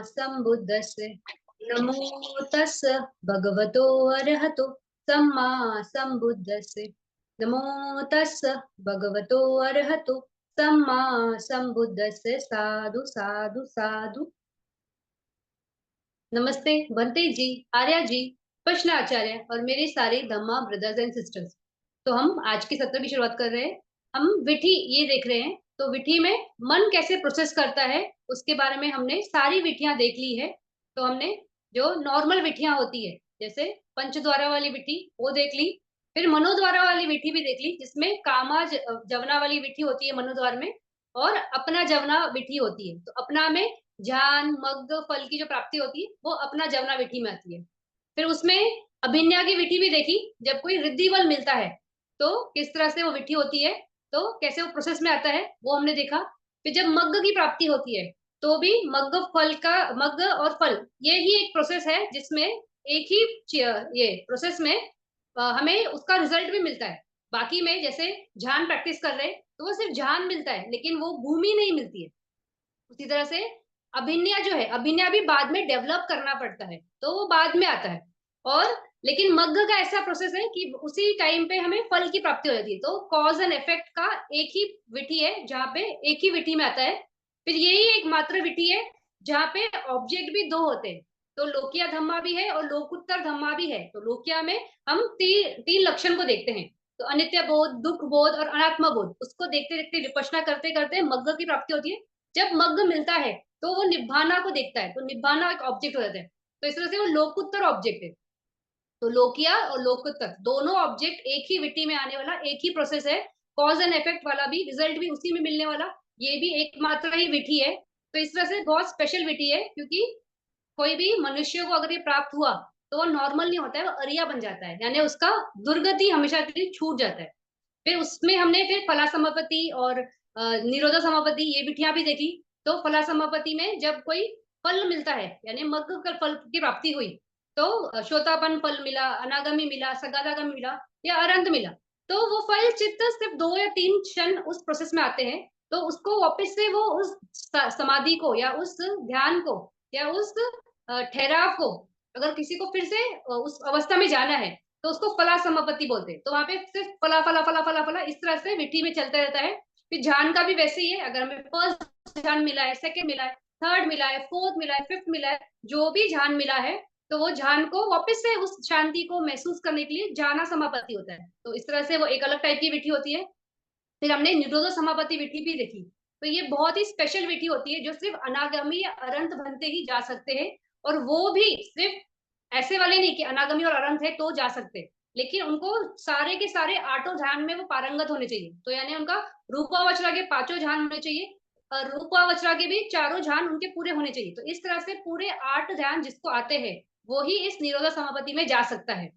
सम्बुद्धस्से नमो तस् भगवतो अरहतो सम्मा सम्बुद्धस्से नमो तस् भगवतो अरहतो सम्मा सम्बुद्धस्से। साधु साधु साधु। नमस्ते बंते जी, आर्या जी, कृष्ण आचार्य और मेरे सारे धम्मा ब्रदर्स एंड सिस्टर्स। तो हम आज के सत्र की शुरुआत कर रहे हैं। हम विठी ये देख रहे हैं। तो विठी में मन कैसे प्रोसेस करता है उसके बारे में हमने सारी विधियां देख ली है। तो हमने जो नॉर्मल विधियां होती है जैसे पंचद्वारा वाली विधि वो देख ली, फिर मनोद्वारा वाली विधि भी देख ली जिसमें कामा जवना वाली विधि होती है मनोद्वार में, और अपना जवना विधि होती है। तो अपना में ज्ञान मग्ध फल की जो प्राप्ति होती है वो अपना जवना विधि में आती है। फिर उसमें अभिन्या की विधि भी देखी, जब कोई रिद्धि बल मिलता है तो किस तरह से वो विधि होती है, तो कैसे वो प्रोसेस में आता है वो हमने देखा। फिर जब मग्ध की प्राप्ति होती है तो भी मग्ध फल का मग्ध और फल ये ही एक प्रोसेस है जिसमें एक ही ये प्रोसेस में हमें उसका रिजल्ट भी मिलता है। बाकी में जैसे ध्यान प्रैक्टिस कर रहे हैं तो वो सिर्फ ध्यान मिलता है लेकिन वो भूमि नहीं मिलती है। उसी तरह से अभिनय जो है, अभिनय भी बाद में डेवलप करना पड़ता है तो वो बाद में आता है। और लेकिन मग्ध का ऐसा प्रोसेस है कि उसी टाइम पे हमें फल की प्राप्ति हो जाती है। तो कॉज एंड इफेक्ट का एक ही विधि है जहाँ पे एक ही विधि में आता है। फिर यही एकमात्र विधि है जहाँ पे ऑब्जेक्ट भी दो होते हैं। तो लोकिया धम्मा भी है और लोकुत्तर धम्मा भी है। तो लोकिया में हम तीन लक्षण को देखते हैं। तो अनित्य बोध, दुख बोध और अनात्मा बोध, उसको देखते देखते विपश्यना करते करते मग्ध की प्राप्ति होती है। जब मग्ध मिलता है तो वो निब्बाना को देखता है, तो निब्बाना एक ऑब्जेक्ट हो जाता है। तो इस तरह से वो लोकुत्तर ऑब्जेक्ट है। तो लोकिया और लोकुत्तर दोनों ऑब्जेक्ट एक ही विटी में आने वाला एक ही प्रोसेस है। कॉज एंड इफेक्ट वाला भी रिजल्ट भी उसी में मिलने वाला ये भी एकमात्र ही विधि है। तो इस तरह से बहुत स्पेशल विधि है क्योंकि कोई भी मनुष्य को अगर ये प्राप्त हुआ तो वो नॉर्मल नहीं होता है, वो अरिया बन जाता है, यानी उसका दुर्गति हमेशा के लिए छूट जाता है। फिर उसमें हमने फिर फला समापत्ति और निरोधा समापत्ति ये विधियां भी देखी। तो फला समापत्ति में जब कोई फल मिलता है यानी मग्ध का फल की प्राप्ति हुई तो श्रोतापन फल मिला, अनागमी मिला, सगादागमी मिला या अरंत मिला, तो वो फल चित्त सिर्फ 2 या 3 क्षण उस प्रोसेस में आते हैं। तो उसको वापस से वो उस समाधि को या उस ध्यान को या उस ठहराव को, अगर किसी को फिर से उस अवस्था में जाना है तो उसको फला समापत्ति बोलते हैं। तो वहां पे सिर्फ फला फला फला फला फला इस तरह से विधि में चलता रहता है। फिर ध्यान का भी वैसे ही है, अगर हमें फर्स्ट ध्यान मिला है, सेकंड मिला है, थर्ड मिला है, फोर्थ मिला है, फिफ्थ मिला है, जो भी ध्यान मिला है तो वो ध्यान को वापस से उस शांति को महसूस करने के लिए ज्ञाना समापत्ति होता है। तो इस तरह से वो एक अलग टाइप की विधि होती है। फिर हमने निरोध समापत्ति विधि भी देखी। तो ये बहुत ही स्पेशल विधि होती है जो सिर्फ अनागामी या अरंत बनते ही जा सकते हैं। और वो भी सिर्फ ऐसे वाले नहीं कि अनागमी और अरंत है तो जा सकते, लेकिन उनको सारे के सारे आठों ध्यान में वो पारंगत होने चाहिए। तो यानी उनका रूपावचरा के 5 ध्यान होने चाहिए और रूपावचरा के भी 4 ध्यान उनके पूरे होने चाहिए। तो इस तरह से पूरे 8 ध्यान जिसको आते हैं वो ही इस निरोध समापत्ति में जा सकता है।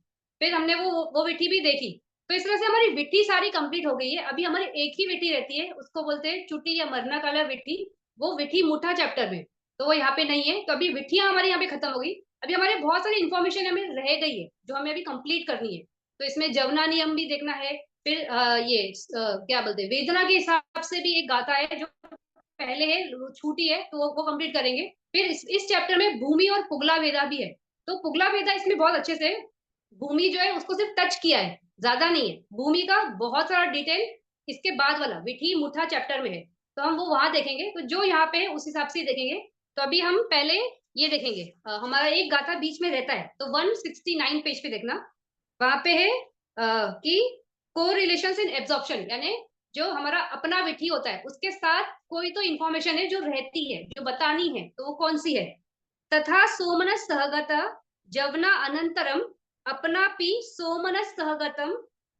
फिर हमने वो विधि भी देखी। तो इस तरह से हमारी विधि सारी कंप्लीट हो गई है। अभी हमारी एक ही विधि रहती है, उसको बोलते हैं चुटी या मरना काला विधि। वो विधि मुठा चैप्टर में, तो वो यहाँ पे नहीं है। तो अभी विधियां हमारी यहाँ पे खत्म हो गई। अभी हमारे बहुत सारी इंफॉर्मेशन हमें रह गई है जो हमें अभी कंप्लीट करनी है। तो इसमें जवना नियम भी देखना है। फिर क्या बोलते हैं वेदना के हिसाब से भी एक गाथा है जो पहले है छूटी है तो वो कंप्लीट करेंगे। फिर इस चैप्टर में भूमि और पुगला वेदा भी है। तो पुगला वेदा इसमें बहुत अच्छे से भूमि जो है उसको सिर्फ टच किया है, ज्यादा नहीं है। भूमि का बहुत सारा डिटेल इसके बाद वाला विधि मुठा चैप्टर में है। तो हम वो वहां देखेंगे, तो जो यहाँ पे है उस हिसाब से देखेंगे। तो अभी हम पहले ये देखेंगे, हमारा एक गाथा बीच में रहता है तो 169 पेज पे देखना। वहां पे है कि को रिलेशन इन एब्जॉर्प्शन, यानी जो हमारा अपना विधि होता है उसके साथ कोई तो इंफॉर्मेशन है जो रहती है जो बतानी है, तो वो कौन सी है। तथा सोमनस सहगत जवना अनंतरम अपनापि सोमनस सहगतम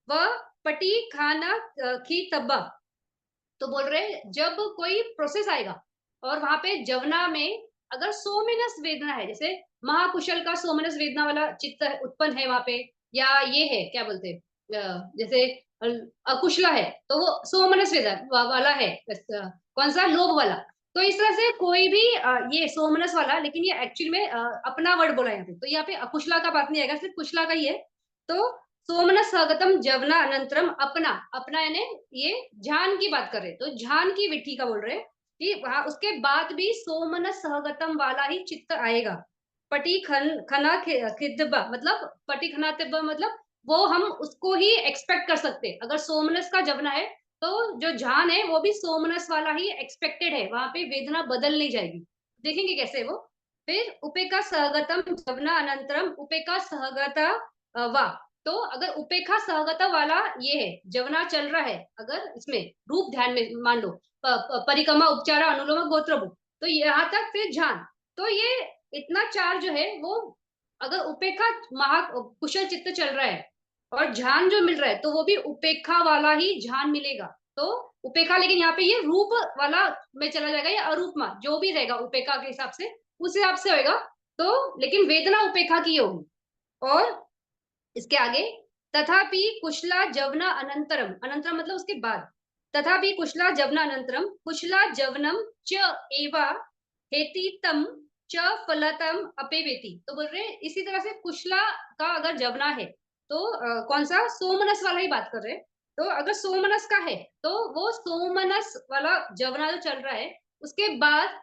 व पटी खाना खी तब्बा। तो बोल रहे जब कोई प्रोसेस आएगा और वहां पे जवना में अगर सोमनस वेदना है, जैसे महाकुशल का सोमनस वेदना वाला चित्त उत्पन्न है वहां पे, या ये है क्या बोलते हैं जैसे अकुशला है तो वो सोमनस वेदना वाला है, कौन सा लोभ वाला। तो इस तरह से कोई भी ये सोमनस वाला, लेकिन ये एक्चुअल में अपना वर्ड बोला यहाँ पे, तो यहाँ पे अकुशला का बात नहीं आएगा, सिर्फ कुशला का ही है। तो सोमनस स्वागतम जवना अनंतरम अपना, अपना यानी ये ध्यान की बात कर रहे हैं, तो ध्यान की विधि का बोल रहे हैं कि वहां उसके बाद भी सोमनस सहगतम वाला ही चित्त आएगा। पटी खना खिदबा मतलब पटी खना तिब्बा मतलब वो हम उसको ही एक्सपेक्ट कर सकते हैं। अगर सोमनस का जवना है तो जो जान है वो भी सोमनस वाला ही एक्सपेक्टेड है, वहां पे वेदना बदल नहीं जाएगी। देखेंगे कैसे वो। फिर उपेक्षा सहगतम जवना अनंतरम उपेक्षा सहगता वा। तो अगर उपेक्षा सहगता वाला ये है, जवना चल रहा है, अगर इसमें रूप ध्यान में मान लो परिक्रमा उपचारा अनुलोम गोत्रभु, तो यहाँ तक फिर ध्यान। तो ये इतना चार जो है वो अगर उपेक्षा महा कुशल चित्त चल रहा है और ध्यान जो मिल रहा है तो वो भी उपेक्षा वाला ही ध्यान मिलेगा। तो उपेक्षा, लेकिन यहाँ पे ये रूप वाला में चला जाएगा या अरूप में जो भी रहेगा उपेक्षा के हिसाब से उस हिसाब से होएगा। तो लेकिन वेदना उपेक्षा की होगी। और इसके आगे तथापि कुशला जवना अनंतरम, अनंतरम मतलब उसके बाद, तथापि कुशला जवना अनंतरम कुशला जवनम च एवा हेतितम च फलतम अपेवेति। तो बोल रहे इसी तरह से कुशला का अगर जवना है तो कौन सा सोमनस वाला ही बात कर रहे हैं। तो अगर सोमनस का है तो वो सोमनस वाला जवना जो चल रहा है उसके बाद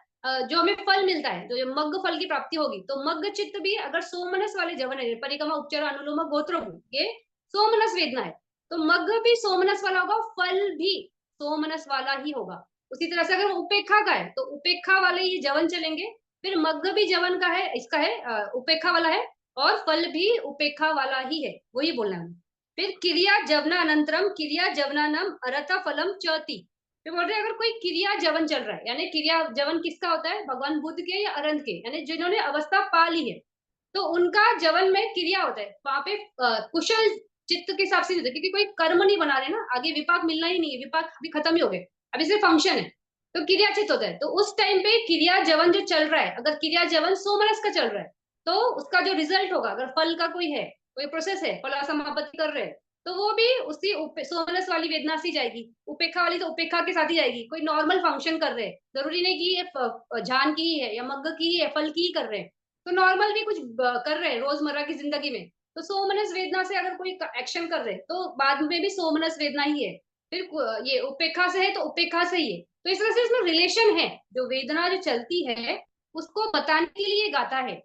जो हमें फल मिलता है, जो मग्ग फल की प्राप्ति होगी, तो मग्ग चित्त भी अगर सोमनस वाले जवन है, परिक्रमा उपचार अनुलोम गोत्र ये सोमनस वेदना है, तो मग्ग भी सोमनस वाला होगा, फल भी सोमनस वाला ही होगा। उसी तरह से अगर उपेक्षा का है तो उपेक्षा वाले ये जवन चलेंगे। फिर मग्ग भी जवन का है, इसका है उपेक्षा वाला है, और फल भी उपेक्षा वाला ही है, वही बोलना है। फिर क्रिया जवना अनंतरम क्रिया जवनानम अरथ फलम चौती। तो बोल रहे हैं अगर कोई क्रिया जवन चल रहा है, यानी क्रिया जवन किसका होता है, भगवान बुद्ध के या अरंत के, यानी जिन्होंने अवस्था पा ली है, तो उनका जवन में क्रिया होता है। वहां पे कुशल चित्त के हिसाब से नहीं होता, क्योंकि कोई कर्म नहीं बना रहे ना, आगे विपाक मिलना ही नहीं है, विपाक अभी खत्म ही हो गए, अभी सिर्फ फंक्शन है। तो क्रिया चित्त होता है, तो उस टाइम पे क्रिया जवन जो चल रहा है, अगर क्रिया जवन सोमरस का चल रहा है तो उसका जो रिजल्ट होगा, अगर फल का कोई है, कोई प्रोसेस है, फल समापत्ति कर रहे हैं, तो वो भी उसी सोमरस वाली वेदना से जाएगी। उपेक्षा वाली तो उपेक्षा के साथ ही जाएगी। कोई नॉर्मल फंक्शन कर रहे हैं, जरूरी नहीं कि ये जान की ही है या मग्ग की ही है, फल की ही कर रहे हैं, तो नॉर्मल भी कुछ कर रहे हैं रोजमर्रा की जिंदगी में, तो सोमनस वेदना से अगर कोई एक्शन कर रहे हैं तो बाद में भी सोमनस वेदना ही है। फिर ये उपेक्षा से है तो उपेक्षा से ही है। तो इस तरह से इसमें रिलेशन है, जो वेदना जो चलती है उसको बताने के लिए गाता है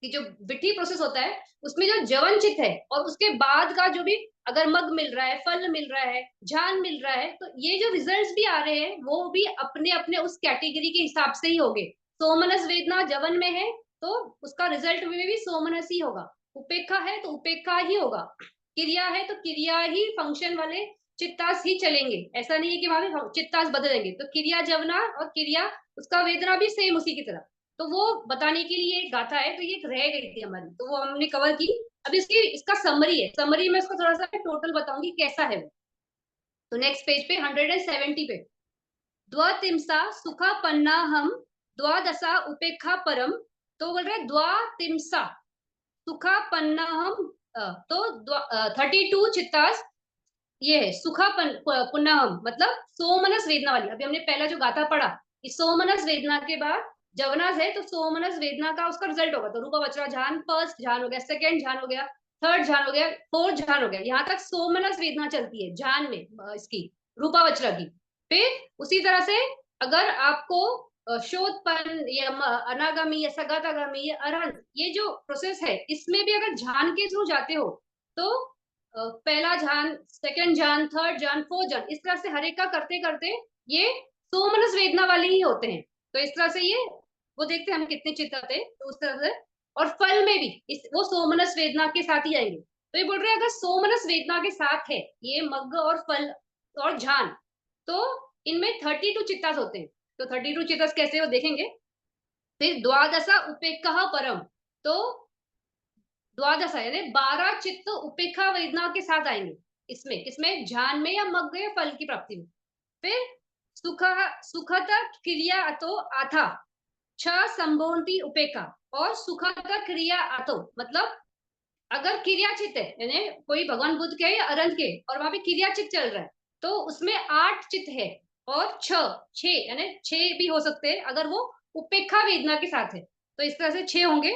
कि जो विठी प्रोसेस होता है उसमें जो जवन चित है और उसके बाद का जो भी अगर मग मिल रहा है, फल मिल रहा है, जान मिल रहा है, तो ये जो रिजल्ट्स भी आ रहे हैं वो भी अपने अपने उस कैटेगरी के हिसाब से ही होंगे। सोमनस वेदना जवन में है तो उसका रिजल्ट में भी सोमनस ही होगा। उपेक्षा है तो उपेक्षा ही होगा। क्रिया है तो क्रिया ही फंक्शन वाले चित्तास ही चलेंगे। ऐसा नहीं है कि वहां पे चित्तास बदलेंगे, तो क्रिया जवना और क्रिया उसका वेदना भी सेम उसी की तरह। तो वो बताने के लिए एक गाथा है, तो ये रह गई थी हमारी, तो वो हमने कवर की। अब इसकी इसका समरी है, समरी में इसको थोड़ा सा टोटल बताऊंगी कैसा है वो। तो नेक्स्ट पेज पे 170 पे द्वतिमसा सुखा पन्ना हम द्वादशा उपेक्षा परम। तो बोल रहे द्वातिमसा सुखा पन्ना हम, तो 32 चित्तास ये है सुखा पुन्नहम मतलब सोमनस वेदना वाली। अभी हमने पहला जो गाथा पढ़ा, इस सोमनस वेदना के बाद जवनास है तो सोमनस वेदना का उसका रिजल्ट होगा, तो रूपा वचरा झान फर्स्ट झान हो गया, सेकंड झान हो गया, थर्ड झान हो गया, फोर्थ झान हो गया, यहाँ तक सोमनस वेदना चलती है झान में इसकी रूपा वचरा की। फिर उसी तरह से अगर आपको शोधपन या अनागामी या सगातागामी या अरहंत ये जो प्रोसेस है इसमें भी अगर झान के थ्रू जाते हो तो पहला जान, सेकंड जान, थर्ड जान, फोर्थ जान, इस तरह से हर एक का करते करते ये सोमनस वेदना वाले ही होते हैं। तो इस तरह से ये वो देखते हैं हम कितने चित्त थे, तो उस तरह से। और फल में भी वो सोमनस वेदना के साथ ही आएंगे। तो ये बोल रहे हैं अगर सोमनस वेदना के साथ है ये मग्ग और फल और झान, तो इनमें 32 चित्तास होते हैं। तो 32 चित्तास कैसे हो देखेंगे। फिर द्वादशा उपेक्षा परम, तो द्वादशा यानी 12 चित्त उपेक्षा वेदना के साथ आएंगे इसमें, किसमें, ध्यान में या मग्न या फल की प्राप्ति में। फिर सुख सुखत क्रिया अतो आथा छ संभोन्ति उपेक्षा, और सुखत क्रिया अतो मतलब अगर क्रिया चित्त है, यानी कोई भगवान बुद्ध के या अरंत के और वहां पे क्रिया चित्त चल रहा है, तो उसमें 8 चित्त है और छह यानी 6 भी हो सकते हैं अगर वो उपेक्षा वेदना के साथ है, तो इस तरह से 6 होंगे।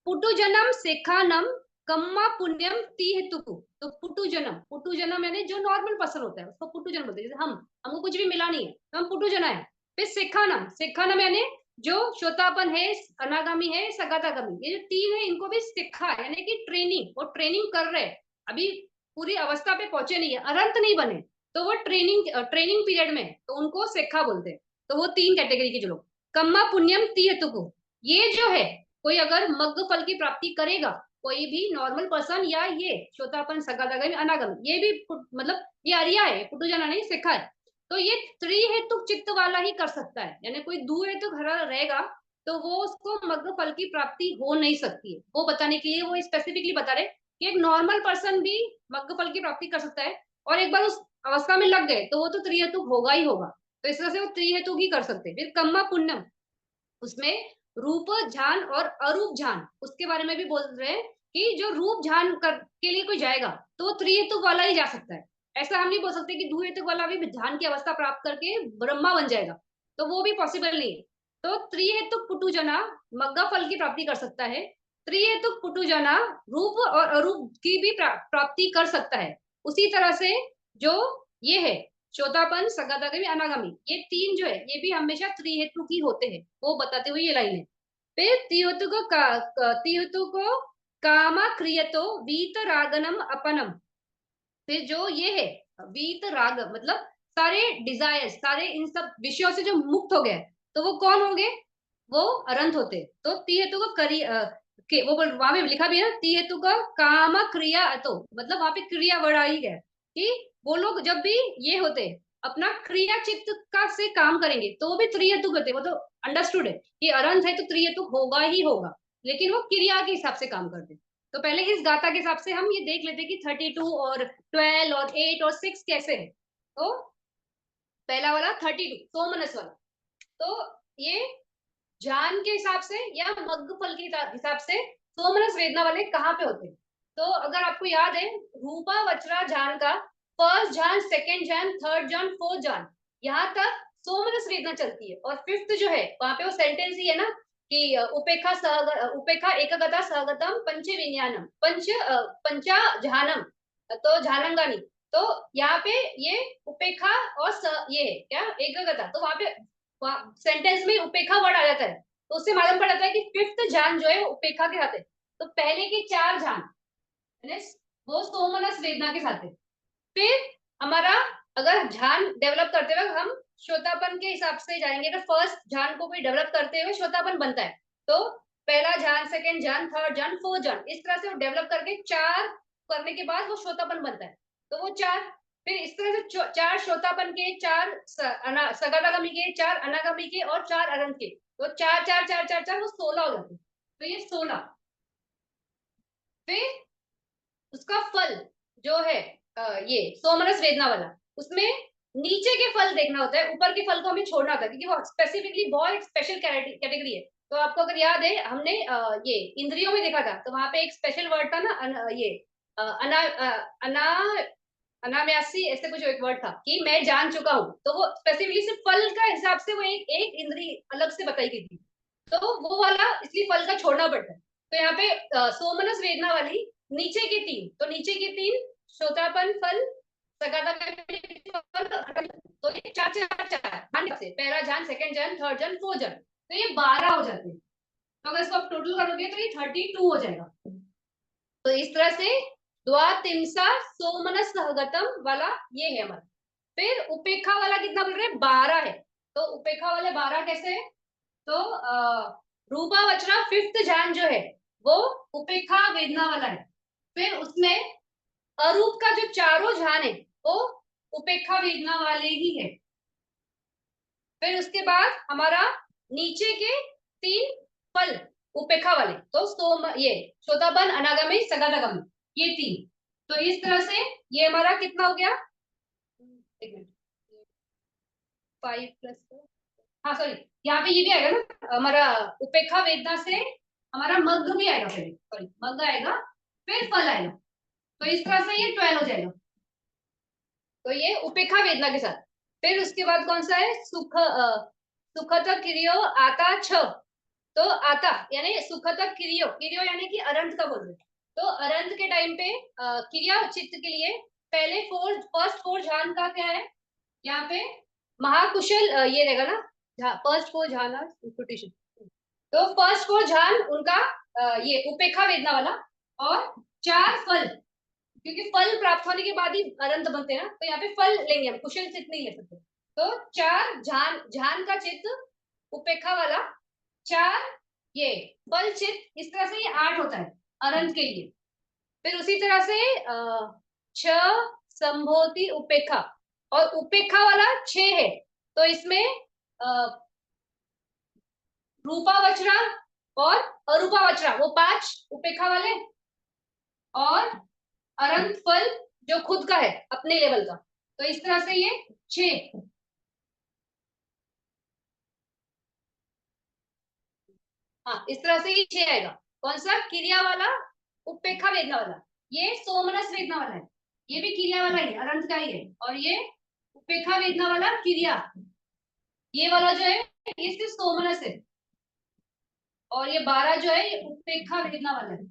पुटुजनम सेखानम कम्मा पुण्यम ती हेतुकु। तो पुटुजनम यानी जो नॉर्मल पर्सन होता है उसको पुटुजन बोलते हैं। जैसे हमको कुछ भी मिला नहीं है तो हम पुटुजना है। फिर सिखानम, सिखानम यानी जो श्रोतापन है, अनागामी है, सगातागामी, ये जो तीन है इनको भी सिखा यानी कि ट्रेनिंग, वो ट्रेनिंग कर रहे हैं, अभी पूरी अवस्था पे पहुंचे नहीं है, अरंत नहीं बने, तो वो ट्रेनिंग ट्रेनिंग पीरियड में, तो उनको सिखा बोलते हैं। तो वो तीन कैटेगरी के जो लोग, कम्मा पुण्यम तीहतुकु, ये जो है कोई अगर मग्ग फल की प्राप्ति करेगा, कोई भी नॉर्मल पर्सन या ये श्रोतापन सगातागामी अनागमी, ये भी मतलब ये अरिया है, पुटुजना नहीं सिखा है, तो ये त्रि हेतु चित्त वाला ही कर सकता है, यानी कोई दू हेतु घरा रहेगा तो वो उसको मग्न फल की प्राप्ति हो नहीं सकती है, वो बताने के लिए वो स्पेसिफिकली बता रहे कि एक नॉर्मल पर्सन भी मग्न फल की प्राप्ति कर सकता है, और एक बार उस अवस्था में लग गए तो वो तो त्रिहेतु होगा ही होगा, तो इस तरह से वो त्रिहेतु ही कर सकते हैं। फिर कम्मा पुण्यम, उसमें रूप ध्यान और अरूप ध्यान, उसके बारे में भी बोल रहे हैं कि जो रूप ध्यान कर के लिए कोई जाएगा तो वो त्रिहेतु वाला ही जा सकता है, ऐसा हम नहीं बोल सकते कि द्विहेतु वाला भी ध्यान की अवस्था प्राप्त करके ब्रह्मा बन जाएगा, तो वो भी पॉसिबल नहीं है। तो त्रिहेतु पुटुजना मग्गा फल की प्राप्ति कर सकता है, त्रिहेतु पुटुजना रूप और अरूप की भी प्राप्ति कर सकता है। उसी तरह से जो ये है चौथापन, सगातागामी, अनागामी, ये तीन जो है ये भी हमेशा त्रिहेतु की होते हैं, वो बताते हुए ये लाइन है। फिर तिहेतु को कामा क्रियतो वीत रागनम अपनम, फिर जो ये है वीत राग मतलब सारे डिजायर, सारे इन सब विषयों से जो मुक्त हो गए तो वो कौन हो गए, वो अरंत होते। तो तिहेतु को वो वहां पे लिखा भी है ना, तिहेतु का काम क्रिया, तो मतलब वहां पे क्रिया वर्ड आ ही गया कि वो लोग जब भी ये होते अपना क्रिया चित्त का से काम करेंगे तो वो भी त्रिहेतु होते, वो तो अंडरस्टूड है कि अरंत है तो त्रिहेतु होगा ही होगा, लेकिन वो क्रिया के हिसाब से काम करते। तो पहले इस गाथा के हिसाब से हम ये देख लेते कि 32 और 12 और 8 और 6 कैसे है। तो पहला वाला 32 सोमनस वाला, तो ये जान के हिसाब से या मग्ग फल के हिसाब से सोमरस वेदना वाले कहाँ पे होते हैं। तो अगर आपको याद है रूपा वचरा जान का फर्स्ट जान, सेकेंड जान, थर्ड जान, फोर्थ जान, यहाँ तक सोमरस वेदना चलती है, और फिफ्थ जो है वहां पे वो सेंटेंस ही है ना कि उपेक्षा एकगता सहगतम पंच विज्ञानम पंचा झानम, तो झानंगानी, तो यहाँ पे ये उपेक्षा और ये है क्या एकगता, तो वहां पे सेंटेंस में उपेक्षा वर्ड आ जाता है, तो उससे मालूम पड़ जाता है कि फिफ्थ जान जो है वो उपेक्षा के साथ है। तो पहले के चार जान वो सोमनस वेदना के साथ है। फिर हमारा अगर ध्यान डेवलप करते हुए हम श्रोतापन के हिसाब से जाएंगे, तो फर्स्ट ध्यान को भी डेवलप करते हुए श्रोतापन बनता है, तो पहला ध्यान, सेकेंड ध्यान, थर्ड ध्यान, फोर्थ ध्यान, इस तरह से वो डेवलप करके चार करने के बाद वो श्रोतापन बनता है। तो वो चार, फिर इस तरह से चार श्रोतापन के, चार सगातागामी के, चार अनागामी के और चार अरंत के, तो चार चार चार चार चार वो 16 हो जाते, तो ये 16। फिर उसका फल जो है ये सोमरस वेदना वाला, उसमें नीचे के फल देखना होता है, ऊपर के फल को हमें छोड़ना होता है क्योंकि वो स्पेसिफिकली बहुत स्पेशल कैटेगरी है। तो आपको अगर याद है हमने ये इंद्रियों में देखा था, तो वहां पे एक स्पेशल वर्ड था ना ये अना अना अनाम्यासी ऐसे कुछ एक वर्ड था कि मैं जान चुका हूँ, तो वो स्पेसिफिकली सिर्फ फल का हिसाब से वो एक एक इंद्री अलग से बताई गई थी, तो वो वाला इसलिए फल का छोड़ना पड़ता है। तो यहाँ पे सोमनस वेदना वाली नीचे के तीन, तो नीचे के तीन श्रोतापन फल, फल, तो ये चार चार चार ध्यान से पहला जान, सेकंड जान, थर्ड जान, फोर्थ जान, तो ये 12 हो जाते हैं। तो अगर इसको आप टोटल करोगे तो ये 32 हो जाएगा। तो इस तरह से द्वातिमसा सोमनस सहगतम वाला ये है हमारा। फिर उपेक्षा वाला कितना बोल रहे हैं, 12 है। तो उपेक्षा वाले 12 कैसे है, तो रूपा वचना फिफ्थ जान जो है वो उपेक्षा वेदना वाला है। फिर उसमें अरूप का जो चारों जान है वो उपेक्षा वेदना वाले ही है। फिर उसके बाद हमारा नीचे के तीन फल उपेक्षा वाले, तो सोम ये श्रोतापन, अनागमी, सगातागमी, ये तीन। तो इस तरह से ये हमारा कितना हो गया, एक मिनट, 5 + 4, हाँ सॉरी, यहाँ पे ये भी आएगा ना हमारा उपेक्षा वेदना से हमारा मग्ग भी आएगा, पहले सॉरी मग्ग आएगा फिर फल आएगा, तो इस तरह से ये 12 हो जाएगा। तो ये उपेक्षा वेदना के साथ। फिर उसके बाद कौन सा है, सुखत क्रियो आता छ, तो आता यानी सुखत क्रियो, क्रियो यानी कि अरंत का बोल रहे, तो अरंत के टाइम पे क्रिया चित्त के लिए पहले फर्स्ट फोर ध्यान का क्या है, यहाँ पे महाकुशल ये रहेगा ना, फर्स्ट फोर झान इंस्टीट्यूशन। तो फर्स्ट फोर झान उनका ये उपेक्षा वेदना वाला, और 4 फल, क्योंकि फल प्राप्त होने के बाद ही अरंत बनते हैं ना, तो यहाँ पे फल लेंगे हम, कुशल चित्त नहीं ले सकते। तो 4 झान, झान का चित्त उपेक्षा वाला, 4 ये फल चित्त, इस तरह से ये 8 होता है अरंत के लिए। फिर उसी तरह से 6 संभोति उपेक्षा, और उपेक्षा वाला 6 है, तो इसमें रूपा वचरा और अरूपा वचरा वो 5 उपेक्षा वाले, और अरंत फल जो खुद का है अपने लेवल का, तो इस तरह से ये 6। हाँ, इस तरह से ये 6 आएगा। कौन सा? क्रिया वाला, उपेक्षा वेदना वाला, ये सोमनस वेदना वाला है, ये भी क्रिया वाला ही है, अरंत का ही है। और ये उपेक्षा वेदना वाला क्रिया, ये वाला जो है ये सिर्फ सोमनस है। और ये 12 जो है ये उपेक्षा वेदना वाला है।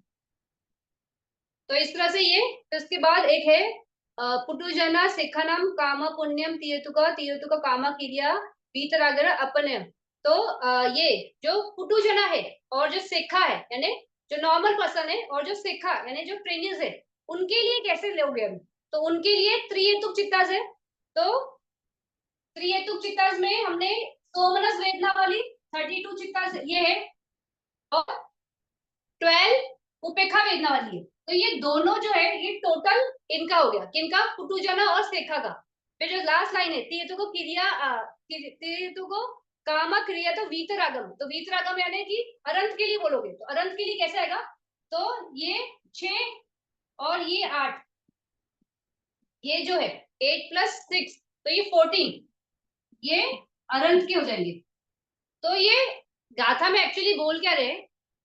तो इस तरह से ये, तो इसके बाद एक है पुटुजना शिखनम काम पुण्यम तीर्थुक काम क्रिया वीतरागर अपनय। तो ये जो पुटुजना है और जो शिखा है, यानी जो नॉर्मल पर्सन है, और जो शिखा यानी जो ट्रेनिज है, उनके लिए कैसे लोगे अभी? तो उनके लिए त्रिहेतुक चित्ताज है। तो त्रिहेतुक चित्ताज में हमने सोमनस वेदना वाली 32 चित्ताज ये है, और 12 उपेक्षा वेदना वाली है। तो ये दोनों जो है ये टोटल इनका हो गया, किनका? पुटुजना और शेखा का। फिर जो लास्ट लाइन है तीर्थु को क्रिया, तीर्थु को कामा क्रिया, तो वीतरागम, तो वीतरागम यानी कि अरंत के लिए बोलोगे, तो अरंत के लिए कैसे आएगा? तो ये 6 और ये 8, ये जो है 8 + 6, तो ये 14, ये अरंत के हो जाएंगे। तो ये गाथा में एक्चुअली बोल क्या रहे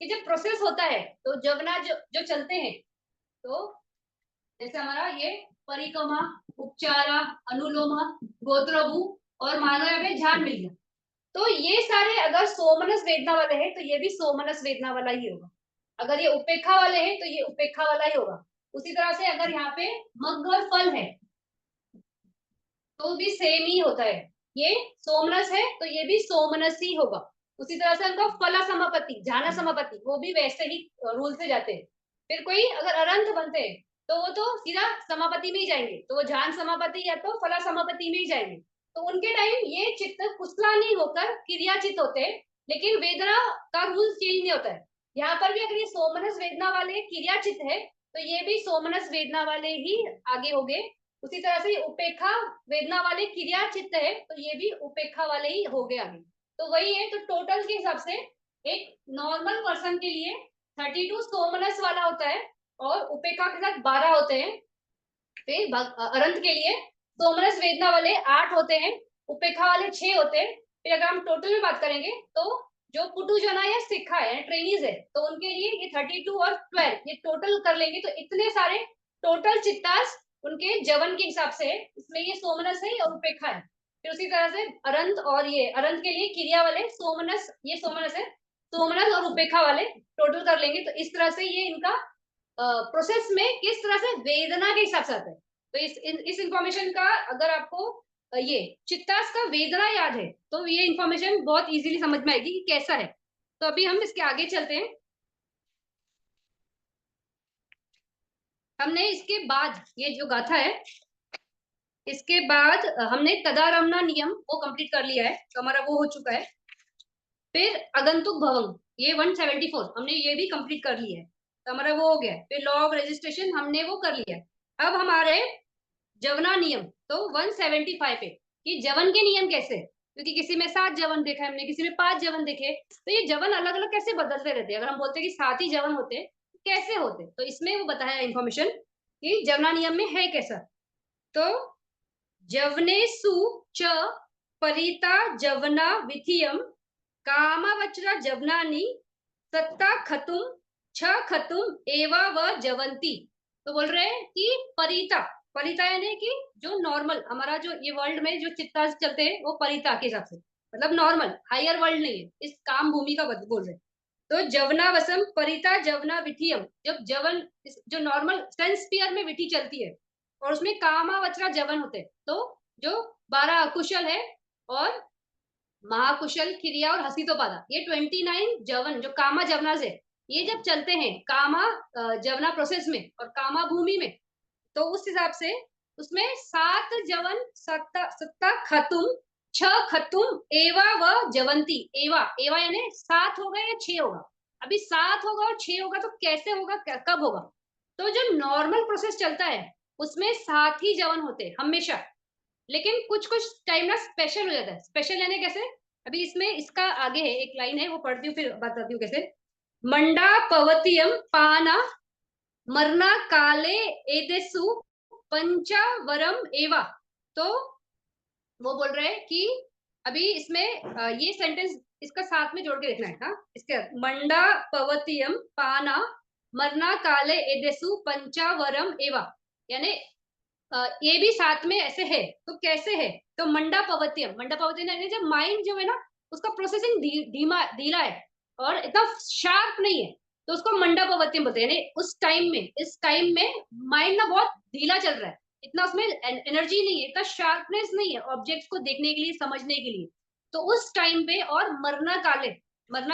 कि जब प्रोसेस होता है तो जवना जो चलते हैं, तो जैसे हमारा ये परिक्रमा, उपचारा, अनुलोमा, गोत्रभू और मानव में ध्यान मिल गया, तो ये सारे अगर सोमनस वेदना वाले हैं तो ये भी सोमनस वेदना वाला ही होगा। अगर ये उपेक्षा वाले हैं तो ये उपेक्षा वाला ही होगा। उसी तरह से अगर यहाँ पे मगर फल है तो भी सेम ही होता है, ये सोमनस है तो ये भी सोमनस ही होगा। उसी तरह से उनका फला समापति, झाना समापति, वो भी वैसे ही रूल से जाते हैं। फिर कोई अगर अरंत बनते हैं तो वो तो सीधा समापति में ही जाएंगे, तो वो झान समापति या तो फला समापति में ही जाएंगे। तो उनके टाइम ये चित्त कुशला नहीं होकर क्रिया चित्त होते हैं, लेकिन वेदना का रूल चेंज नहीं होता है। यहाँ पर भी अगर ये सोमनस वेदना वाले क्रिया चित्त है तो ये भी सोमनस वेदना वाले ही आगे हो गए। उसी तरह से उपेक्षा वेदना वाले क्रिया चित्त है तो ये भी उपेक्षा वाले ही हो गए आगे। तो वही है, तो टोटल के हिसाब से एक नॉर्मल पर्सन के लिए 32 सोमनस वाला होता है, और उपेक्षा के साथ 12 होते हैं। फिर अरंत के लिए सोमनस वेदना वाले 8 होते हैं, उपेक्षा वाले 6 होते हैं। फिर अगर हम टोटल में बात करेंगे तो जो पुटुजना या सिखा है, ट्रेनिज है, तो उनके लिए ये 32 और 12 ये टोटल कर लेंगे तो इतने सारे टोटल चित्तास उनके जवन के हिसाब से है, इसमें ये सोमनस है और उपेक्षा है। फिर उसी तरह से अरंत, और ये अरंत के लिए क्रिया वाले सोमनस, ये सोमनस है, सोमनस और उपेक्षा वाले टोटल कर लेंगे, तो इस तरह से ये इनका प्रोसेस में किस तरह से वेदना के हिसाब से आता है। तो इस इंफॉर्मेशन का अगर आपको ये चित्तास का वेदना याद है तो ये इंफॉर्मेशन बहुत इजीली समझ में आएगी कि कैसा है। तो अभी हम इसके आगे चलते हैं। हमने इसके बाद ये जो गाथा है, इसके बाद हमने तदारमना नियम वो कंप्लीट कर लिया है, तो हमारा वो हो चुका है। फिर अगंतुक भवंग, ये 174 हमने ये भी कंप्लीट कर लिया है, तो हमारा वो हो गया है। फिर लॉ ऑफ रजिस्ट्रेशन हमने वो कर लिया है। अब हमारे जवना नियम, तो 175 पे कि जवन के नियम कैसे, क्योंकि किसी में 7 जवन देखा है हमने, किसी में 5 जवन देखे, तो ये जवन अलग अलग कैसे बदलते रहते हैं। अगर हम बोलते हैं कि 7 ही जवन होते कैसे होते, तो इसमें वो बताया इंफॉर्मेशन कि जवना नियम में है कैसा। तो जवनेसु च परिता जवना विथियम कामवचरा जवनानी सत्ता खतुम छ खतुम एवा व जवंती। तो बोल रहे हैं कि परिता, परिता यानी कि जो नॉर्मल हमारा जो ये वर्ल्ड में जो चित्ता चलते हैं वो परिता के हिसाब से, मतलब नॉर्मल हायर वर्ल्ड नहीं है, इस काम भूमि का बोल रहे हैं। तो जवना वसम परिता जवना विथियम, जब जवन जो नॉर्मल सेंस स्फीयर में विधि चलती है और उसमें कामा वचरा जवन होते हैं, तो जो 12 अकुशल है और महाकुशल, किरिया और हसितोपादा, ये 29 जवन जो कामा जवनाज है, ये जब चलते हैं कामा जवना प्रोसेस में और कामा भूमि में, तो उस हिसाब से उसमें 7 जवन, सत्ता सत्ता खतुम, 6 खतुम, एवा व जवंती। एवा एवा यानी 7 होगा या 6 होगा। अभी 7 होगा और 6 होगा तो कैसे होगा, कब होगा? तो जो नॉर्मल प्रोसेस चलता है उसमें 7 ही जवन होते हैं हमेशा। लेकिन कुछ-कुछ टाइम ना स्पेशल हो जाता है। स्पेशल यानी कैसे? अभी इसमें इसका आगे है, एक लाइन है, वो पढ़ती हूँ फिर बताती हूँ कैसे। मंडा पवतियम पाना मरना काले एदेसु पंचावरम एवा। तो वो बोल रहे हैं कि अभी इसमें ये सेंटेंस इसका साथ में जोड़ के देखना है। हाँ, इसके मंडा पवतियम पाना मरना काले एदेसु पंचावरम एवा, यानी ये भी साथ में ऐसे है। तो कैसे है? तो मंडा पवतियम यानी जब माइंड जो है ना उसका प्रोसेसिंग धीमा ढीला है और इतना शार्प नहीं है, तो उसको मंडा पवतियम बोलते हैं। यानी उस टाइम में, इस टाइम में माइंड ना बहुत ढीला चल रहा है, इतना उसमें एनर्जी नहीं है, इतना शार्पनेस नहीं है ऑब्जेक्ट्स को देखने के लिए, समझने के लिए। तो उस टाइम पे, और मरना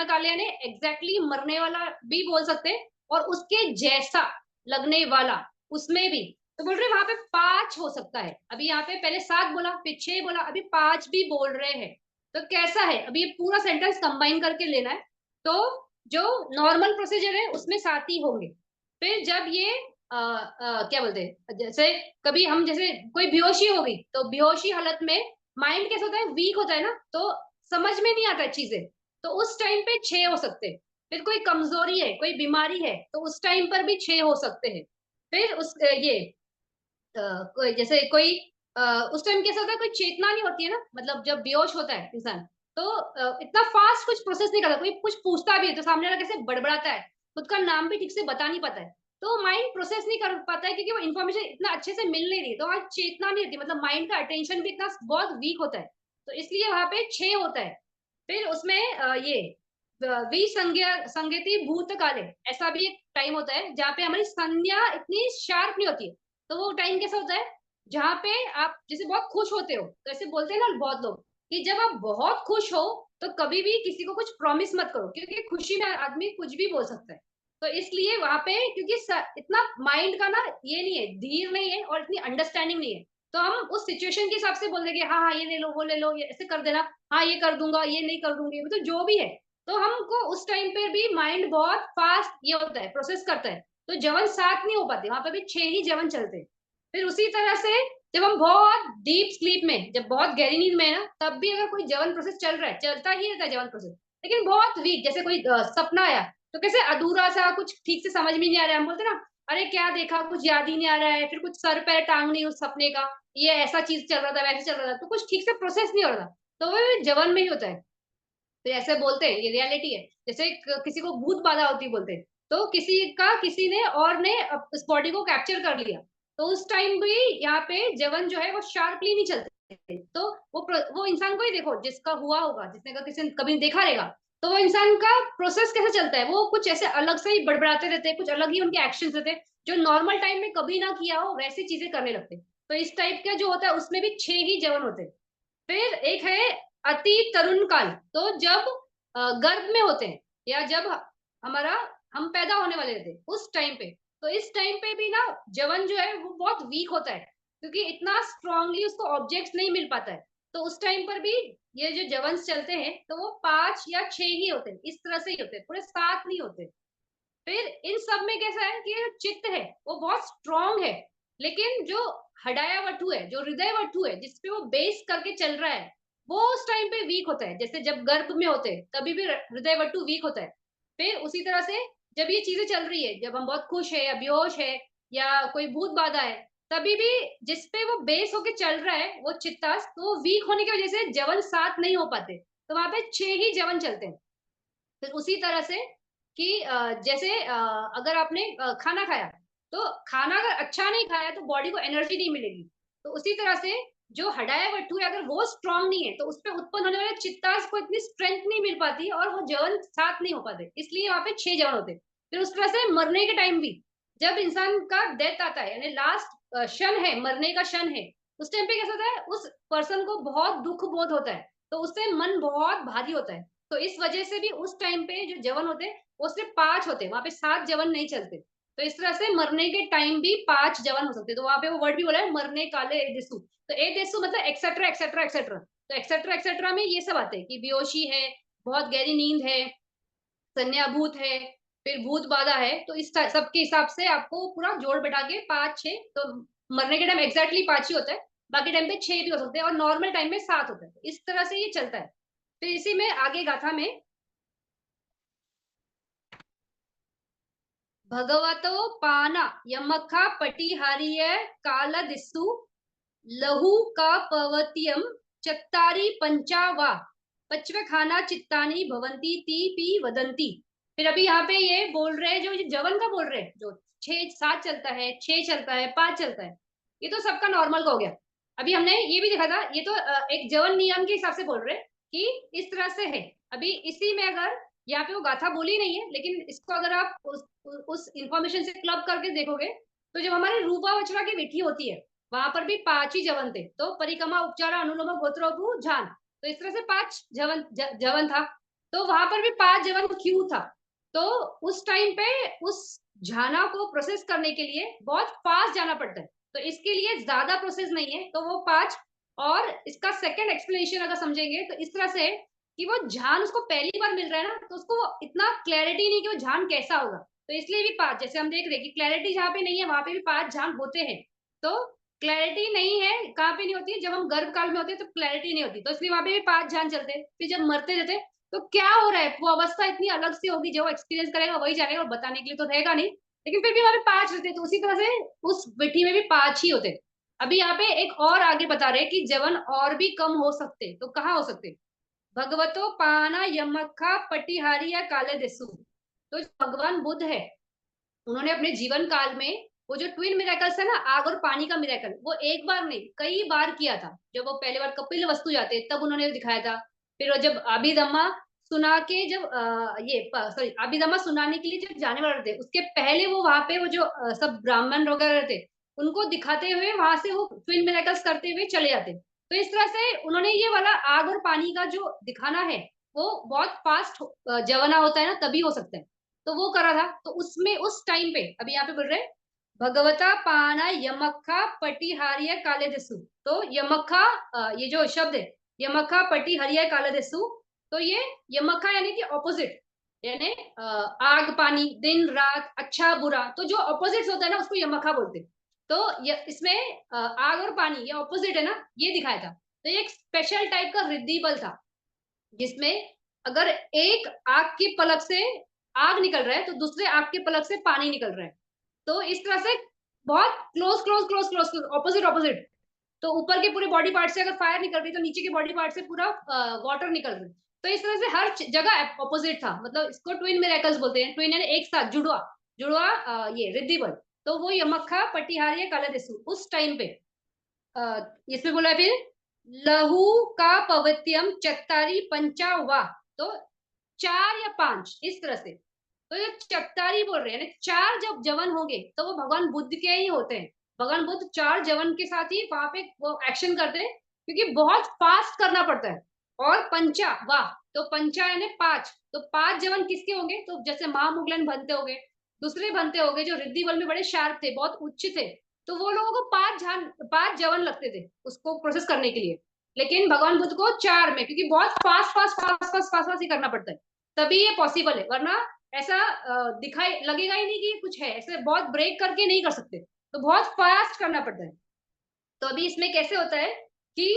काले यानी एग्जैक्टली मरने वाला भी बोल सकते हैं और उसके जैसा लगने वाला, उसमें भी। तो बोल रहे वहां पे 5 हो सकता है। अभी यहाँ पे पहले 7 बोला, फिर 6 बोला, अभी 5 भी बोल रहे हैं। तो कैसा है? अभी ये पूरा सेंटेंस कंबाइन करके लेना है। तो जो नॉर्मल प्रोसीजर है उसमें 7 ही होंगे। फिर जब ये क्या बोलते हैं, जैसे कभी हम, जैसे कोई बेहोशी हो गई, तो बेहोशी हालत में माइंड कैसा होता है, वीक होता है ना, तो समझ में नहीं आता चीजें। तो उस टाइम पे 6 हो सकते हैं। फिर कोई कमजोरी है, कोई बीमारी है, तो उस टाइम पर भी 6 हो सकते हैं। फिर उस ये कोई जैसे कोई उस टाइम कैसा होता है, कोई चेतना नहीं होती है ना, मतलब जब बेहोश होता है इंसान, तो इतना फास्ट कुछ प्रोसेस नहीं करता। कोई कुछ पूछता भी है तो सामने वाला कैसे बड़बड़ाता है, खुद का नाम भी ठीक से बता नहीं पाता है, तो माइंड प्रोसेस नहीं कर पाता है क्योंकि वो इन्फॉर्मेशन इतना अच्छे से मिल नहीं रही, तो वहाँ चेतना नहीं होती, मतलब माइंड का अटेंशन भी इतना बहुत वीक होता है। तो इसलिए वहां पे 6 होता है। फिर उसमें ये संज्ञा भूत काले, ऐसा भी एक टाइम होता है जहाँ पे हमारी संज्ञा इतनी शार्प नहीं होती है। तो वो टाइम कैसा होता है, जहाँ पे आप जैसे बहुत खुश होते हो, तो ऐसे बोलते हैं ना बहुत लोग कि जब आप बहुत खुश हो तो कभी भी किसी को कुछ प्रॉमिस मत करो, क्योंकि खुशी में आदमी कुछ भी बोल सकता है। तो इसलिए वहां पे, क्योंकि इतना माइंड का ना ये नहीं है, धीर नहीं है और इतनी अंडरस्टैंडिंग नहीं है, तो हम उस सिचुएशन के हिसाब से बोल देंगे हाँ हाँ ये ले लो, वो ले लो, ये ऐसे कर देना, हाँ ये कर दूंगा, ये नहीं कर दूंगी, मतलब जो भी है। तो हमको उस टाइम पे भी माइंड बहुत फास्ट ये होता है, प्रोसेस करता है। तो जवन 7 नहीं हो पाते, वहां पे भी 6 ही जवन चलते हैं। फिर उसी तरह से जब हम बहुत डीप स्लीप में, जब बहुत गहरी नींद में है ना, तब भी अगर कोई जवन प्रोसेस चल रहा है, चलता ही रहता है जवन प्रोसेस, लेकिन बहुत वीक। जैसे कोई सपना आया तो कैसे अधूरा सा, कुछ ठीक से समझ में नहीं आ रहा है, हम बोलते ना अरे क्या देखा, कुछ याद ही नहीं आ रहा है, फिर कुछ सर पैर टांग नहीं उस सपने का, ये ऐसा चीज चल रहा था, वैसे चल रहा था, तो कुछ ठीक से प्रोसेस नहीं हो रहा था, तो वो जवन में ही होता है। फिर ऐसे बोलते हैं, ये रियलिटी है। जैसे किसी को भूत बाधा होती बोलते हैं, तो किसी ने और ने इस बॉडी को कैप्चर कर लिया, तो उस टाइम भी यहाँ पे जवन जो है वो शार्पली नहीं चलते। तो वो इंसान को ही देखो जिसका हुआ होगा, जिसने का किसी ने कभी देखा रहेगा, तो वो इंसान का प्रोसेस कैसे चलता है, वो कुछ ऐसे अलग से ही बड़बड़ाते रहते हैं, कुछ अलग ही उनके एक्शन रहते हैं, जो नॉर्मल टाइम में कभी ना किया हो वैसी चीजें करने लगते हैं। तो इस टाइप का जो होता है उसमें भी 6 ही जवन होते हैं। फिर एक है अति तरुण काल, तो जब गर्भ में होते हैं या जब हमारा हम पैदा होने वाले रहते हैं उस टाइम पे, तो इस टाइम पे भी ना जवन जो है वो बहुत वीक होता है, क्योंकि इतना स्ट्रांगली उसको ऑब्जेक्ट्स नहीं मिल पाता है। तो उस टाइम पर भी ये जो जवन चलते हैं तो वो 5 या 6 ही होते हैं, इस तरह से ही होते हैं, पूरे 7 नहीं होते। फिर इन सब में कैसा है कि जो चित्त है वो बहुत स्ट्रांग है, लेकिन जो हडाया वटु है, जो हृदय वटु है, जिसपे वो बेस करके चल रहा है, वो उस टाइम पे वीक होता है। जैसे जब गर्भ में होते हैं तभी भी हृदय वटु वीक होता है। फिर उसी तरह से जब ये चीजें चल रही है, जब हम बहुत खुश है या बेहोश है या कोई भूत बाधा है, तभी भी जिसपे वो बेस होके चल रहा है वो चित्तास, तो वो वीक होने की वजह से जवन 7 नहीं हो पाते, तो वहां पे 6 ही जवन चलते हैं। फिर उसी तरह से कि जैसे अगर आपने खाना खाया, तो खाना अगर अच्छा नहीं खाया तो बॉडी को एनर्जी नहीं मिलेगी। तो उसी तरह से जो हडाया वट्टू है, अगर वो स्ट्रांग नहीं है तो उस पर उत्पन्न होने वाले चित्तास को इतनी स्ट्रेंथ नहीं मिल पाती और वो जवन साथ नहीं हो पाते, इसलिए वहां पे 6 जवन होते। फिर उस तरह से मरने के टाइम भी, जब इंसान का डेथ आता है, यानी लास्ट क्षण है, मरने का क्षण है, उस टाइम पे कैसा होता है, उस पर्सन को बहुत दुख बोध होता है, तो उससे मन बहुत भारी होता है। तो इस वजह से भी उस टाइम पे जो जवन होते हैं वो सिर्फ 5 होते हैं, वहां पे 7 जवन नहीं चलते। तो इस तरह से मरने के टाइम भी 5 जवन हो सकते हैं। तो वहां पे वो वर्ड भी बोला है, मरने काले ए देसु। तो ए देसु मतलब एक्सेट्रा एक्सेट्रा एक्सेट्रा। तो एक्सेट्रा एक्सेट्रा में ये सब आते हैं कि बेहोशी है, बहुत गहरी नींद है, संज्ञाभूत है, फिर भूत बाधा है। तो इस सबके हिसाब से आपको पूरा जोड़ बैठा के 5 6, तो मरने के टाइम एग्जैक्टली 5 ही होता है, बाकी टाइम पे 6 भी हो सकते हैं, और नॉर्मल टाइम में 7 होता है। तो इस तरह से ये चलता है। फिर इसी में आगे गाथा में भगवतो पाना यमखा पटिहारिय काल दिस्सु लहू का पवतियम चत्तारी पंचावा पचवे खाना चित्तानी भवंती ती पी वदंती। फिर अभी यहाँ पे ये बोल रहे हैं, जो जवन का बोल रहे हैं, जो 6 7 चलता है, 6 चलता है, 5 चलता है, ये तो सबका नॉर्मल का हो गया। अभी हमने ये भी देखा था, ये तो एक जवन नियम के हिसाब से बोल रहे हैं कि इस तरह से है। अभी इसी में अगर यहाँ पे वो गाथा बोली नहीं है, लेकिन इसको अगर आप उस इंफॉर्मेशन से क्लब करके देखोगे, तो जब हमारी रूपा वचरा की विधि होती है, वहां पर भी 5 ही जवन थे। तो परिक्रमा उपचारा अनुलोम गोत्रोपु झान, तो इस तरह से 5 जवन था। तो वहां पर भी 5 जवन क्यों था? तो उस टाइम पे उस झाना को प्रोसेस करने के लिए बहुत फास्ट जाना पड़ता है, तो इसके लिए ज्यादा प्रोसेस नहीं है, तो वो 5। और इसका सेकंड एक्सप्लेनेशन अगर समझेंगे तो इस तरह से कि वो झान उसको पहली बार मिल रहा है ना, तो उसको इतना क्लैरिटी नहीं कि वो झान कैसा होगा, तो इसलिए भी 5। जैसे हम देख रहे हैं कि क्लैरिटी जहाँ पे नहीं है वहां पे भी 5 झान होते हैं। तो क्लैरिटी नहीं है कहाँ पे नहीं होती है, जब हम गर्भ काल में होते हैं तो क्लैरिटी नहीं होती, तो इसलिए वहां पे भी 5 जान चलते हैं। फिर जब मरते रहते तो क्या हो रहा है, वो अवस्था इतनी अलग सी होगी, जो एक्सपीरियंस करेगा वही जानेगा, और बताने के लिए तो रहेगा नहीं। लेकिन फिर भी वहां पे 5 रहते, तो उसी तरह से उस विधि में भी 5 ही होते। अभी यहाँ पे एक और आगे बता रहे हैं कि जवन और भी कम हो सकते, तो कहाँ हो सकते? भगवतो पाना यमखा पटिहारी या काले देसु। तो भगवान बुद्ध है, उन्होंने अपने जीवन काल में वो जो ट्विन मिरेकल्स है ना, आग और पानी का मिरेकल, वो एक बार नहीं कई बार किया था। जब वो पहले बार कपिल वस्तु जाते तब उन्होंने दिखाया था। फिर वो जब अभिधम्मा सुना के जब ये सॉरी अभिधम्मा सुनाने के लिए जब जाने वाले थे, उसके पहले वो वहां पे वो जो सब ब्राह्मण वगैरह थे, उनको दिखाते हुए वहां से वो ट्विन मिरेकल्स करते हुए चले जाते। तो इस तरह से उन्होंने ये वाला आग और पानी का जो दिखाना है, वो बहुत फास्ट जवाना होता है ना, तभी हो सकता है। तो वो करा था, तो उसमें उस टाइम पे अभी यहाँ पे बोल रहे हैं भगवता पाना यमक्खा पटिहारिय काले दस्सु। तो यमक्खा ये जो शब्द है, यमक्खा पटिहारिय काले दस्सु, तो ये यमक्खा यानी कि ऑपोजिट, यानी आग पानी, दिन रात, अच्छा बुरा, तो जो ऑपोजिट होता है ना उसको यमक्खा बोलते हैं। तो इसमें आग और पानी ये ऑपोजिट है ना, ये दिखाया था। तो ये एक स्पेशल टाइप का रिद्धि बल था, जिसमें अगर एक आग की पलक से आग निकल रहा है तो दूसरे आग के पलक से पानी निकल रहा है। तो इस तरह से बहुत close close close close opposite opposite. तो ऊपर के पूरे बॉडी पार्ट से अगर फायर निकल रही है तो नीचे के बॉडी पार्ट से पूरा वाटर निकल रहा है। तो इस तरह से हर जगह ऑपोजिट था, मतलब इसको ट्विन मिरेकल्स बोलते हैं। ट्विन यानी एक साथ जुड़वा, जुड़वा ये रिद्धि बल। तो वो यमक्खा पटिहारी काला देसु उस टाइम पे इसमें बोला है। फिर लहू का पवत्यम चत्तारी पंचावा, तो 4 या 5 इस तरह से। तो ये चत्तारी बोल रहे हैं ना, 4 जब जवन होंगे तो वो भगवान बुद्ध के ही होते हैं। भगवान बुद्ध 4 जवन के साथ ही वहां पे वो एक्शन करते हैं, क्योंकि बहुत फास्ट करना पड़ता है। और पंचा वाह, तो पंचा यानी 5, तो 5 जवन किसके होंगे? तो जैसे महामुगलन बनते होंगे, दूसरे बनते होंगे जो रिद्धि बल में बड़े शार्प थे, बहुत उच्च थे, तो वो लोगों को 5 जवन लगते थे उसको प्रोसेस करने के लिए। लेकिन भगवान बुद्ध को 4 में, क्योंकि बहुत fast fast fast fast fast fast ही करना पड़ता है, तभी ये पॉसिबल है। वरना ऐसा दिखाई लगेगा ही नहीं कि कुछ है, ऐसे बहुत ब्रेक करके नहीं कर सकते, तो बहुत फास्ट करना पड़ता है। तो अभी इसमें कैसे होता है कि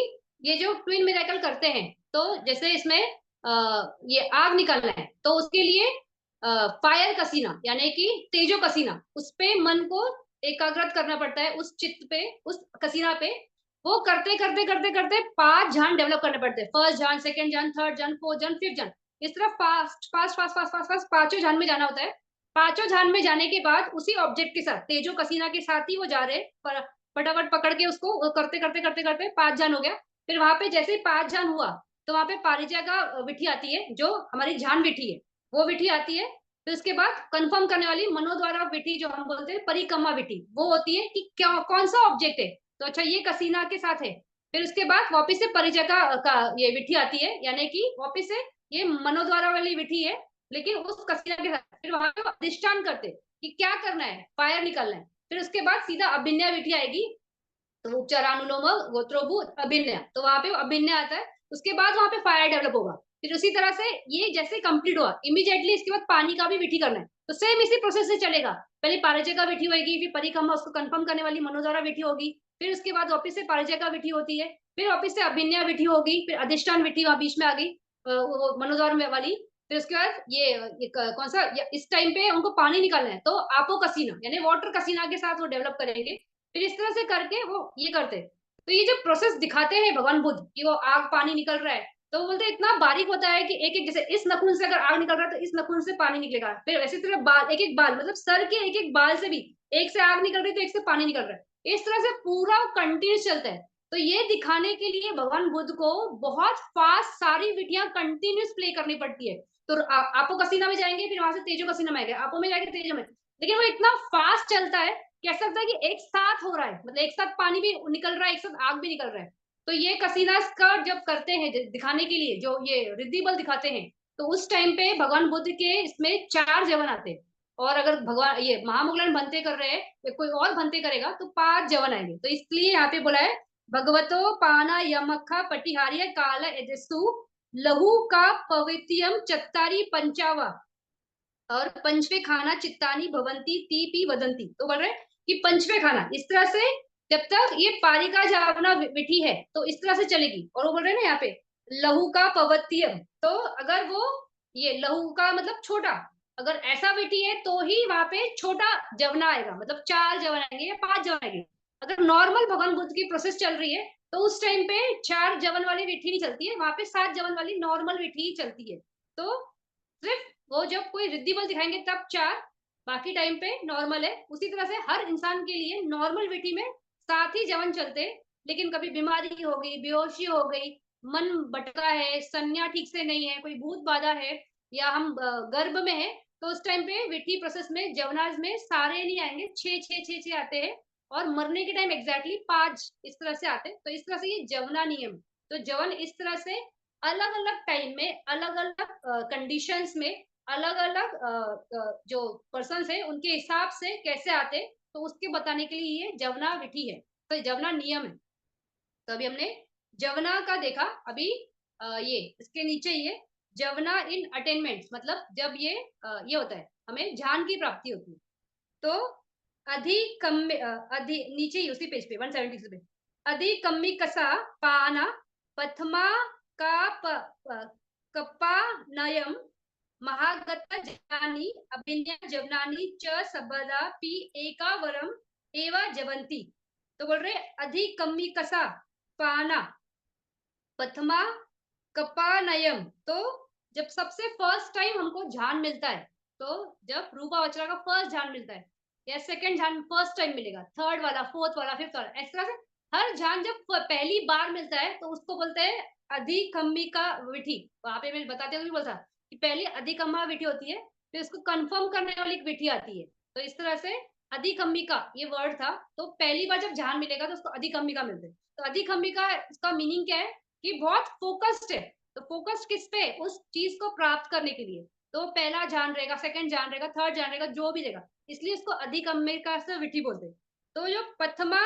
ये जो ट्विन मिरेकल करते हैं, तो जैसे इसमें ये आग निकालना है, तो उसके लिए फायर कसीना यानी कि तेजो कसीना, उस पे मन को एकाग्रत करना पड़ता है, उस चित्त पे, उस कसीना पे। वो करते करते करते करते 5 ध्यान डेवलप करने पड़ते हैं, फर्स्ट ध्यान, सेकंड ध्यान, थर्ड ध्यान, फोर्थ ध्यान, फिफ्थ ध्यान। इस तरह fast fast fast fast fast fast 5 ध्यान में जाना होता है। 5 ध्यान में जाने के बाद उसी ऑब्जेक्ट के साथ, तेजो कसीना के साथ ही वो जा रहे हैं, फटाफट पकड़ के उसको करते करते करते करते 5 ध्यान हो गया। फिर वहां पे जैसे ही 5 ध्यान हुआ, तो वहां पे पारिजा का विधि आती है, जो हमारी ध्यान विधि है, वो विधि आती है। फिर उसके बाद कंफर्म करने वाली मनोद्वारा विधि, जो हम बोलते हैं परिक्रमा विधि, वो होती है कि क्या कौन सा ऑब्जेक्ट है। तो अच्छा ये कसीना के साथ है, फिर उसके बाद वापिस से परिचय का ये विधि आती है, यानी कि वापिस से ये मनोद्वारा वाली विधि है, लेकिन उस कसीना के साथ फिर वहां पे अधिष्ठान करते कि क्या करना है, फायर निकलना है। फिर उसके बाद सीधा अभिनय विधि आएगी, तो उपचारानुलोम गोत्रोभू अभिनय, तो वहां पे अभिनय आता है। उसके बाद वहां पे फायर डेवलप होगा। फिर उसी तरह से ये जैसे कंप्लीट हुआ, इमीडिएटली इसके बाद पानी का भी विधि करना है, तो सेम इसी प्रोसेस से चलेगा। पहले पारिजय का विधि होगी, फिर परिक्रमा उसको कंफर्म करने वाली मनोद्वारा विधि होगी, फिर उसके बाद वापिस से पारिजय का विधि होती है, फिर वापिस से अभिनय विधि होगी, फिर अधिष्ठान विधि वहां बीच में आ गई मनोद्वार वाली। फिर उसके बाद ये कौन सा इस टाइम पे उनको पानी निकालना है, तो आपो कसीना यानी वाटर कसीना के साथ वो डेवलप करेंगे। फिर इस तरह से करके वो ये करते। तो ये जो प्रोसेस दिखाते हैं भगवान बुद्ध कि वो आग पानी निकल रहा है, तो वो बोलते हैं इतना बारीक होता है कि एक एक, जैसे इस नखून से अगर आग निकल रहा है तो इस नखून से पानी निकलेगा, फिर ऐसी तरह बाल, एक एक बाल, मतलब सर के एक एक बाल से भी एक से आग निकल रही है तो एक से पानी निकल रहा है, इस तरह से पूरा कंटिन्यूस चलता है। तो ये दिखाने के लिए भगवान बुद्ध को बहुत फास्ट सारी विधियां कंटिन्यूस प्ले करनी पड़ती है। तो आपो कसीना में जाएंगे, फिर वहां से तेजो कसीना में आएंगे, आपो में जाएंगे तेजो में, लेकिन वो इतना फास्ट चलता है कि ऐसा लगता है कि एक साथ हो रहा है, मतलब एक साथ पानी भी निकल रहा है, एक साथ आग भी निकल रहा है। तो ये कसीना का जब करते हैं दिखाने के लिए, जो ये रिद्धि बल दिखाते हैं, तो उस टाइम पे भगवान बुद्ध के इसमें 4 जवन आते हैं, और अगर भगवान ये महामुगलन बनते कर रहे हैं या कोई और बनते करेगा तो 5 जवन आएंगे। तो इसलिए यहाँ पे बोला है भगवतो पाना यमखा पटिहार्य काल एजस्सु लहू का पवित्यम चत्तारी पंचावा और पंचवे खाना चित्तानी भवंती तीपी वदंती। तो बोल रहे कि पंचवे खाना इस तरह से, जब तक ये पारिका जावना विधि है तो इस तरह से चलेगी। और वो बोल रहे हैं ना यहाँ पे लहू का पवत्यम, तो अगर वो ये लहू का मतलब छोटा, अगर ऐसा विधि है तो ही वहां पे छोटा जवना आएगा, मतलब 4 जवन आएंगे या 5 जवन आएंगे। अगर नॉर्मल भगवान बुद्ध की प्रोसेस चल रही है तो उस टाइम पे 4 जवन वाली विधि नहीं चलती है, वहां पे 7 जवन वाली नॉर्मल विधि ही चलती है। तो सिर्फ वो जब कोई रिद्धि बल दिखाएंगे तब 4, बाकी टाइम पे नॉर्मल है। उसी तरह से हर इंसान के लिए नॉर्मल विधि में 7 ही जवन चलते हैं, लेकिन कभी बीमारी हो गई, बेहोशी हो गई, मन भटका है, संज्ञा ठीक से नहीं है, कोई भूत बाधा है, या हम गर्भ में है, तो उस टाइम पे विधि प्रोसेस में जवनाज में सारे नहीं आएंगे, 6 आते हैं, और मरने के टाइम एग्जैक्टली 5 इस तरह से आते हैं। तो इस तरह से ये जवना नियम, तो जवन इस तरह से अलग अलग टाइम में, अलग अलग कंडीशंस में, अलग अलग जो पर्सन है उनके हिसाब से कैसे आते, तो उसके बताने के लिए ये जवना विधि है, तो जवना नियम है। तो अभी हमने जवना का देखा। अभी ये इसके नीचे ये जवना इन अटेनमेंट, मतलब जब ये होता है हमें ध्यान की प्राप्ति होती है। तो अधि नीचे ही उसी पेज पे 170 पे अधिकम्मी कसा पाना पथमा का कप्पा नयम महागत जनानी अभिन्या जवनानी च सबदा पी एकावरम एवा जवंती। तो बोल रहे अधिकम्मी कसा पाना पथमा कपानयम, तो जब सबसे फर्स्ट टाइम हमको ध्यान मिलता है, तो जब रूपा वचरा का फर्स्ट ध्यान मिलता है, या सेकंड ध्यान फर्स्ट टाइम मिलेगा, थर्ड वाला, फोर्थ वाला, फिफ्थ वाला, इस तरह से हर ध्यान जब पहली बार मिलता है तो उसको बोलते हैं अधिकम्मिका विधि। वहां पे मैं बताते हुए बोलता कि पहले अधिकम्मा विधि होती है, फिर इसको कंफर्म करने वाली एक विधि आती है। तो इस तरह से अधिकम्मिका ये वर्ड था, तो पहली बार जब ध्यान मिलेगा तो उसको अधिकम्मिका मिलते हैं। तो अधिकम्मिका इसका मीनिंग क्या है कि बहुत फोकस्ड है। तो फोकस्ड किस पे, उस चीज को प्राप्त करने के लिए। तो पहला ध्यान रहेगा, सेकंड ध्यान रहेगा, थर्ड ध्यान रहेगा, जो भी रहेगा, इसलिए इसको अधिकम्मिका से विधि बोलते हैं। तो जो पथमा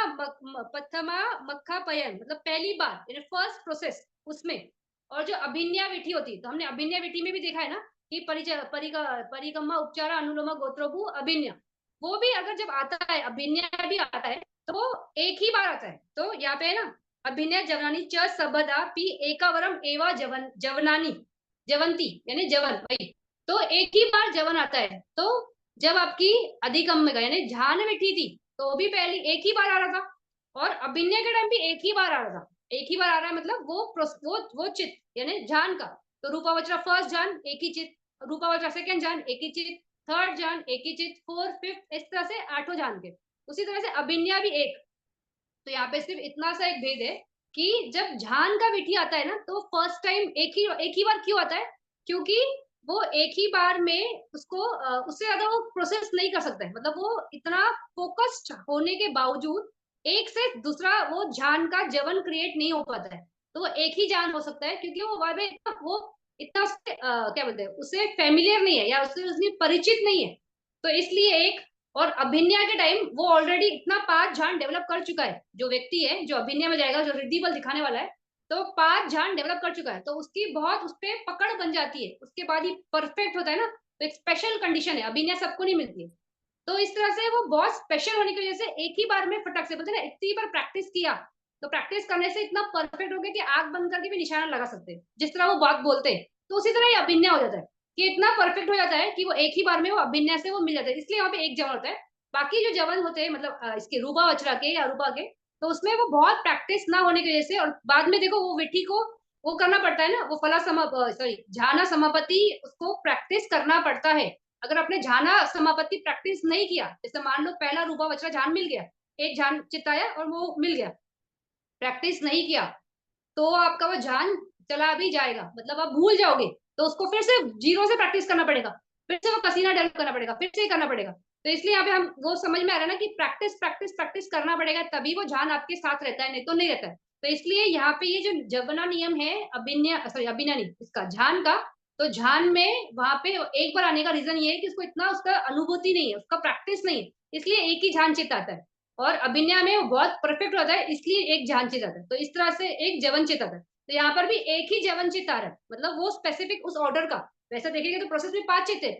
मक्खा पयन मतलब पहली बार फर्स्ट प्रोसेस उसमें, और जो अभिन्या विधि होती है, तो हमने अभिन्या विधि में भी देखा है ना कि परिकम्मा उपचारा अनुलोमा गोत्रोभू अभिन्या, वो भी अगर जब आता है, अभिन्या भी आता है, तो वो एक ही बार आता है। तो यहाँ पे है ना अभिनय जवनानी च सबदा पी एकावरम एवा जवनानी जवंती यानी जवन, वही। तो एक ही बार जवन आता है। तो जब आपकी अधिकम में गए यानी ध्यान में थी तो भी पहली एक ही बार आ रहा था, और अभिनय के टाइम भी एक ही बार आ रहा था। एक ही बार आ रहा है मतलब वो चित्त यानी ध्यान का। तो रूपावचरा फर्स्ट ध्यान एक ही चित्त, रूपावचरा सेकंड ध्यान एक ही चित्त, थर्ड ध्यान एक ही चित्त, फोर्थ फिफ्थ, इस तरह से 8 ध्यान के। उसी तरह से अभिनय भी एक। तो यहाँ पे सिर्फ इतना सा एक भेद है कि जब ध्यान का विधि आता है ना, तो फर्स्ट टाइम एक ही बार क्यों आता है, क्योंकि वो एक ही बार में उसको उससे ज्यादा वो प्रोसेस नहीं कर सकता है, मतलब वो इतना फोकस्ड होने के बावजूद एक से दूसरा वो जान का जवन क्रिएट नहीं हो पाता है। तो वो एक ही जान हो सकता है, क्योंकि वो वहां पे वो इतना उससे क्या बोलते हैं, उसे फेमिलियर नहीं है या उससे उसने परिचित नहीं है। तो इसलिए एक, और अभिनय के टाइम वो ऑलरेडी इतना पांच जान डेवलप कर चुका है, जो व्यक्ति है जो अभिनय में जाएगा, जो रिद्धि बल दिखाने वाला है, तो पांच जान डेवलप कर चुका है, तो उसकी बहुत उस पर पकड़ बन जाती है, उसके बाद ही परफेक्ट होता है ना। तो एक स्पेशल कंडीशन है, अभिनय सबको नहीं मिलती है। तो इस तरह से वो बहुत स्पेशल होने की वजह से एक ही बार में फटक से, बोलते ना, इतनी बार प्रैक्टिस किया, तो प्रैक्टिस करने से इतना परफेक्ट हो गया कि आंख बंद करके भी निशाना लगा सकते हैं, जिस तरह वो बात बोलते हैं। तो उसी तरह ये अभिनय हो जाता है कि इतना परफेक्ट हो जाता है कि वो एक ही बार में वो अभिनय से वो मिल जाता है, इसलिए वहां पे एक जवान होता है। बाकी जो जवान होते हैं, मतलब इसके रूपा वचरा के या रूपा के, तो उसमें वो बहुत प्रैक्टिस ना होने की वजह से, और बाद में देखो वो विठी को वो करना पड़ता है ना, वो फला समा सॉरी झाना समापति, उसको प्रैक्टिस करना पड़ता है। अगर आपने झाना समापत्ति प्रैक्टिस नहीं किया, जैसे मान लो पहला रूपा वचरा झान मिल गया, एक झान चिताया और वो मिल गया, प्रैक्टिस नहीं किया, तो आपका वो झान चला भी जाएगा, मतलब आप भूल जाओगे। तो उसको फिर से जीरो से प्रैक्टिस करना पड़ेगा, फिर से वो पसीना डेवलप करना पड़ेगा, फिर से करना पड़ेगा। तो इसलिए यहाँ पे हम वो समझ में आ रहा है ना कि प्रैक्टिस प्रैक्टिस प्रैक्टिस करना पड़ेगा, तभी वो झान आपके साथ रहता है, नहीं तो नहीं रहता है। तो इसलिए यहाँ पे ये जो जबना नियम है, अभिनय सॉरी अभिनय नहीं, इसका झान का, तो झान में वहां पे एक बार आने का रीजन ये है कि उसको इतना उसका अनुभूति नहीं है, उसका प्रैक्टिस नहीं है, इसलिए एक ही झान चित आता है। और अभिनय में वो बहुत परफेक्ट होता है, इसलिए एक झान चित आता है। तो इस तरह से एक जवन चित आता है। तो यहाँ पर भी एक ही जवन चित आ रहा है, मतलब वो स्पेसिफिक उस ऑर्डर का। वैसे देखेंगे तो प्रोसेस में पांच चित है,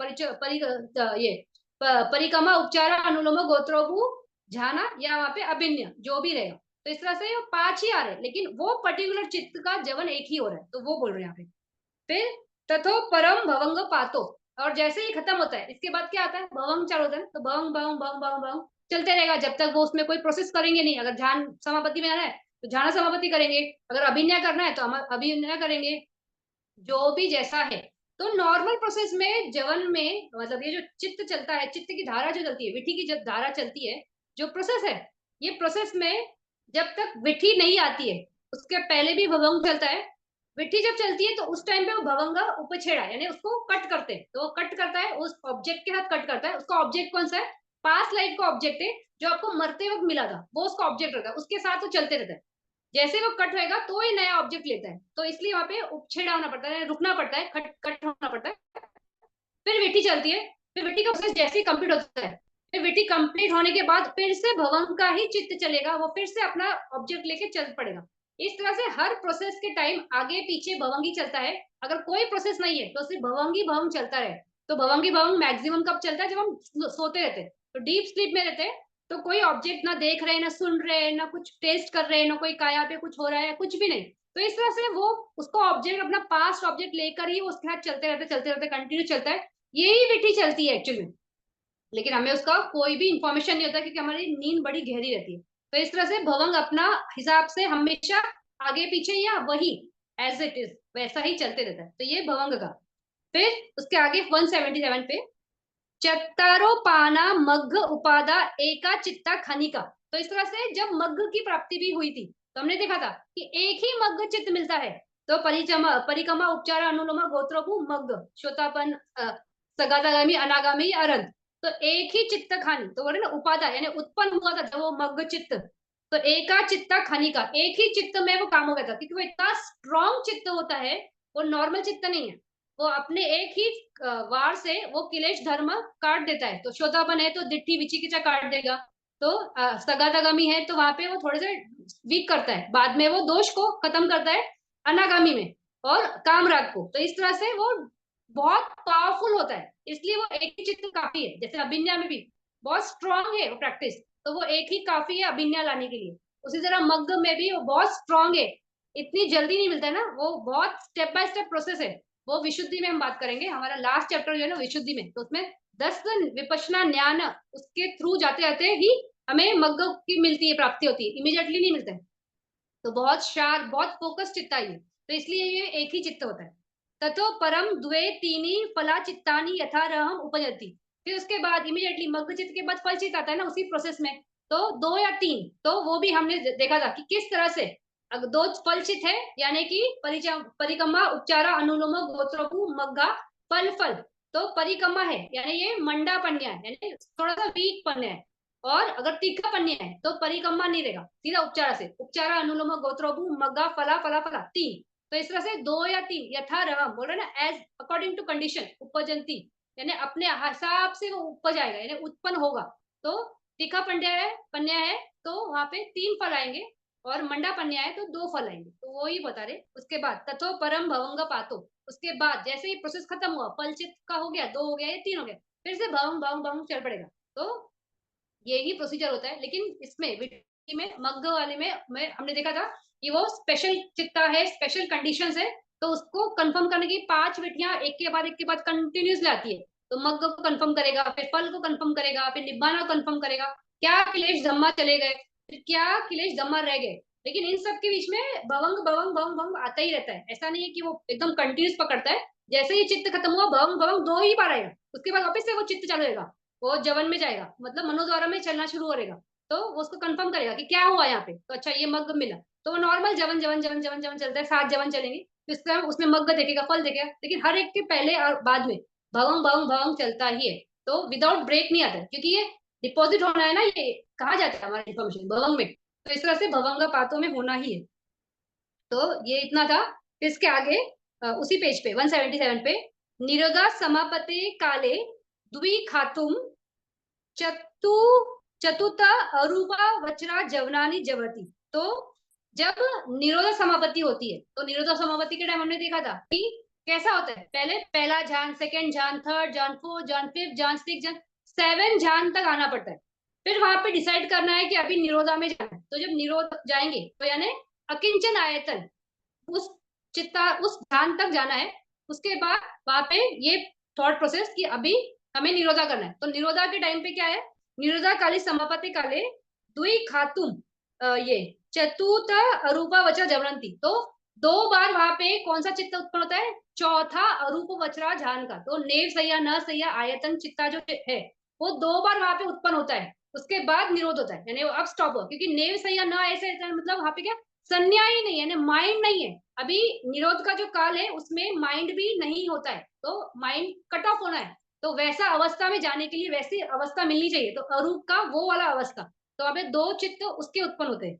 ये परिक्रमा उपचार अनुलोम गोत्रोभु झाना, या वहां पे अभिनय जो भी रहेगा। तो इस तरह से वो पांच ही आ रहे हैं, लेकिन वो पर्टिकुलर चित्त का जवन एक ही हो रहा है, तो वो बोल रहे हैं यहाँ पे। फिर तथो परम भवंग पातो, और जैसे ही खत्म होता है इसके बाद क्या आता है, भवंग चालू होता है, तो भवंग भवंग भवंग भवंग भवंग चलते रहेगा जब तक वो उसमें कोई प्रोसेस करेंगे नहीं। अगर ध्यान समापत्ति में आना है तो ध्यान समापत्ति करेंगे, अगर अभिनय करना है तो हम अभिनय करेंगे, जो भी जैसा है। तो नॉर्मल प्रोसेस में जवन में, मतलब ये जो चित्त चलता है, चित्त की धारा जो चलती है, विठी की जब धारा चलती है, जो प्रोसेस है, ये प्रोसेस में जब तक विठी नहीं आती है उसके पहले भी भवंग चलता है। विठी जब चलती है तो उस टाइम पे वो भवंग उपछेड़ा, यानी उसको कट करते हैं, तो वो कट करता है उस ऑब्जेक्ट के साथ, कट करता है। उसका ऑब्जेक्ट कौन सा है, पास्ट लाइफ का ऑब्जेक्ट है, जो आपको मरते वक्त मिला था, वो उसका ऑब्जेक्ट रहता है, उसके साथ वो चलते रहता है। जैसे वो कट होएगा तो ये नया ऑब्जेक्ट लेता है, तो इसलिए वहां पे उपछेड़ा होना पड़ता है, रुकना पड़ता है, कट कट होना पड़ता है। फिर विटी चलती है, फिर विटी का प्रोसेस जैसे ही कंप्लीट होता है, फिर विटी कंप्लीट होने के बाद फिर से भवंग का ही चित्त चलेगा, वो फिर से अपना ऑब्जेक्ट लेके चल पड़ेगा। इस तरह से हर प्रोसेस के टाइम आगे पीछे भवंगी चलता है। अगर कोई प्रोसेस नहीं है तो सिर्फ भवंगी भवंग चलता रहे। तो भवंगी भवंग मैक्सिमम कब चलता है, जब हम सोते रहते हैं, तो डीप स्लीप में रहते हैं, तो कोई ऑब्जेक्ट ना देख रहे, ना सुन रहे, ना कुछ टेस्ट कर रहे, ना कोई काया पे कुछ हो रहा है, कुछ भी नहीं। तो इस तरह से वो उसको ऑब्जेक्ट, अपना पास्ट ऑब्जेक्ट लेकर ही उसके साथ चलते रहते कंटिन्यू चलता है। यही विधि चलती है एक्चुअली, लेकिन हमें उसका कोई भी इंफॉर्मेशन नहीं होता, क्योंकि हमारी नींद बड़ी गहरी रहती है। तो इस तरह से भवंग अपना हिसाब से हमेशा आगे पीछे या वही एज इट इज वैसा ही चलते रहता है। तो ये भवंग का। फिर उसके आगे 177 पे, चत्तारो पाना मग्घ उपादा एका चित्ता खनिका। तो इस तरह से जब मग्घ की प्राप्ति भी हुई थी, तो हमने देखा था कि एक ही मग्घ चित्त मिलता है। तो परिचमा परिक्रमा उपचार अनुलोमा गोत्रोभु मग्घ श्रोतापन सगातागामी अनागामी अरंत। तो एक ही चित्त खानी, तो बोले ना उपादा, यानी उत्पन्न हुआ था जब वो मग्घ चित्त। तो एका चित्ता खनी का, एक ही चित्त में वो काम हो गया था, क्योंकि वो इतना स्ट्रॉन्ग चित्त होता है, वो नॉर्मल चित्त नहीं है। वो अपने एक ही वार से वो किलेश धर्म काट देता है। तो श्रोतापन है तो दिट्ठी विचिकिचा काट देगा। तो सगातागामी है तो वहां पे वो थोड़े से वीक करता है, बाद में वो दोष को खत्म करता है अनागामी में, और कामराग को। तो इस तरह से वो बहुत पावरफुल होता है, इसलिए वो एक ही चित्त काफी है। जैसे अभिन्या में भी बहुत स्ट्रांग है वो प्रैक्टिस, तो वो एक ही काफी है अभिन्या लाने के लिए। उसी तरह मग्ध में भी वो बहुत स्ट्रांग है, इतनी जल्दी नहीं मिलता है ना, वो बहुत स्टेप बाय स्टेप प्रोसेस है। वो विशुद्धि में हम बात करेंगे, हमारा लास्ट चैप्टर जो है ना विशुद्धि में, तो उसमें 10 विपश्यना ज्ञान उसके थ्रू जाते जाते ही हमें मग्ग की मिलती है, प्राप्ति होती है, इमीडिएटली नहीं मिलता है। तो बहुत शार्प, बहुत फोकस चित्ता ही है, तो इसलिए ये एक ही चित्त होता है। ततो परम द्वे तीनी फला चित्तानी यथारहम उपजती। फिर उसके बाद इमीडिएटली मग्ग चित्त के बाद फल चित्त आता है ना उसी प्रोसेस में। तो दो या तीन, तो वो भी हमने देखा था कि किस तरह से, अगर दो फल चित्त है, यानी कि परिकम्मा उपचारा अनुलोम गोत्रोपु मग्गा फल फल। तो परिकम्मा है यानी ये मंडा पन्या है, यानी थोड़ा सा वीक पन्या है। और अगर तीखा पन्या है तो परिकम्मा नहीं रहेगा, सीधा उपचारा से, उपचारा अनुलोम गोत्रोभु मग्गा फला फला फला, तीन। तो इस तरह से दो या तीन यथा रह, बोल रहे ना, एज अकॉर्डिंग टू कंडीशन उपजंती, यानी अपने हिसाब से वो उपज आएगा, यानी उत्पन्न होगा। तो तीखा पन्या है तो वहां पे तीन फल आएंगे, और मंडा पन्या है तो दो फल आएंगे। तो वो ही बता रहे। उसके बाद तथो परम भवंग पातो, उसके बाद जैसे ही प्रोसेस खत्म हुआ, फल चित्त का हो गया, दो हो गया या तीन हो गया, फिर से भवंग भवंग भवंग चल पड़ेगा। तो यही प्रोसीजर होता है। लेकिन इसमें विटि में मग्ग वाले में हमने देखा था कि वो स्पेशल चित्ता है, स्पेशल कंडीशंस है, तो उसको कंफर्म करने की 5 विटियां एक के बाद कंटिन्यूस आती है। तो मग्ग को कंफर्म करेगा, फिर फल को कंफर्म करेगा, फिर निब्बाना को कंफर्म करेगा, क्या क्लेश धम्मा चले गए, फिर क्या क्लेश धम्मा रह गए। लेकिन इन सब के बीच में भवंग भवंग भवंग भवंग आता ही रहता है। ऐसा नहीं है कि वो एकदम कंटिन्यूस पकड़ता है। जैसे ही चित्त खत्म हुआ, भवंग भवंग दो ही बार आएगा, उसके बाद वापस से वो चित्त चालू होगा, वो जवन में जाएगा, मतलब मनोद्वारा में चलना शुरू करेगा। तो वो उसको कंफर्म करेगा कि क्या हुआ यहाँ पे, तो अच्छा ये मग्ग मिला, तो वो नॉर्मल जवन जवन जवन जवन जवन चलता है, 7 जवन चलेंगे, तो इस तरह उसमें मग्ग देखेगा, फल देखेगा, लेकिन हर एक के पहले और बाद में भवंग भवंग भवंग चलता ही है। तो विदाउट ब्रेक नहीं आता, क्योंकि ये डिपॉजिट होना है ना, ये कहा जाता है हमारा इन्फॉर्मेशन भवंग में, तो इस तरह से भवंग पातों में होना ही है। तो ये इतना था। फिर इसके आगे उसी पेज पे 177 पे, निरोधा समापते काले द्वि खातुम चतु चतुता अरूपा वज्रा जवनानी जवती। तो जब निरोधा समापत्ति होती है, तो निरोधा समापत्ति के टाइम हमने देखा था कि कैसा होता है, पहले पहला जान, सेकंड जान, थर्ड जान, फोर्थ जान, फिफ्थ जान, सिक्स जान, 7 जान तक आना पड़ता है। फिर वहां पे डिसाइड करना है कि अभी निरोधा में जाना है। तो जब निरोध जाएंगे तो यानी अकिंचन आयतन, उस उस ध्यान तक जाना है। उसके बाद वहां पे ये थॉट प्रोसेस कि अभी हमें निरोधा करना है। तो निरोधा के टाइम पे क्या है, निरोधा काली समापति काले दुई खातुम, ये चतुर्थ अरूपा वचरा जवरंती। तो 2 बार वहां पे कौन सा चित्त उत्पन्न होता है, चौथा अरूप वचरा ध्यान का। तो नेव सैया न सैया आयतन चित्ता जो है, वो 2 बार वहां पे उत्पन्न होता है। उसके बाद निरोध होता है, यानी वो अब स्टॉप हुआ, क्योंकि नेव सैया न ऐसे मतलब वहां पे क्या, संज्ञा ही नहीं है, यानी माइंड नहीं है। अभी निरोध का जो काल है उसमें माइंड भी नहीं होता है, तो माइंड कट ऑफ होना है। तो वैसा अवस्था में जाने के लिए वैसी अवस्था मिलनी चाहिए, तो अरूप का वो वाला अवस्था। तो अबे 2 चित्त उसके उत्पन्न होते हैं।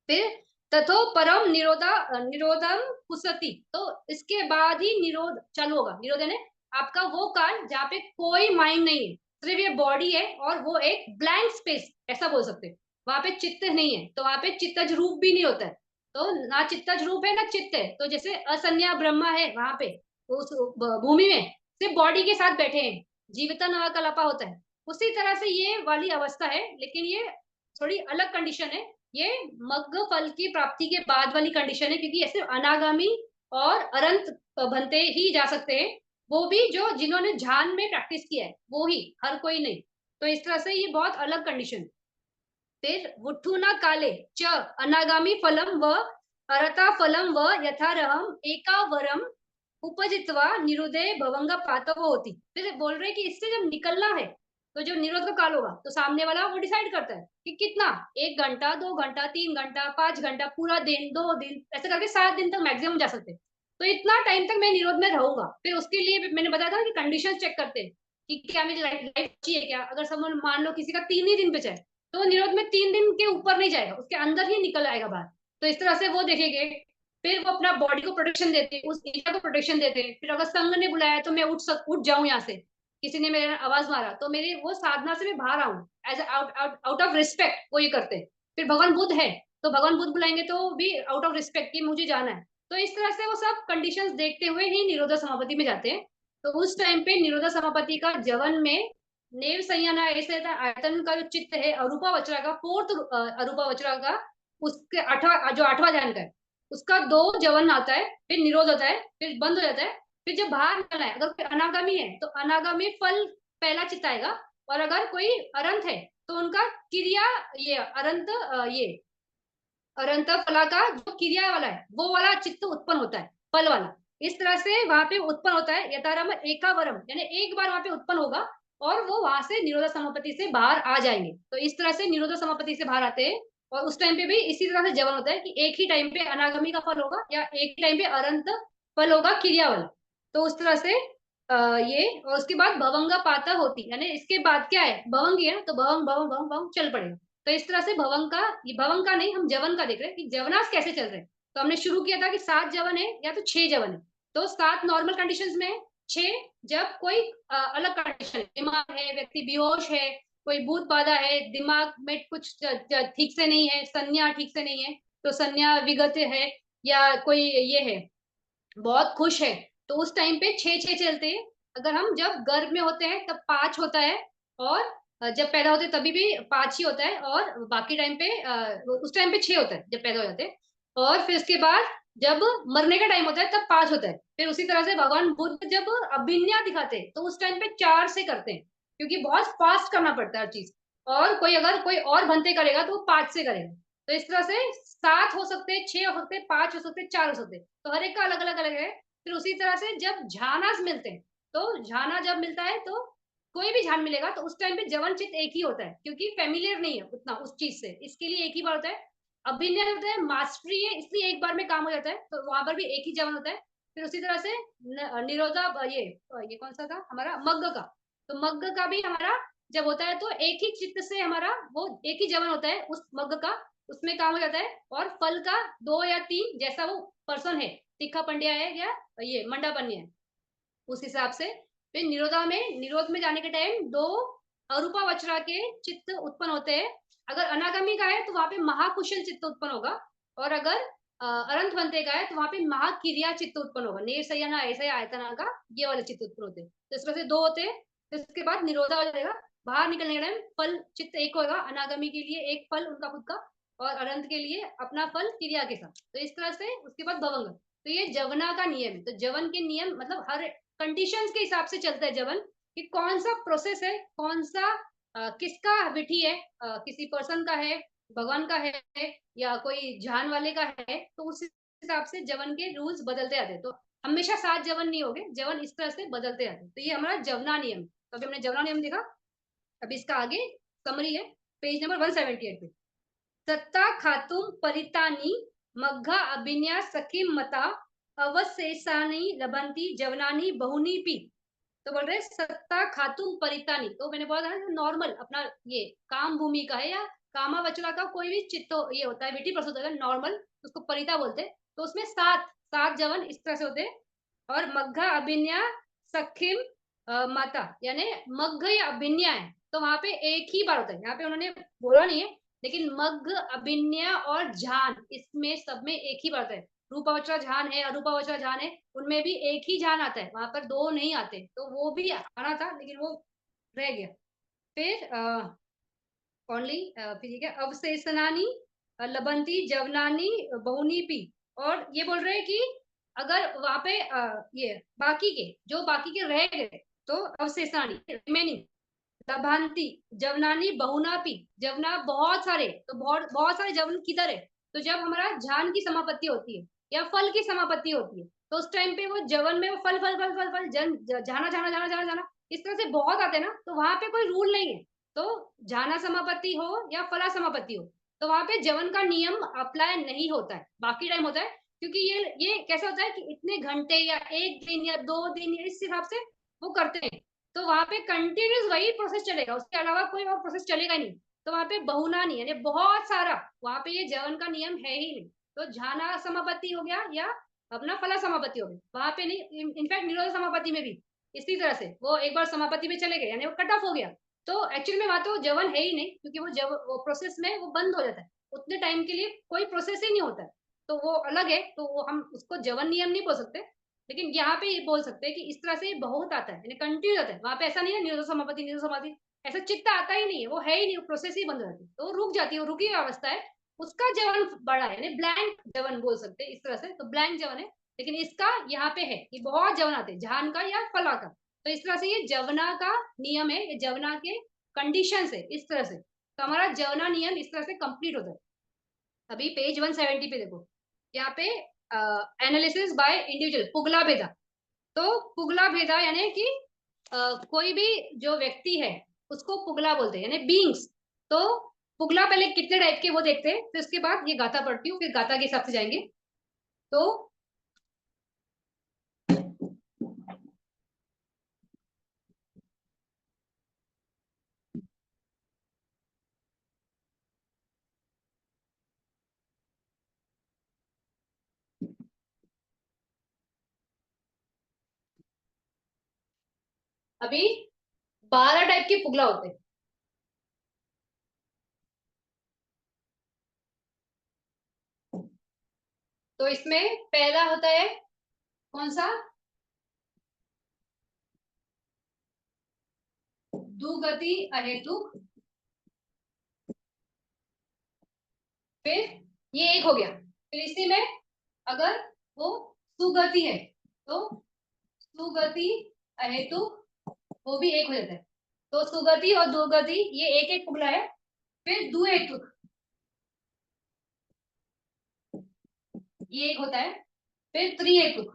फिर तथो परम निरोधम कुसती। तो इसके बाद ही निरोध चालू होगा। निरोध यानी आपका वो काल जहाँ पे कोई माइंड नहीं है, सिर्फ ये बॉडी है, और वो एक ब्लैंक स्पेस ऐसा बोल सकते हैं। वहां पे चित्त नहीं है, तो वहां पे चित्तज रूप भी नहीं होता है। तो ना चित्तज रूप है ना चित्त है। तो जैसे असन्या ब्रह्मा है वहां पे, उस भूमि में सिर्फ बॉडी के साथ बैठे हैं, जीविता नवा कल्पा होता है। उसी तरह से ये वाली अवस्था है, लेकिन ये थोड़ी अलग कंडीशन है। ये मग्ग फल की प्राप्ति के बाद वाली कंडीशन है, क्योंकि ऐसे अनागामी और अरंत बनते ही जा सकते हैं। वो भी जो जिन्होंने ध्यान में प्रैक्टिस किया है वो ही, हर कोई नहीं। तो इस तरह से ये बहुत अलग कंडीशन। फिर वुठुना काले च अनागामी फलम व अरता फलम व यथारहम एकावरम उपजित्वा निरुदे भवंगा पातव होती। फिर बोल रहे कि इससे जब निकलना है, तो जो निरोध का काल होगा, तो सामने वाला वो डिसाइड करता है कि कितना, 1 घंटा, 2 घंटा, 3 घंटा, 5 घंटा, पूरा दिन, 2 दिन, ऐसे करके 7 दिन तक मैक्सिमम जा सकते हैं। तो इतना टाइम तक मैं निरोध में रहूंगा। फिर उसके लिए मैंने बताया था कि कंडीशन चेक करते हैं कि क्या मेरी लाइफ अच्छी है क्या। अगर समझ मान लो किसी का 3 ही दिन पे जाए, तो निरोध में 3 दिन के ऊपर नहीं जाएगा, उसके अंदर ही निकल आएगा बाहर। तो इस तरह से वो देखेंगे। फिर वो अपना बॉडी को प्रोटेक्शन देते हैं, उस एरिया को प्रोटेक्शन देते हैं। फिर अगर संघ ने बुलाया तो मैं उठ जाऊं यहाँ से, किसी ने मेरे आवाज मारा तो मेरी वो साधना से मैं बाहर आऊं, as out out of respect वो ये करते हैं। फिर भगवान बुद्ध है, तो भगवान बुद्ध बुलाएंगे तो भी आउट ऑफ रिस्पेक्ट कि मुझे जाना है। तो इस तरह से वो सब कंडीशंस देखते हुए ही निरोधा समापत्ति में जाते हैं। तो उस टाइम पे निरोधा समापत्ति का जवन में नेव संयना ऐसे आयतन का जो चित्त है अरूपा वज्रा का, फोर्थ अरूपा वज्रा का, उसके 8वां जो 8वां ध्यान का है, उसका 2 जवन आता है, फिर निरोध होता है, फिर बंद हो जाता है। फिर जब बाहर निकलना है, अगर कोई अनागामी है तो अनागामी फल पहला चित्त आएगा, और अगर कोई अरंत है तो उनका क्रिया, ये अरंत ये अरंत फला का जो क्रिया वाला है वो वाला चित्त उत्पन्न होता है, फल वाला। इस तरह से वहां पे उत्पन्न होता है यथारम एकावरम, यानी एक बार वहां पे उत्पन्न होगा, और वो वहां से निरोधा समापत्ति से बाहर आ जाएंगे। तो इस तरह से निरोधा समापत्ति से बाहर आते हैं। और उस टाइम पे भी इसी तरह से जवन होता है कि एक ही टाइम पे अनागमी का फल होगा, या एक ही टाइम पे अरंत फल होगा क्रिया वाला। तो उस तरह से ये और उसके बाद भवंगा पाता होती, यानी इसके बाद क्या है, भवंग ही है ना, तो भवंग भवंग भवंग भवंग चल पड़ेगा। तो इस तरह से भवंग का, ये भवंग का नहीं, हम जवन का देख रहे हैं कि जवनास कैसे चल रहे हैं। तो हमने शुरू किया था कि 7 जवन है या तो 6 जवन है। तो 7 नॉर्मल कंडीशंस में है, 6 जब कोई अलग कंडीशन है, बीमार है, व्यक्ति बेहोश है, कोई भूत बाधा है, दिमाग में कुछ ठीक से नहीं है, संज्ञा ठीक से नहीं है, तो संज्ञा विगत है, या कोई ये है बहुत खुश है, तो उस टाइम पे 6 6 चलते हैं। अगर हम जब गर्भ में होते हैं तब 5 होता है, और जब पैदा होते हैं तभी भी 5 ही होता है, और बाकी टाइम पे उस टाइम पे 6 होता है जब पैदा हो जाते हैं। और फिर उसके बाद जब मरने का टाइम होता है तब 5 होता है। फिर उसी तरह से भगवान बुद्ध जब अभिज्ञा दिखाते हैं तो उस टाइम पे 4 से करते हैं, क्योंकि बहुत फास्ट करना पड़ता है हर चीज। और कोई अगर कोई और बनते करेगा तो वो 5 से करेगा। तो इस तरह से 7 हो सकते हैं, 6 हो सकते हैं, 5 हो सकते हैं, 4 हो सकते हैं, तो हर एक का अलग अलग अलग है। फिर उसी तरह से जब झानास मिलते हैं, तो झाना जब मिलता है तो कोई भी झान मिलेगा तो उस टाइम पे जवन चित्त एक ही होता है, क्योंकि फेमिलियर नहीं है उतना उस चीज से, इसके लिए एक ही बार होता है। अभिनय होता है, मास्टरी है, इसलिए एक बार में काम हो जाता है, तो वहां पर भी एक ही जवन होता है। फिर उसी तरह से निरोधा, ये कौन सा था हमारा, मग्ग का। तो मग्ग का भी हमारा जब होता है तो एक ही चित्त से हमारा वो एक ही जवन होता है उस मग्ग का, उसमें काम हो जाता है। और फल का 2 या 3 जैसा वो पर्सन है, तीखा पंड्या है या ये मंडा पन्या है, उस हिसाब से। फिर निरोधा में, निरोध में जाने के टाइम 2 अरूपा वचरा के चित्त उत्पन्न होते हैं। अगर अनागमी का है तो वहां पे महाकुशल चित्त उत्पन्न होगा, और अगर अरंत बनते का है तो वहां पे महाकिरिया चित्त उत्पन्न होगा, नेर सयाना ऐसा आयतना का, ये वाले चित्त उत्पन्न होते हैं। तो इस तरह से 2 होते हैं। फिर उसके बाद निरोधा हो जाएगा, बाहर निकलने के टाइम फल चित्त एक होगा, अनागमी के लिए एक फल उनका खुद का, और अरंत के लिए अपना फल क्रिया के साथ। तो इस तरह से उसके बाद भवंग। तो ये जवना का नियम है। तो जवन के नियम मतलब हर कंडीशंस के हिसाब से चलता है जवन, कि कौन सा प्रोसेस है, कौन सा किसका विधि है, किसी पर्सन का है, भगवान का है, या कोई जान वाले का है, तो उस हिसाब से जवन के रूल्स बदलते आते हैं। तो हमेशा 7 जवन नहीं होंगे, जवन इस तरह से बदलते आते हैं। तो ये हमारा जवना नियम। तो अभी हमने जवना नियम देखा, अभी इसका आगे समरी है, पेज नंबर 178 पे। सत्ता खातुम परितानी मग्घा अभिन्या सखी मता अवशेषानी लभंती जवनानी बहुनी पी। तो बोल रहे सत्ता खातुम परितानी, तो मैंने बोला था ना नॉर्मल अपना ये काम भूमि का है, या कामा वचला का कोई भी चित्तो ये होता है, विधि प्रस्तुत होता है नॉर्मल, उसको परिता बोलते हैं। तो उसमें 7 7 जवन इस तरह से होते हैं। और मग्घा अभिन्या सखिम माता, यानी मग्घ या अभिन्या है तो वहां पे एक ही बार होता है, यहाँ पे उन्होंने बोला नहीं है, लेकिन मग्घ अभिन्या और झान इसमें सब में एक ही बार होता है। रूपावचरा झान है, अरूपावचरा झान है, उनमें भी एक ही झान आता है, वहां पर 2 नहीं आते, तो वो भी आना था लेकिन वो रह गया। फिर ओनली फिर ये अवशेषनानी लबंती जवनानी बहुनी पी। और ये बोल रहे हैं कि अगर वहां पे ये बाकी के जो बाकी के रह गए, तो अवशेषानी रिमेनिंग लभांती जवनानी बहुनापी, जवना बहुत सारे, तो बहुत बहुत सारे जवन किधर है, तो जब हमारा झान की समापत्ति होती है या फल की समापत्ति होती है, तो उस टाइम पे वो जवन में वो फल फल फल फल फल जन जाना जाना जाना जाना जाना इस तरह से बहुत आते हैं ना, तो वहां पे कोई रूल नहीं है। तो जाना समापत्ति हो या फला समापत्ति हो, तो वहां पे जवन का नियम अप्लाई नहीं होता है, बाकी टाइम होता है। क्योंकि ये कैसा होता है कि इतने घंटे या 1 दिन या 2 दिन या इस हिसाब से वो करते हैं, तो वहां पे कंटिन्यूस वही प्रोसेस चलेगा, उसके अलावा कोई और प्रोसेस चलेगा नहीं। तो वहां पे बहुना नहीं है, यानी बहुत सारा, वहां पे ये जवन का नियम है ही नहीं। तो झाना समापत्ति हो गया या अपना फला समापत्ति हो गया, वहां पे नहीं। इनफैक्ट निरोध समापत्ति में भी इसी तरह से वो एक बार समापत्ति में चले गए, यानी वो कट ऑफ हो गया, तो एक्चुअली में वहां तो जवन है ही नहीं, क्योंकि वो जब वो प्रोसेस में वो बंद हो जाता है, उतने टाइम के लिए कोई प्रोसेस ही नहीं होता है, तो वो अलग है, तो वो हम उसको जवन नियम नहीं बोल सकते। लेकिन यहाँ पे ये बोल सकते हैं कि इस तरह से बहुत आता है, यानी कंटिन्यू आता है, वहां पे ऐसा नहीं है निरोध समापत्ति निरोध समाधि, ऐसा चित्त आता ही नहीं है, वो है ही नहीं, वो प्रोसेस ही बंद हो जाती है, तो वो रुक जाती है, वो रुकी हुई अवस्था है, उसका जवन बड़ा है, यानी ब्लैंक जवन बोल सकते हैं इस तरह से, तो ब्लैंक जवन है। लेकिन इसका यहाँ पे है कि बहुत जवन आते हैं, झान का या फला का। तो इस तरह से ये जवना का नियम है, ये जवना के कंडीशन है इस तरह से। तो हमारा जवना नियम इस तरह से कंप्लीट होता है। अभी पेज 170 पे देखो, यहाँ पे एनालिसिस बाय इंडिविजुअल पुगला भेदा। तो पुगला भेदा यानी कि कोई भी जो व्यक्ति है उसको पुगला बोलते हैं, यानी बींग्स। तो पुगला पहले कितने टाइप के वो देखते हैं, फिर उसके बाद ये गाथा पढ़ती हूँ, फिर गाथा के हिसाब से जाएंगे। तो अभी 12 टाइप के पुगला होते हैं। तो इसमें पहला होता है कौन सा? दुगति अहेतुक। फिर ये एक हो गया। फिर इसी में अगर वो सुगति है तो सुगति अहेतुक, वो भी एक हो जाता है। तो सुगति और दुर्गति ये एक एक पुगला है। फिर दुहेतुक ये एक होता है। फिर त्रिहेतुक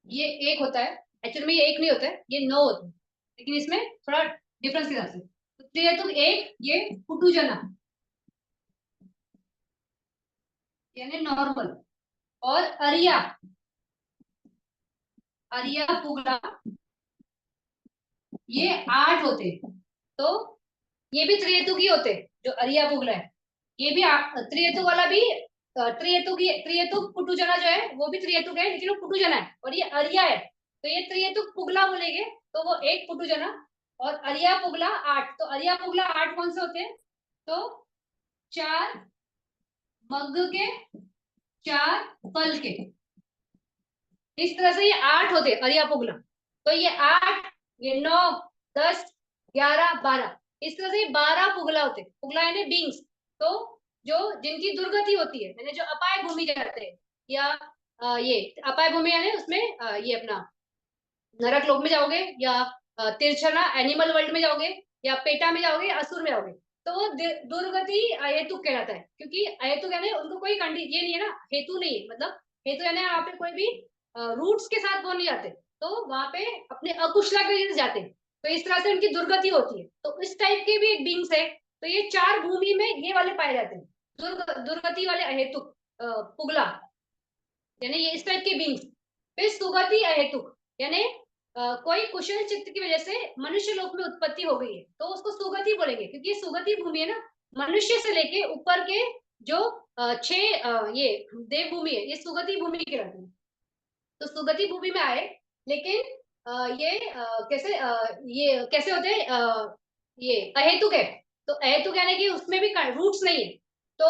ये एक होता है। एक्चुअली में ये एक नहीं होता है, ये 9 होता है, लेकिन इसमें थोड़ा डिफरेंस के हिसाब से। तो त्रिहेतुक एक, ये पुटुजना यानी नॉर्मल। और अरिया, अरिया पुगला ये 8 होते हैं। तो ये भी त्रिहेतुक ही होते हैं, जो अरिया पुगला है ये भी त्रिहेतुक वाला भी। त्रिहेतुक पुटुजना जो है वो भी त्रिहेतुक है, लेकिन वो पुटुजना है और ये अरिया है। तो ये त्रिहेतुक पुगला बोलेंगे तो वो एक पुटुजना। और अरिया पुगला 8। तो अरिया पुगला 8 कौन से होते हैं? तो 4 मग्ग के, 4 फल के। इस तरह से ये 8 होते हैं अरिया पुगला। तो ये 8, ये 9, 10, 11, 12, इस तरह से ये 12 पुगला होते हैं। पुगला यानी बींग्स। तो जो जिनकी दुर्गति होती है, यानी जो अपाय भूमि जाते हैं, या ये अपाय भूमि यानी उसमें ये अपना नरक लोक में जाओगे, या तिरछना एनिमल वर्ल्ड में जाओगे, या पेटा में जाओगे, या असुर में जाओगे, तो वो दुर्गति अहेतुक कहलाता है। क्योंकि अहेतुक यानी उनको कोई ये नहीं है ना, हेतु नहीं है। मतलब हेतु यानी यहाँ पे कोई भी रूट्स के साथ वो नहीं जाते, तो वहां पे अपने अकुशला के वजह से जाते हैं। तो इस तरह से उनकी दुर्गति होती है। तो इस टाइप के भी एक बींग्स है। तो ये 4 भूमि में ये वाले पाए जाते हैं, दुर्गति वाले अहेतुक पुगला, यानी ये इस टाइप के बींग्स। फिर सुगति अहेतुक यानी कोई कुशल चित्त की वजह से मनुष्य लोक में उत्पत्ति हो गई है, तो उसको सुगति बोलेंगे, क्योंकि ये सुगति भूमि है ना। मनुष्य से लेके ऊपर के जो 6 ये देव भूमि है, ये सुगति भूमि कहलाती है। तो सुगति भूमि में आए। लेकिन ये ये कैसे होते हैं? ये अहेतुक है। तो अहेतुक यानी कि उसमें भी रूट्स नहीं है। तो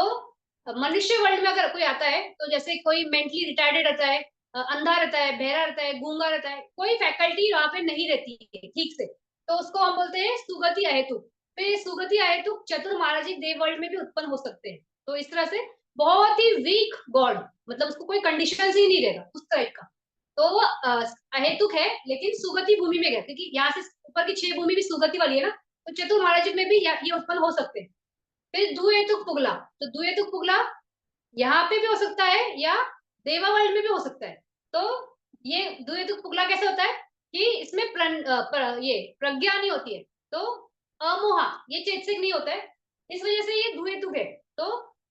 मनुष्य वर्ल्ड में अगर कोई आता है, तो जैसे कोई मेंटली रिटार्डेड रहता है, अंधा रहता है, बहरा रहता है, गूंगा रहता है, कोई फैकल्टी वहां पे नहीं रहती है ठीक से, तो उसको हम बोलते हैं सुगति अहेतुक। फिर सुगति अहेतुक चतुर महाराजी देव वर्ल्ड में भी उत्पन्न हो सकते हैं। तो इस तरह से बहुत ही वीक गॉड, मतलब उसको कोई कंडीशन ही नहीं रहेगा उस टाइप का। तो वो अहेतुक है, लेकिन सुगति भूमि में गए, क्योंकि यहाँ से ऊपर की 6 भूमि भी सुगति वाली है ना। तो चतुर महाराज में भी ये उत्पन्न हो सकते हैं। फिर दुहेतुक पुगला। तो दुहेतुक पुगला यहाँ पे भी हो सकता है, या देवा वर्ल्ड में भी हो सकता है। तो ये दुहेतुक पुगला कैसे होता है कि इसमें ये प्रज्ञा नहीं होती है। तो अमोहा ये चेतसिक नहीं होता है, इस वजह से ये दुहेतुक है। तो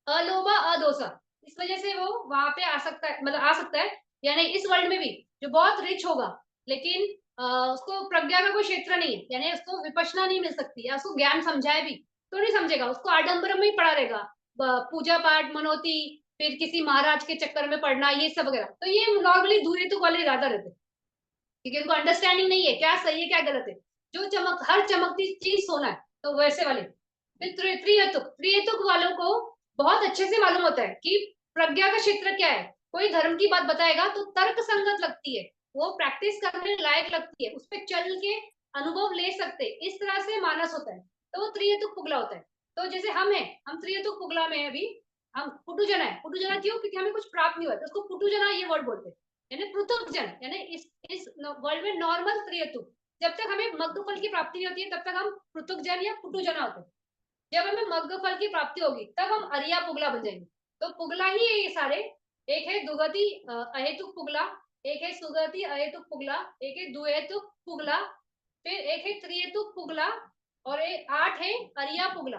अलोभा अदोसा, इस वजह से वो वहां पे आ सकता है, मतलब आ सकता है। यानी इस वर्ल्ड में भी जो बहुत रिच होगा, लेकिन उसको प्रज्ञा का कोई क्षेत्र नहीं है, यानी उसको विपश्यना नहीं मिल सकती, या उसको ज्ञान समझाए भी तो नहीं समझेगा, उसको आडंबर में ही पड़ा रहेगा। पूजा पाठ मनोती, फिर किसी महाराज के चक्कर में पड़ना, ये सब वगैरह। तो ये नॉर्मली दूरितुक वाले ज्यादा रहते हैं, क्योंकि उनको अंडरस्टैंडिंग नहीं है क्या सही है क्या गलत है। जो हर चमकती चीज सोना है, तो वैसे वाले। फिर त्रिहेतुक, त्रिहेतुक वालों को बहुत अच्छे से मालूम होता है कि प्रज्ञा का क्षेत्र क्या है। कोई धर्म की बात बताएगा तो तर्क संगत लगती है, वो प्रैक्टिस करने लायक लगती है, उस पर चल के अनुभव ले सकते, इस तरह से मानस होता है। तो वो त्रिहेतुक पुगला होता है। तो जैसे हम है, हम त्रिहेतुक पुगला में है अभी। हम पुटुजना है। पुटुजना क्यों? क्योंकि हमें कुछ प्राप्त नहीं हुआ, तो उसको पुटुजना ये वर्ड बोलते हैं। यानी पृथक जन, यानी इस वर्ल्ड में नॉर्मल त्रिहेतुक। जब तक हमें मग्ध फल की प्राप्ति नहीं होती है, तब तक हम पृथक जन या पुटुजना होते हैं। जब हमें मग्ध फल की प्राप्ति होगी, तब हम अरिया पुगला बन जाएंगे। तो पुगला ही है ये सारे। एक है दुगति अहेतुक पुगला, एक है सुगति अहेतुक पुगला, एक है दुहेतुक पुगला, फिर एक है त्रिहेतुक पुगला, और एक 8 है अरिया पुगला।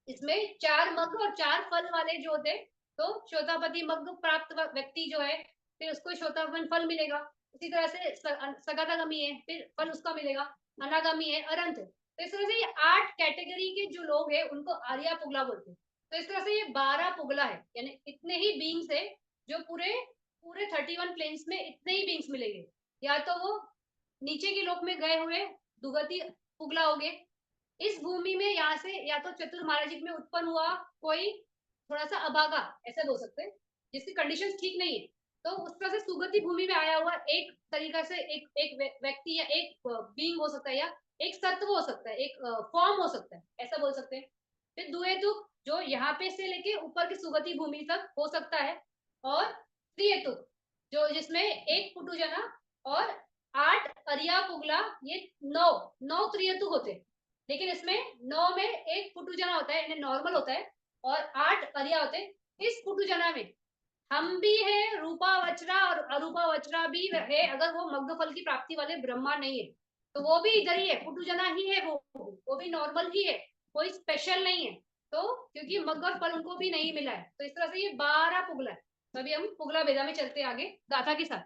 इसमें 4 मग और 4 फल वाले जो होते हैं। तो श्रोतापति मग प्राप्त व्यक्ति जो है, फिर उसको श्रोतापन फल मिलेगा। उसी तरह से सगातागमी है, फिर फल उसका मिलेगा। अनागामी है, अरंत है। तो इस तरह से ये 8 कैटेगरी के जो लोग हैं, उनको आर्या पुगला बोलते हैं। तो इस तरह से ये 12 पुगला है, यानी इतने ही बींग्स है जो पूरे पूरे 31 प्लेन्स में इतने ही बींग्स मिलेंगे, या तो वो नीचे के लोक में गए हुए दुगति पुगला हो गए, इस भूमि में यहाँ से या तो चतुर महाराजिक में उत्पन्न हुआ कोई थोड़ा सा अभागा, ऐसा बोल सकते हैं, जिसकी कंडीशंस ठीक नहीं है, तो उस तरह से सुगति भूमि में आया हुआ एक तरीका से एक एक व्यक्ति या एक बीइंग हो सकता है, या एक सत्व हो सकता है, एक फॉर्म हो सकता है, ऐसा बोल सकते हैं। फिर दुहेतुक जो यहाँ पे से लेके ऊपर की सुगति भूमि तक हो सकता है, और त्रिहेतुक जो जिसमें एक पुटुजना और 8 अरिया पुगला, ये 9 त्रिहेतुक होते हैं, लेकिन इसमें 9 में एक पुटुजना होता है, यानी नॉर्मल होता है, और 8 अरिया होते हैं। इस पुटुजना में हम भी है, रूपा वचरा और अरूपा वचरा भी है, अगर वो मग्धफल की प्राप्ति वाले ब्रह्मा नहीं है तो वो भी इधर ही है, पुटुजना ही है, वो भी नॉर्मल ही है, कोई स्पेशल नहीं है। तो क्योंकि मग्ध फल उनको भी नहीं मिला है, तो इस तरह से ये 12 पुगला है। तो अभी हम पुगला भेदा में चलते आगे गाथा के साथ।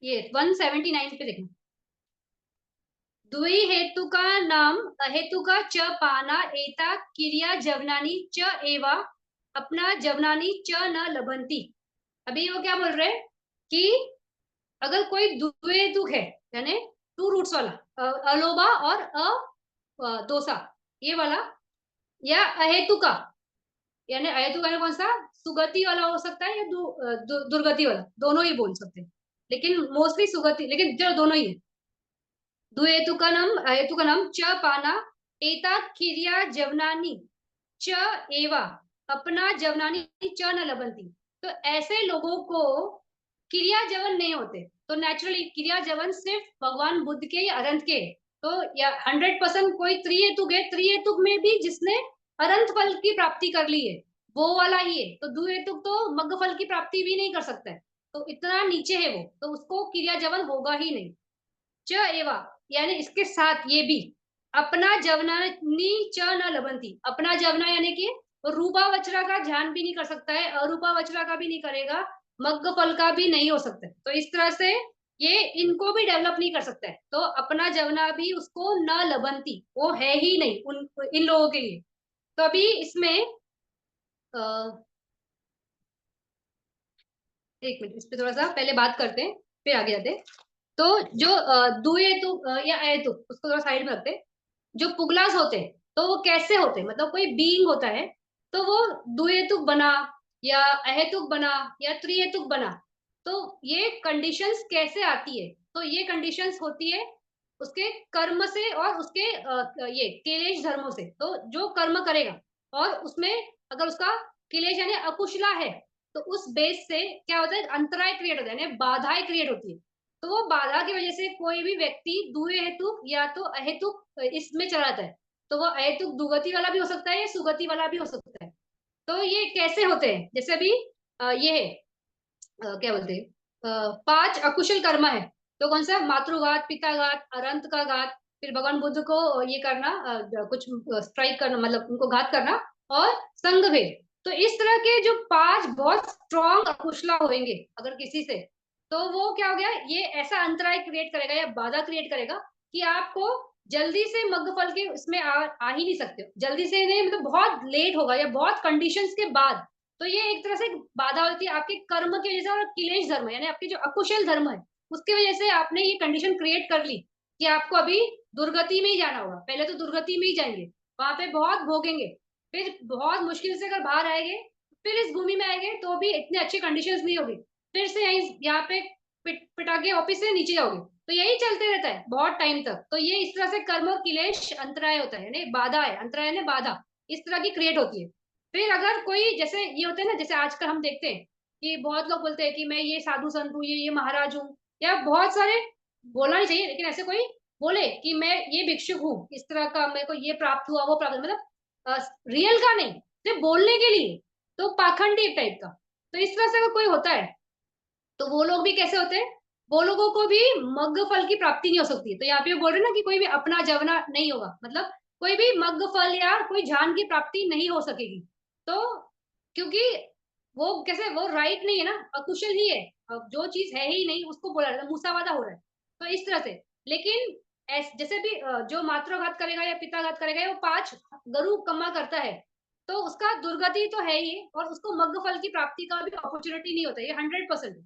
ये 179 पे देखना। द्वि हेतु का नाम अहेतु का च पाना एता क्रिया जवनानी च एवा अपना जवनानी च न लभंती। अभी वो क्या बोल रहे हैं कि अगर कोई द्विहेतुक है, यानी टू रूट्स वाला, अलोबा और दोसा, ये वाला, या अहेतु का, यानी अहेतु का कौन सा, सुगति वाला हो सकता है या दुर्गति वाला, दोनों ही बोल सकते हैं, लेकिन मोस्टली सुगति, लेकिन जो दोनों ही है। द्वेतुकनम हेतुकनम च पाना एता क्रिया जवनानी च एवा अपना जवनानी च न लबंती। तो ऐसे लोगों को क्रिया जवन नहीं होते, तो नेचुरली क्रिया जवन सिर्फ भगवान बुद्ध के या अरंत के, तो या 100% कोई त्रिहेतुक है, त्रिहेतुक में भी जिसने अरंत फल की प्राप्ति कर ली है वो वाला ही है, तो द्विहेतुक तो मग्ध फल की प्राप्ति भी नहीं कर सकता है, तो इतना नीचे है वो, तो उसको क्रिया जवन होगा ही नहीं। च एवा यानी इसके साथ ये भी अपना जवनानी च न लबंती, अपना जवना यानी कि रूपा वचरा का ध्यान भी नहीं कर सकता है, अरूपा वचरा का भी नहीं करेगा, मग्ग फल का भी नहीं हो सकता है, तो इस तरह से ये इनको भी डेवलप नहीं कर सकता है, तो अपना जवना भी उसको न लबंती, वो है ही नहीं उन इन लोगों के लिए। तो अभी इसमें एक मिनट, इस पे थोड़ा सा पहले बात करते हैं फिर आगे जाते हैं। तो जो दुहेतुक या अहेतुक, उसको थोड़ा साइड में रखते हैं। जो पुगलास होते हैं तो वो कैसे होते हैं, मतलब कोई बीइंग होता है तो वो दुहेतुक बना या अहेतुक बना या त्रिहेतुक बना, तो ये कंडीशंस कैसे आती है, तो ये कंडीशंस होती है उसके कर्म से और उसके ये किलेश धर्मों से, तो जो कर्म करेगा और उसमें अगर उसका किलेश यानी अकुशला है, तो उस बेस से क्या होता है, अंतराय क्रिएट होता है, यानी बाधाएं क्रिएट होती है, तो वो बाधा की वजह से कोई भी व्यक्ति दुए हेतुक या तो अहेतुक इसमें चला जाता है, तो वो अहेतुक दुगति वाला भी हो सकता है या सुगति वाला भी हो सकता है। तो ये कैसे होते हैं, जैसे अभी ये है, क्या बोलते हैं, 5 अकुशल कर्म है, तो कौन सा, मातृघात, पिताघात, अरंत का घात, फिर भगवान बुद्ध को ये करना, कुछ स्ट्राइक करना, मतलब उनको घात करना, और संघ भेद। तो इस तरह के जो 5 बहुत स्ट्रॉन्ग अकुशला होंगे अगर किसी से, तो वो क्या हो गया, ये ऐसा अंतराय क्रिएट करेगा या बाधा क्रिएट करेगा कि आपको जल्दी से मग्ध फल के इसमें आ ही नहीं सकते हो, जल्दी से नहीं, मतलब बहुत लेट होगा या बहुत कंडीशंस के बाद। तो ये एक तरह से बाधा होती है आपके कर्म की वजह से, और क्लेश धर्म यानी आपके जो अकुशल धर्म है उसकी वजह से आपने ये कंडीशन क्रिएट कर ली कि आपको अभी दुर्गति में ही जाना होगा, पहले तो दुर्गति में ही जाएंगे, वहां पे बहुत भोगेंगे, फिर बहुत मुश्किल से अगर बाहर आएंगे, फिर इस भूमि में आएंगे तो भी इतने अच्छे कंडीशंस नहीं होगी, फिर से यहीं यहाँ पे पिटा के ऑफिस से नीचे जाओगे, तो यही चलते रहता है बहुत टाइम तक। तो ये इस तरह से कर्म क्लेश अंतराय होता है, यानी बाधा है, अंतराय ने बाधा इस तरह की क्रिएट होती है। फिर अगर कोई जैसे ये होते हैं ना, जैसे आजकल हम देखते हैं कि बहुत लोग बोलते हैं कि मैं ये साधु संत हूँ, ये महाराज हूँ, या बहुत सारे, बोलना नहीं चाहिए लेकिन ऐसे कोई बोले कि मैं ये भिक्षुक हूँ, इस तरह का मेरे को ये प्राप्त हुआ वो प्राप्त हुआ, मतलब रियल का नहीं, सिर्फ बोलने के लिए, तो पाखंडी टाइप का। तो इस तरह से अगर कोई होता है तो वो लोग भी कैसे होते हैं, वो लोगों को भी मग्ध फल की प्राप्ति नहीं हो सकती है। तो यहाँ पे बोल रहे हैं ना कि कोई भी अपना जवना नहीं होगा, मतलब कोई भी मग्ध फल या कोई जान की प्राप्ति नहीं हो सकेगी। तो क्योंकि वो कैसे, वो राइट नहीं है ना, अकुशल ही है, अब जो चीज है ही नहीं उसको बोला रहा है, मुसावादा हो रहा है, तो इस तरह से। लेकिन जैसे भी जो मातृघात करेगा या पिताघात करेगा, वो 5 गरु कमा करता है, तो उसका दुर्गति तो है ही, और उसको मग्न फल की प्राप्ति का भी अपॉर्चुनिटी नहीं होता, ये 100%।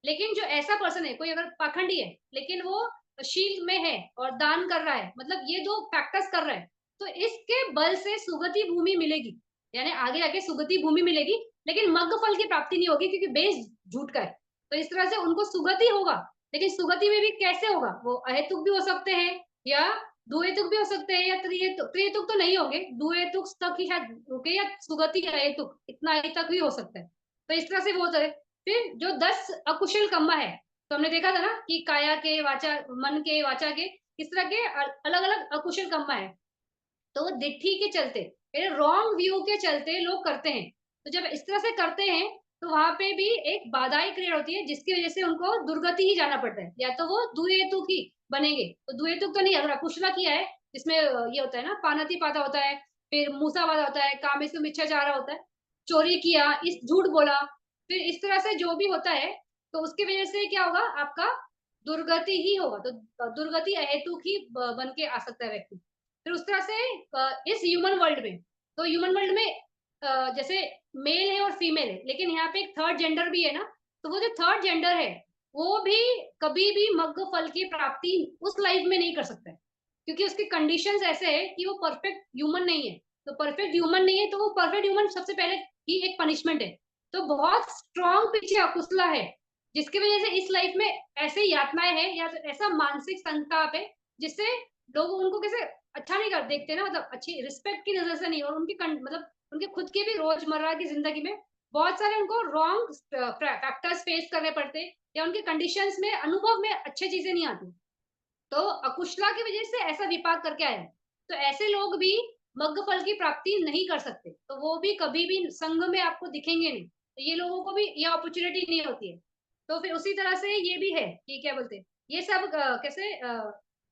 लेकिन जो ऐसा पर्सन है, कोई अगर पाखंडी है लेकिन वो शील में है और दान कर रहा है, मतलब ये दो फैक्टर्स कर रहा है, तो इसके बल से सुगति भूमि मिलेगी, यानी आगे जाके सुगति भूमि मिलेगी, लेकिन मग्न फल की प्राप्ति नहीं होगी क्योंकि बेस झूठ का है। तो इस तरह से उनको सुगति होगा, लेकिन सुगति में भी कैसे होगा, वो अहेतुक भी हो सकते हैं या दुहेतुक भी हो सकते हैं या त्रिहेतुक, त्रिहेतुक तो नहीं होंगे, दुहेतुक तक ही शायद रुके, या सुगति अहेतुक इतना ही तक भी हो सकता है। तो इस तरह से वो होता है। फिर जो 10 अकुशल कर्म है, तो हमने देखा था ना कि काया के, वाचा, मन के, वाचा के, इस तरह के अलग अलग अकुशल कर्म है, तो वो दिट्ठी के चलते, रॉन्ग व्यू के चलते लोग करते हैं। तो जब इस तरह से करते हैं, तो वहां पे भी एक बाधाएं क्रिएट होती है, जिसकी वजह से उनको दुर्गति ही जाना पड़ता है, या तो वो दुहेतुक ही बनेंगे। तो दुहेतुक तो नहीं, अगर अकुशला किया है जिसमें ये होता है ना, पानाति पाता होता है, फिर मूसावादा होता है, कामेसु मिच्छाचारा होता है, चोरी किया, इस झूठ बोला, फिर इस तरह से जो भी होता है, तो उसकी वजह से क्या होगा, आपका दुर्गति ही होगा। तो दुर्गति अहेतुक ही बन के आ सकता है व्यक्ति। फिर उस तरह से इस ह्यूमन वर्ल्ड में, तो ह्यूमन वर्ल्ड में जैसे मेल है और फीमेल है, लेकिन यहाँ पे एक थर्ड जेंडर भी है ना, तो वो जो थर्ड जेंडर है, वो भी कभी भी मग्न फल की प्राप्ति उस लाइफ में नहीं कर सकता है, क्योंकि उसके कंडीशंस ऐसे है कि वो परफेक्ट ह्यूमन नहीं है। तो परफेक्ट ह्यूमन नहीं है, तो वो परफेक्ट ह्यूमन सबसे पहले ही एक पनिशमेंट है। तो बहुत स्ट्रॉन्ग पीछे अकुशला है, जिसकी वजह से इस लाइफ में ऐसे यातनाएं हैं या ऐसा मानसिक संताप है, जिससे लोग उनको कैसे अच्छा नहीं कर देखते ना, मतलब अच्छी रिस्पेक्ट की नजर से नहीं, और उनकी मतलब उनके खुद के भी रोजमर्रा की जिंदगी में बहुत सारे उनको रॉन्ग फैक्टर्स फेस करने पड़ते, या उनके कंडीशंस में अनुभव में अच्छी चीजें नहीं आती। तो अकुशला की वजह से ऐसा विपाक करके आया है। तो ऐसे लोग भी मग्न फल की प्राप्ति नहीं कर सकते, तो वो भी कभी भी संघ में आपको दिखेंगे नहीं, तो ये लोगों को भी ये अपॉर्चुनिटी नहीं होती है। तो फिर उसी तरह से ये भी है कि क्या बोलते हैं, ये सब कैसे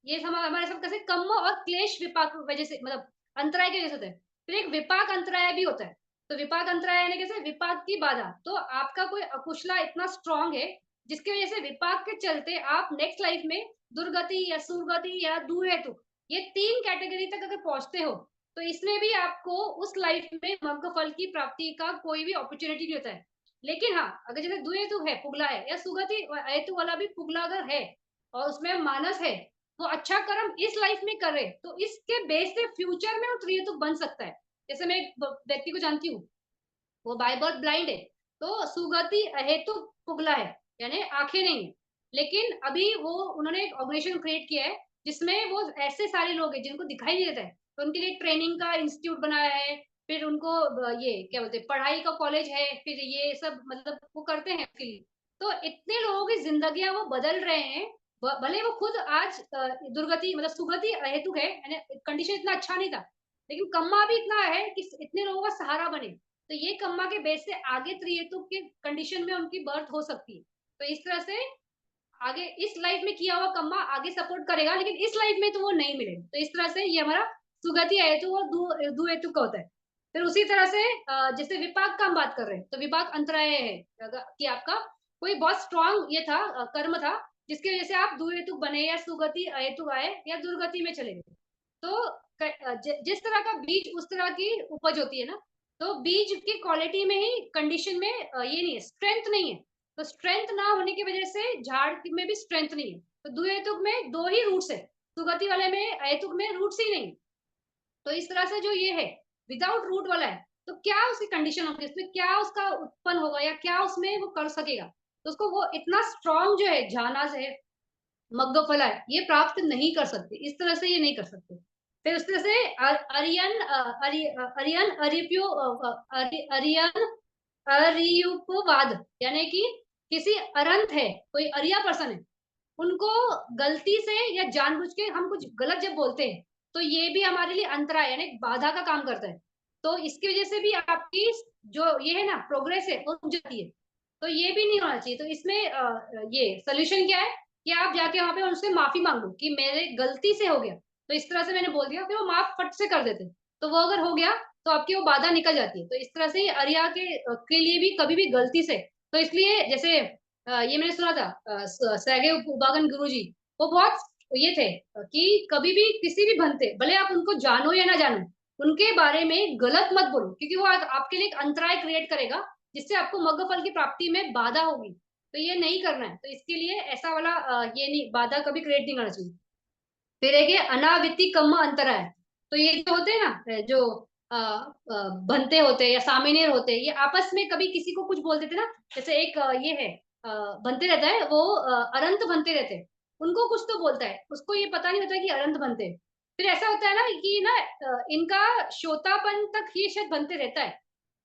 ये सब हमारे सब कैसे कम और क्लेश विपाक वजह से, मतलब अंतराय की वजह से होता है। फिर एक विपाक अंतराय भी होता है। तो विपाक अंतराय यानी कैसे, विपाक की बाधा, तो आपका कोई अकुशला इतना स्ट्रांग है, जिसकी वजह से विपाक के चलते आप नेक्स्ट लाइफ में दुर्गति या सुरगति या दुहेतु, ये 3 कैटेगरी तक अगर पहुंचते हो, तो इसमें भी आपको उस लाइफ में मग्न फल की प्राप्ति का कोई भी अपॉर्चुनिटी नहीं होता है। लेकिन हाँ, अगर जैसे दुहेतु है, पुगला है, या सुगति अहेतु वाला भी पुगला अगर है और उसमें मानस है, वो अच्छा कर्म इस लाइफ में करे, तो इसके बेस से फ्यूचर में वो त्रिहेतु बन सकता है। जैसे मैं एक व्यक्ति को जानती हूँ, वो बाय बर्थ ब्लाइंड है, तो सुगति अहेतु पुगला है, यानी आंखें नहीं है, लेकिन अभी वो उन्होंने एक ऑर्गेनाइजेशन क्रिएट किया है, जिसमें वो ऐसे सारे लोग हैं जिनको दिखाई नहीं देता है, तो उनके लिए ट्रेनिंग का इंस्टीट्यूट बनाया है, फिर उनको ये क्या बोलते हैं, पढ़ाई का कॉलेज है, फिर ये सब मतलब वो करते हैं उसके लिए। तो इतने लोगों की जिंदगियां वो बदल रहे हैं, भले वो खुद आज दुर्गति मतलब सुगति अहेतुक है, यानी कंडीशन इतना अच्छा नहीं था, लेकिन कम्मा भी इतना है कि इतने लोगों का सहारा बने। तो ये कम्मा के बेस से आगे त्रिहेतु के कंडीशन में उनकी बर्थ हो सकती है। तो इस तरह से आगे इस लाइफ में किया हुआ कम्मा आगे सपोर्ट करेगा, लेकिन इस लाइफ में तो वो नहीं मिलेगा। तो इस तरह से ये हमारा सुगति हेतु और दुहेतु का होता है। फिर उसी तरह से जैसे विपाक का हम बात कर रहे हैं, तो विपाक अंतराय है कि आपका कोई बहुत स्ट्रांग ये था कर्म था, जिसकी वजह से आप दुहेतु बने या सुगति अहेतु आए या दुर्गति में चले गए। तो जिस तरह का बीज उस तरह की उपज होती है ना, तो बीज की क्वालिटी में ही कंडीशन में ये नहीं है, स्ट्रेंथ नहीं है। तो स्ट्रेंथ ना होने की वजह से झाड़ में भी स्ट्रेंथ नहीं है। तो द्विहेतुक में 2 ही रूट्स है, सुगति वाले में अहेतुक में रूट्स ही नहीं। तो इस तरह से जो ये है विदाउट रूट वाला है, तो क्या उसकी कंडीशन होगी, उसमें क्या उसका उत्पन्न होगा या क्या उसमें वो कर सकेगा, तो उसको वो इतना स्ट्रांग जो है झानास है, मग्गफला है, ये प्राप्त नहीं कर सकते, इस तरह से ये नहीं कर सकते। फिर उस तरह से अरियन अरियन अरिप्यो अरियन अरियुपवाद, यानी कि किसी अरंत है, कोई अरिया पर्सन है, उनको गलती से या जानबूझ के हम कुछ गलत जब बोलते हैं, तो ये भी हमारे लिए अंतराय यानी बाधा का काम करता है। तो इसकी वजह से भी आपकी जो ये है ना प्रोग्रेस है वो रुक जाती है। तो ये भी नहीं होना चाहिए। तो इसमें ये सोल्यूशन क्या है कि आप जाके वहां पे उनसे माफी मांगो कि मेरे गलती से हो गया, तो इस तरह से मैंने बोल दिया, फिर वो माफ फट से कर देते, तो वो अगर हो गया तो आपकी वो बाधा निकल जाती है। तो इस तरह से ही अरिया के लिए भी कभी भी गलती से, तो इसलिए जैसे ये मैंने सुना था सैगे उबागन गुरुजी, वो बहुत ये थे कि कभी भी किसी भी भंते, भले आप उनको जानो या ना जानो, उनके बारे में गलत मत बोलो, क्योंकि वो आपके लिए एक अंतराय क्रिएट करेगा, जिससे आपको मग्ग फल की प्राप्ति में बाधा होगी। तो ये नहीं करना है। तो इसके लिए ऐसा वाला ये नहीं, बाधा कभी क्रिएट नहीं करना चाहिए। फिर एक है अनाविति कम अंतराय। तो ये जो होते हैं ना, जो बनते होते हैं या सामिनेर होते हैं, ये आपस में कभी किसी को कुछ बोल देते ना। जैसे एक ये है, बनते रहता है वो, अरंत बनते रहते हैं। उनको कुछ तो बोलता है, उसको ये पता नहीं होता कि अरंत बनते हैं। फिर ऐसा होता है ना कि ना, इनका श्रोतापन तक ये शायद बनते रहता है,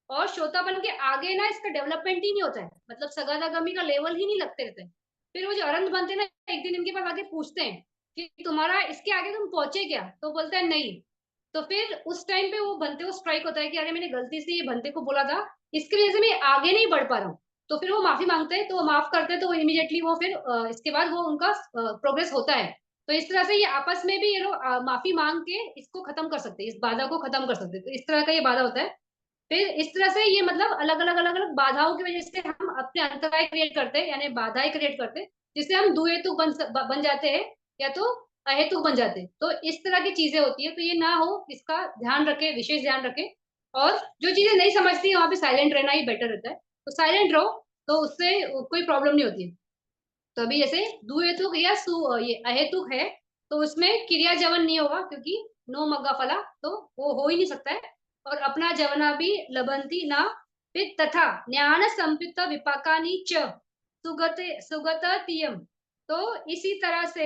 और श्रोतापन के आगे ना इसका डेवलपमेंट ही नहीं होता है, मतलब सगादागमी का लेवल ही नहीं लगते रहते हैं। फिर वो जो अरंत बनते हैं ना, एक दिन इनके पास आके पूछते हैं कि तुम्हारा इसके आगे तुम पहुंचे क्या, तो बोलता है नहीं। तो फिर उस टाइम पे वो बनते को स्ट्राइक होता है कि अरे मैंने गलती से ये बनते को बोला था, इसकी वजह से मैं आगे नहीं बढ़ पा रहा हूँ। तो फिर वो माफी मांगते हैं, तो वो माफ करते हैं, तो वो इमीडिएटली वो फिर इसके बाद वो उनका प्रोग्रेस होता है। तो इस तरह से ये आपस में भी ये लोग माफी मांग के इसको खत्म कर सकते हैं, इस बाधा को खत्म कर सकते हैं। तो इस तरह का ये बाधा होता है। फिर इस तरह से ये मतलब अलग अलग बाधाओं की वजह से हम अपने अंतराय क्रिएट करते हैं, यानी बाधाएं क्रिएट करते हैं, जिससे हम दुहेतुक बन जाते हैं, या तो अहेतुक बन जाते हैं। तो इस तरह की चीजें होती है, तो ये ना हो, इसका ध्यान रखे, विशेष ध्यान रखे। और जो चीजें नहीं समझती है वहां पे साइलेंट रहना ही बेटर रहता है। तो साइलेंट रहो, तो उससे कोई प्रॉब्लम नहीं होती है। तो अभी जैसे दुहेतुक या ये अहेतुक है, तो उसमें क्रिया जवन नहीं होगा, क्योंकि नो मग्गा फला, तो वो हो ही नहीं सकता है। और अपना जवना भी लबंती ना। फिर तथा ज्ञान संयुक्त विपाकानी च सुगत सुगततियम। तो इसी तरह से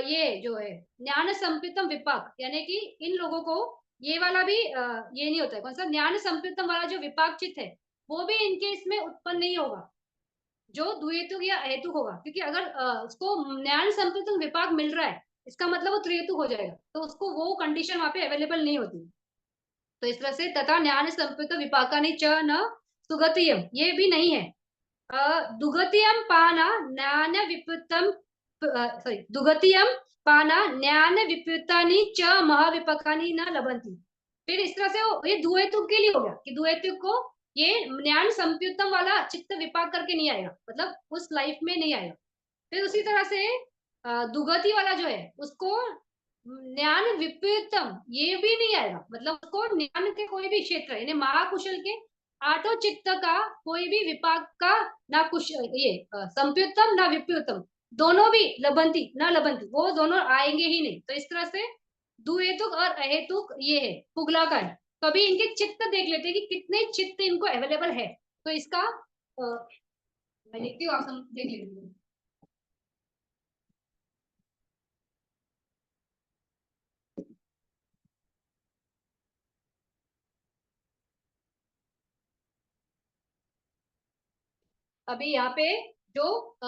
ये जो है ज्ञान संयुक्तम विपाक, यानी कि इन लोगों को ये वाला भी ये नहीं होता है। कौन सा ज्ञान संयुक्तम वाला जो विपाक चित्त है, वो भी इनके इसमें उत्पन्न नहीं होगा, जो द्विहेतुक या अहेतुक होगा। क्योंकि अगर उसको ज्ञान संयुक्त विपाक मिल रहा है, इसका मतलब वो त्रिहेतुक हो जाएगा, तो उसको वो कंडीशन वहां पे अवेलेबल नहीं होती। तो इस तरह से तथा ज्ञान संयुक्त विपाकानि च न सुगतियम, ये भी नहीं है। दुगतियम पाना ज्ञान विपरीतम, सॉरी, दुगतियम पाना ज्ञान विपरीतानि च महाविपकानि न लभंति। फिर इस तरह से ये दुहेतुक के लिए हो गया कि दुहेतुक को ये ज्ञान संयुक्तम वाला चित्त विपाक करके नहीं आएगा, मतलब उस लाइफ में नहीं आएगा। फिर उसी तरह से दुगति वाला जो है, उसको ज्ञान विपरीतम ये भी नहीं आएगा, मतलब उसको ज्ञान के कोई भी क्षेत्र, यानी महाकुशल के आठों चित्त का कोई भी विपाक का ना कुशल, ये संप्युत्तम ना विपरीतम, दोनों भी लबंती ना लबंती, वो दोनों आएंगे ही नहीं। तो इस तरह से दुहेतुक और अहेतुक ये है, पुगला का है। तो अभी इनके चित्त देख लेते हैं कि कितने चित्त इनको अवेलेबल है। तो इसका मैं लिखती हूँ, आप देख लीजिए। अभी यहाँ पे जो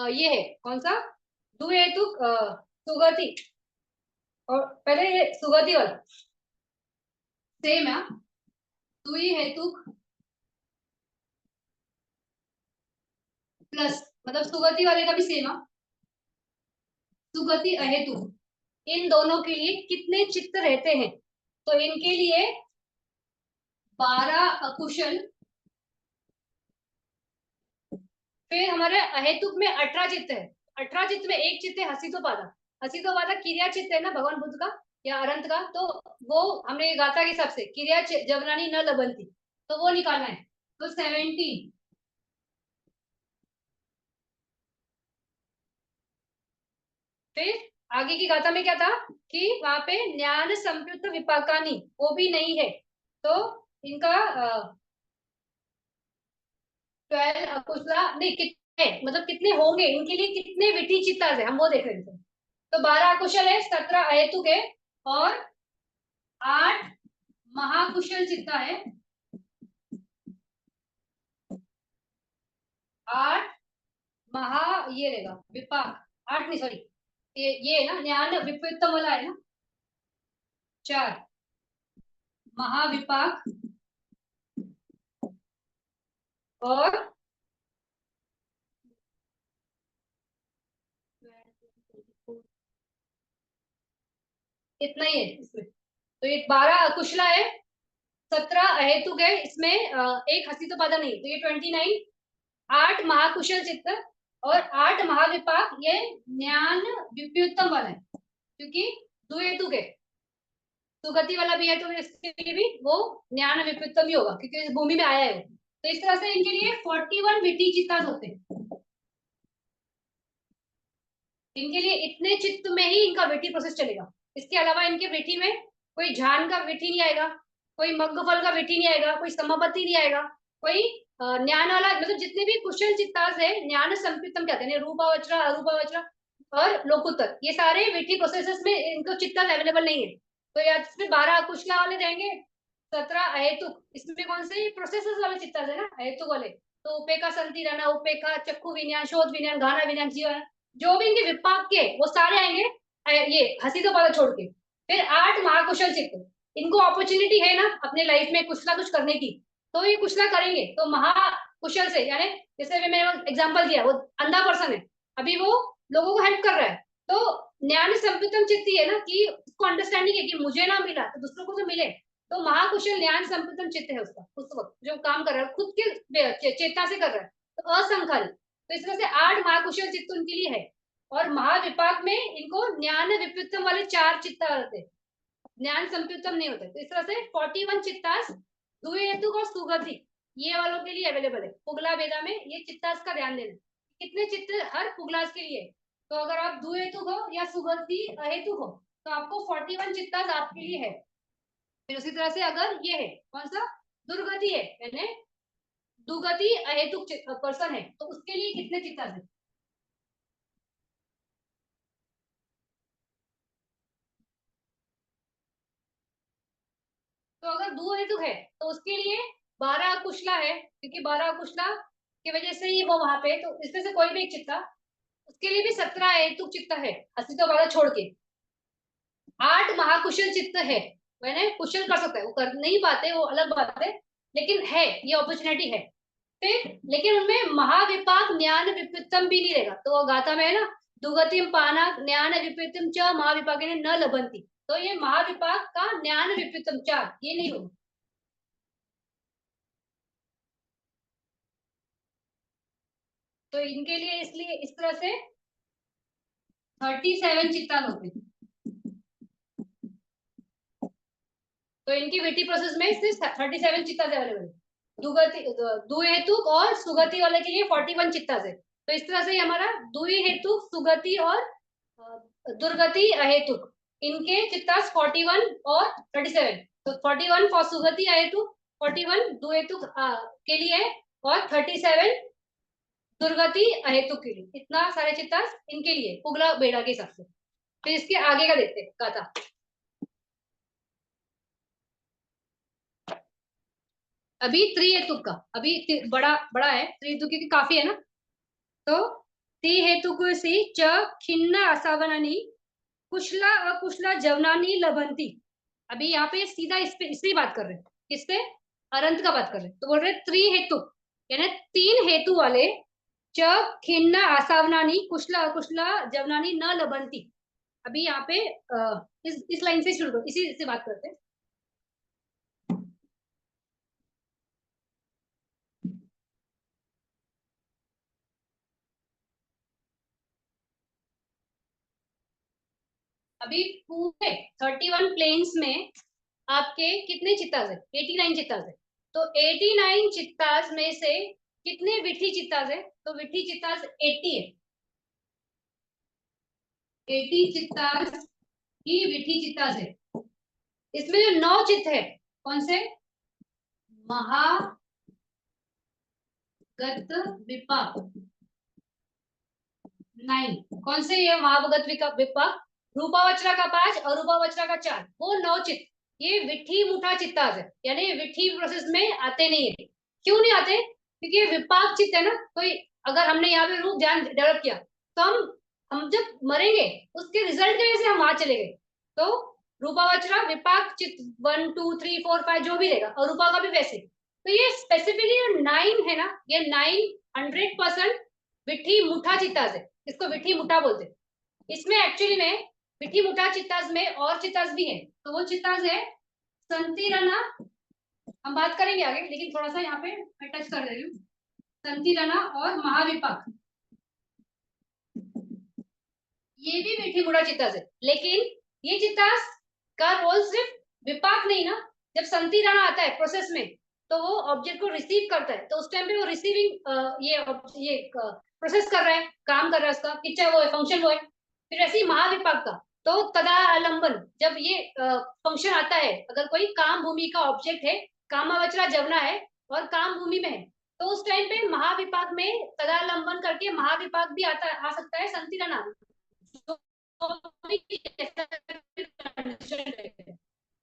ये है कौन सा, दुहेतुक सुगति, और पहले ये सुगति वाला सेम है। दुई हेतुक प्लस, मतलब सुगति वाले का भी सेम है, सुगति अहेतुक, इन दोनों के लिए कितने चित्त रहते हैं। तो इनके लिए 12 अकुशल, फिर हमारे अहेतुक में 18 चित्त है। 18 चित्त में एक चित्त है हसितोपादा। हसितोपादा क्रिया चित्त है ना भगवान बुद्ध का या अरंत का, तो वो हमने गाथा के हिसाब से क्रिया जवनानी न लबंती, तो वो निकालना है। तो 17। फिर आगे की गाथा में क्या था कि वहां पे ज्ञान संयुक्त विपाकानी, वो भी नहीं है। तो इनका 12 अकुशला नहीं, कितने मतलब कितने होंगे, इनके लिए कितने विधि चित्ताज है, हम वो देख रहे थे। तो 12 अकुशल है, 17 अहेतुक है, और 8 महाकुशल चित्ता है। 8 महा ये रहेगा विपाक, 8 नहीं सॉरी, ये है ना ज्ञान विपरीतम वाला है ना, 4 महाविपाक, और इतना ही है इसमें। तो ये 12 अकुशला है, 17 अहेतुक है, इसमें एक हसी तो पता नहीं, तो ये 29। 8 महाकुशल चित्त और 8 महाविपाक, ये ज्ञान विपरीतम वाला है, क्योंकि द्विहेतुक है। सुगति वाला भी है तो इसके लिए भी वो ज्ञान विपरीतम ही होगा क्योंकि इस भूमि में आया है। तो इस तरह से इनके लिए 41 विधि चित्तास होते हैं। इनके लिए इतने चित्त में ही इनका विठी प्रोसेस चलेगा। इसके अलावा इनके विठी में कोई झान का विठी नहीं आएगा, कोई मग्गफल का विठी नहीं आएगा, कोई समापति नहीं आएगा, कोई ज्ञान वाला, मतलब जितने भी कुशल चित्तास है ज्ञान संपितम कहते हैं, रूपावचरा अरूपावचरा और लोकुत्तर, ये सारे विठी प्रोसेसेस में इनको चित्तास अवेलेबल नहीं है। तो या इसमें 12 कुशला वाले रहेंगे, 17 अहेतुक, इसमें कौन से प्रोसेसेस वाले चित्तास है ना, अहेतुक वाले। तो उपेका संति रहना, उपेका चक्षु विज्ञान, शोध विज्ञान, गाना विज्ञान, जीवन, जो भी इनके विपाक के वो सारे आएंगे ये हंसी तो पता छोड़ के। फिर 8 महाकुशल चित्त, इनको अपॉर्चुनिटी है ना अपने लाइफ में कुछ ना कुछ करने की, तो ये कुछ ना करेंगे तो महाकुशल से, यानी जैसे मैंने एग्जांपल दिया, वो अंधा पर्सन है, अभी वो लोगों को हेल्प कर रहा है, तो ज्ञान संपितम चित्त है ना, कि उसको अंडरस्टैंडिंग है कि मुझे ना मिला तो दूसरों को तो मिले। तो महाकुशल ज्ञान संपितम चित्त है उसका, उस वक्त जो काम कर रहा है खुद के चेतना से कर रहा है, तो असंखारी। तो इस तरह से 8 महाकुशल चित्त उनके लिए है। और महाविपाक में इनको ज्ञान विपरीतम वाले 4 चित्त आते हैं, ज्ञान संप्युतम नहीं होते। तो इस तरह से 41 चित्तास द्विहेतुक और सुगति ये वालों के लिए अवेलेबल है। पुगला वेदा में ये चित्तास का ध्यान देना, कितने चित्त हर पुगलास के लिए। तो अगर आप द्विहेतुक हो या सुगति अहेतुक हो तो आपको 41 चित्तास आपके लिए है। फिर उसी तरह से अगर ये है कौन सा दुर्गति है, यानी दुगति अहेतुक पर्सन है, तो उसके लिए कितने चित्तास है। तो अगर दो हेतु है तो उसके लिए 12 कुशला है, क्योंकि 12 कुशला की वजह से ही वो वहां पे, तो इसमें से कोई भी एक चित्ता, उसके लिए भी 17 हेतु चित्त है, अस्तित्व वाला छोड़ के। 8 महाकुशल चित्त है, मैंने कुशल कर सकता है, वो कर नहीं पाते वो अलग बात है, लेकिन है ये अपॉर्चुनिटी है। फिर लेकिन उनमें महाविपाक ज्ञान विपरीतम भी नहीं रहेगा, तो वो गाथा में है ना, दुगतिम पाना ज्ञान विपरीतम च महाविपाक न लभंती, तो ये महाविपाक का ज्ञान विपरीतम चार ये नहीं होगा। तो इनके लिए इसलिए इस तरह से 37 चित्तान होते हैं। तो इनकी विटी प्रोसेस में सिर्फ 37 चित्ता अवेलेबल है। दुगति दुहेतुक और सुगति वाले के लिए 41 चित्ता है। तो इस तरह से हमारा दुहेतुक सुगति और दुर्गति अहेतुक इनके चित्तास 41 और 37। तो 41 फॉर सुगति अहेतुक, 41 दुहेतुक के लिए और 37 दुर्गति अहेतुक के लिए, इतना सारे चित्तास इनके लिए पुगला बेड़ा के हिसाब से। फिर इसके आगे का देखते हैं गाथा। अभी त्रिहेतुक का, अभी बड़ा बड़ा है त्रिहेतुक क्योंकि काफी है ना। तो त्रिहेतुक से च खिन्न असावनानी कुशला अकुशला जवनानी लभंती। अभी यहाँ पे सीधा इस पे इससे बात कर रहे हैं, किससे, अरंत का बात कर रहे हैं। तो बोल रहे त्रिहेतुक यानी 3 हेतु वाले, च खिन्न आसावनानी कुशला अकुशला जवनानी न लभंती। अभी यहाँ पे इस लाइन से शुरू करो, इसी से बात करते हैं। अभी पूरे 31 प्लेन्स में आपके कितने चित्ताज है, 89 चित्ताज है। तो 89 चित्ताज में से कितने विठी चित्ताज है, तो विठी चित्ताज 80 है। 80 चित्ताज ही विठी चित्ताज है। इसमें जो 9 चित्त है कौन से, महागत विपाक 9, कौन से ये महाभगत विपाक, रूपावचरा का 5 और रूपावचरा का 4, वो 9 चित्त ये विठी मुठा चित्ताज है, यानी विठी प्रोसेस में आते नहीं है। क्यों नहीं आते, क्योंकि ये विपाक चित्त है ना। तो अगर हमने यहाँ पे रूप ध्यान डेवलप किया तो हम जब मरेंगे उसके रिजल्ट की वजह से हम वहां चले गए। तो रूपावचरा विपाक चित्त 1 2 3 4 5 जो भी रहेगा, और रूपा का भी वैसे। तो ये स्पेसिफिकली 9 है ना, ये 9 100% विठी मुठा चित्ताज है, इसको विठी मुठा बोलते हैं। इसमें एक्चुअली में विठी मुठा चित्ताज में और चित्ताज भी है, तो वो चित्ताज है संतिरना, हम बात करेंगे आगे, लेकिन थोड़ा सा यहाँ पे मैं टच कर रही हूँ, संतिरना और महाविपाक, ये भी विठी मुठा चित्ताज है। लेकिन ये चित्ताज का रोल सिर्फ विपाक नहीं ना, जब संति रण आता है प्रोसेस में, तो वो ऑब्जेक्ट को रिसीव करता है, तो उस टाइम पे वो रिसीविंग ये प्रोसेस कर रहा है, काम कर रहा है, उसका किच्चा वो है, फंक्शन वो है। फिर ऐसे ही महाविपाक का, तो तदा अलंबन, जब ये फंक्शन आता है, अगर कोई काम भूमि का ऑब्जेक्ट है, कामावचरा जवना है और काम भूमि में है, तो उस टाइम पे महाविपाक में तदालंबन करके महाविपाक भी आ सकता है, संति रण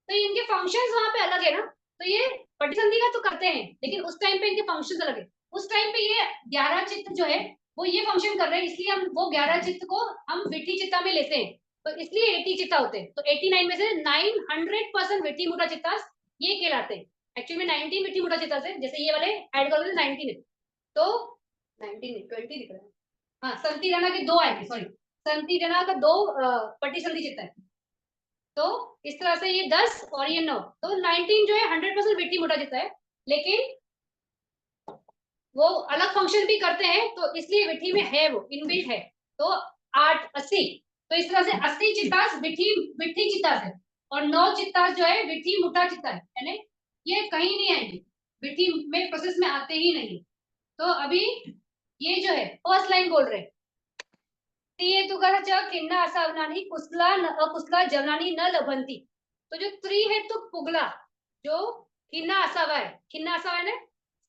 तो इनके फंक्शंस वहां पे अलग है ना, तो ये पटिसंधि का तो करते हैं, लेकिन उस टाइम पे इनके फंक्शंस अलग है। उस टाइम पे ये 11 चित्त जो है वो ये फंक्शन कर रहे हैं, इसलिए हम वो 11 चित्त को हम विठी चित्ता में लेते हैं, तो इसलिए 80 चित्ता होते हैं। तो 89 में से 900% विठी मुठा चित्तास ये कहलाते हैं। एक्चुअली में 19 विठी मुठा चित्तास है, जैसे ये वाले ऐड कर देते 19 है, तो 19 20 दिख रहा है। हाँ, संति रणा के दो आएंगे, सॉरी, संति रणा का दो पटिसंधि चित्ता है, तो इस तरह से ये 10 और ये 9, तो 19 जो है 100% विट्टी मोटा जीता है, लेकिन वो अलग फंक्शन भी करते हैं, तो इसलिए विट्टी में है, वो इनबिल्ट है। तो 8 80, तो इस तरह से 80 चित्तास विट्टी विट्टी चित्तास है, और 9 चित्तास जो है विट्टी मोटा चित्ता है, यानी ये कहीं नहीं आएंगे, विट्टी में प्रोसेस में आते ही नहीं। तो अभी ये जो है फर्स्ट लाइन बोल रहे हैं, खिन्ना असावनानी कुसला अकुसला जवनानी न लभंती। तो जो त्रि है तो पुगला, जो खिन्ना असावा है, खिन्ना असावा है ना,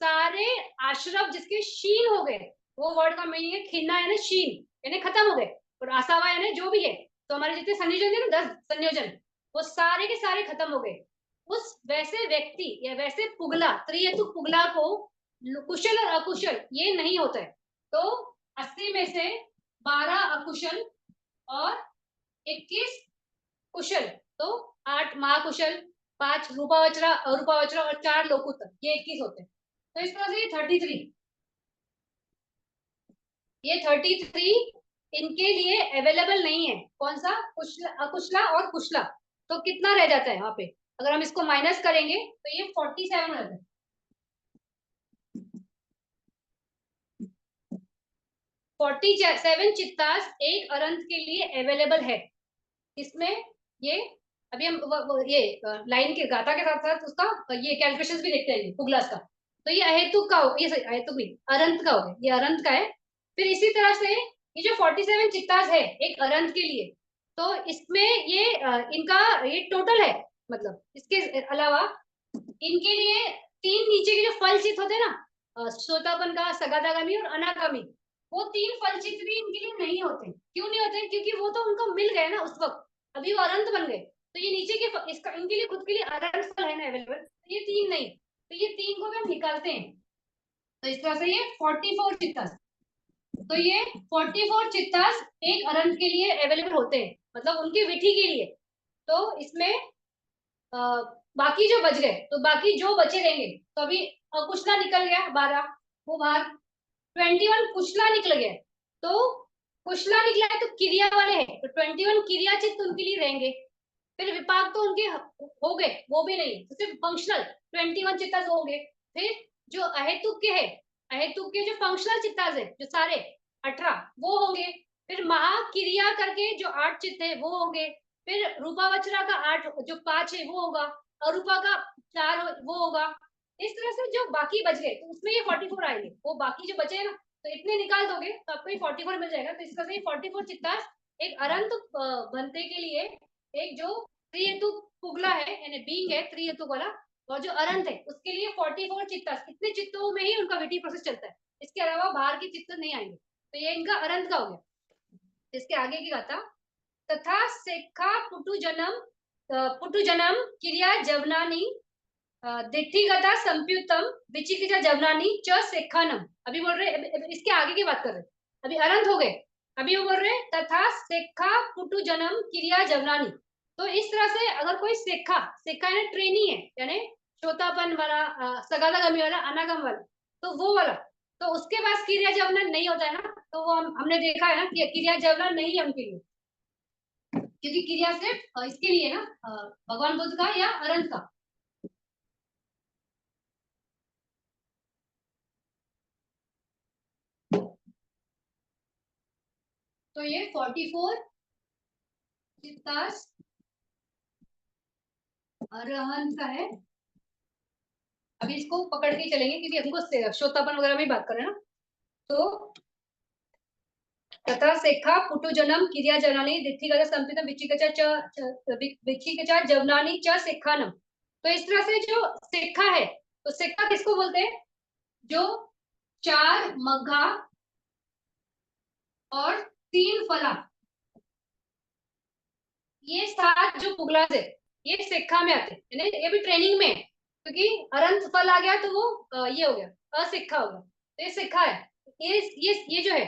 सारे आश्रव जिसके शीन हो गए, वो वर्ड का मीनिंग है खिन्ना है ना शीन, यानी खत्म हो गए, और असावा है ना जो भी है, तो हमारे जितने संयोजन थे ना 10 संयोजन, वो सारे के सारे खत्म हो गए। उस वैसे व्यक्ति या वैसे पुगला, त्रिहेतु पुगला को कुशल और अकुशल ये नहीं होता है। तो 80 में से 12 अकुशल और 21 कुशल, तो 8 महाकुशल, 5 रूपावचरा अरूपावचरा और 4 लोकुत्तर, ये 21 होते हैं। तो इस तरह से ये 33, ये 33 इनके लिए अवेलेबल नहीं है। कौन सा? कुशला, अकुशला और कुशला। तो कितना रह जाता है वहां पे, अगर हम इसको माइनस करेंगे तो ये 47 हो जाता है। 47 चित्तास एक अरंत के लिए अवेलेबल है। इसमें ये अभी हम ये लाइन के गाथा के साथ साथ उसका ये कैलकुलेशंस भी देखते हैं पुगलास का। तो ये अहेतुक का हो, ये अहेतुक नहीं, अरंत का हो गया, ये अरंत का है। फिर इसी तरह से ये जो 47 चित्तास है एक अरंत के लिए, तो इसमें ये इनका ये टोटल है, मतलब इसके अलावा इनके लिए 3 नीचे के जो फल चित्त होते हैं ना, श्रोतापन का, सगादागामी और अनागामी, वो 3 फल चित्त भी इनके लिए नहीं होते। क्यों नहीं होते? क्योंकि वो तो उनको मिल गए ना उस वक्त, अभी वो अनंत बन गए, तो ये नीचे के इसका इनके लिए खुद के लिए अनंत फल है ना अवेलेबल, तो ये 3 नहीं, तो ये 3 को भी हम निकालते हैं। तो इस तरह से ये 44 चित्तास, तो ये 44 चित्तास एक अनंत के लिए अवेलेबल होते हैं, मतलब उनकी विधि के लिए। तो इसमें अ, बाकी जो बच गए, तो बाकी जो बचे रहेंगे, तो अभी कुशला निकल गया 12, वो बाहर, 21 कुशला निकल गया, तो कुशला निकला है तो क्रिया वाले हैं, तो 21 क्रिया चित्त उनके लिए रहेंगे। फिर विपाक तो उनके हो गए, वो भी नहीं, तो सिर्फ फंक्शनल 21 चित्तास हो गए। फिर जो अहेतुक के है, अहेतुक के जो फंक्शनल चित्तास है जो सारे 18 वो होंगे। फिर महाक्रिया करके जो 8 चित्त है वो होंगे। फिर रूपावचरा का 8 जो 5 है वो होगा, अरूपा का 4 वो होगा। इस तरह से जो बाकी बच गए, तो उसमें ये 44 आएंगे, वो बाकी जो बचे हैं ना, तो इतने निकाल दोगे तो आपको ये 44 मिल जाएगा। तो इस तरह से 44 चित्तास एक अरंत बनते के लिए, एक जो त्रिहेतु पुगला है यानी बीइंग है त्रिहेतु वाला, और जो अरंत है उसके लिए 44 चित्तास, इतने चित्तों में ही उनका विधि प्रोसेस चलता है, इसके अलावा बाहर के चित्त नहीं आएंगे। तो ये इनका अरंत का हो गया। इसके आगे की गाथा, तथा सेखा पुटु जन्म क्रिया जवनानी दिट्ठिगता संप्युतम विचिकित्सा जवनानी च सेखानम। अभी बोल रहे इसके आगे की बात कर रहे, अभी अनंत हो गए, अभी वो बोल रहे तथा सेखा पुटु जन्म क्रिया जवनानी। तो इस तरह से अगर कोई सेखा, सेखा यानी ट्रेनी है, यानी श्रोतापन वाला, सगादागमी वाला, अनागम वाला, तो वो वाला, तो उसके पास क्रिया जवना नहीं होता है ना, तो वो हमने देखा है ना कि क्रिया जवना नहीं है उनके लिए, क्योंकि क्रिया सिर्फ इसके लिए ना, भगवान बुद्ध का या अनंत का। तो ये 44 चित्तास अरहंत का है। अभी इसको पकड़ के ही चलेंगे क्योंकि हमको श्रोतापन वगैरह में बात करें ना। तो तथा सेखा पुटु जन्म क्रिया जनानी दिथिगत संपितम विचिकिचा विचिकिचा जवनानी च सेखानम। तो इस तरह से जो सेखा है, तो सेखा किसको बोलते हैं? जो 4 मग्घा और 3 फला, ये 7 जो पुगला है ये सेखा में आते हैं, ये भी ट्रेनिंग में है क्योंकि अरंत फल आ गया तो वो ये हो गया असिक्खा हो गया, तो ये सिक्खा है। ये जो है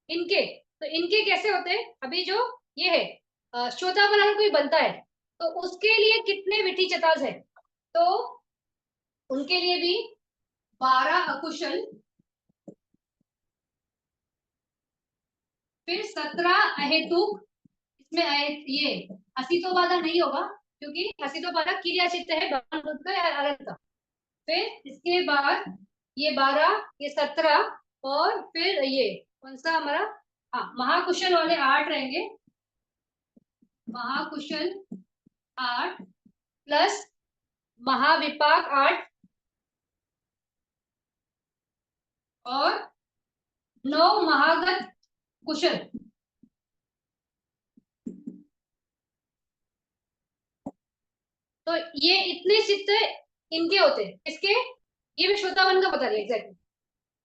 इनके, तो इनके कैसे होते हैं? अभी जो ये है श्रोतापन अगर कोई बनता है तो उसके लिए कितने विधि चताज है? तो उनके लिए भी 12 अकुशल, फिर 17 अहेतुक। इसमें ये असितो बाधा नहीं होगा क्योंकि असितो बाधा क्रिया चित्त है अरंत का। फिर इसके बाद ये 12, ये 17 और फिर ये कौन सा हमारा, हाँ महाकुशल वाले 8 रहेंगे। महाकुशल 8 प्लस महाविपाक 8 और 9 महागत कुशल। तो ये इतने चित्त इनके होते हैं, इसके ये भी श्रोतावन का बता दिया एग्जैक्टली।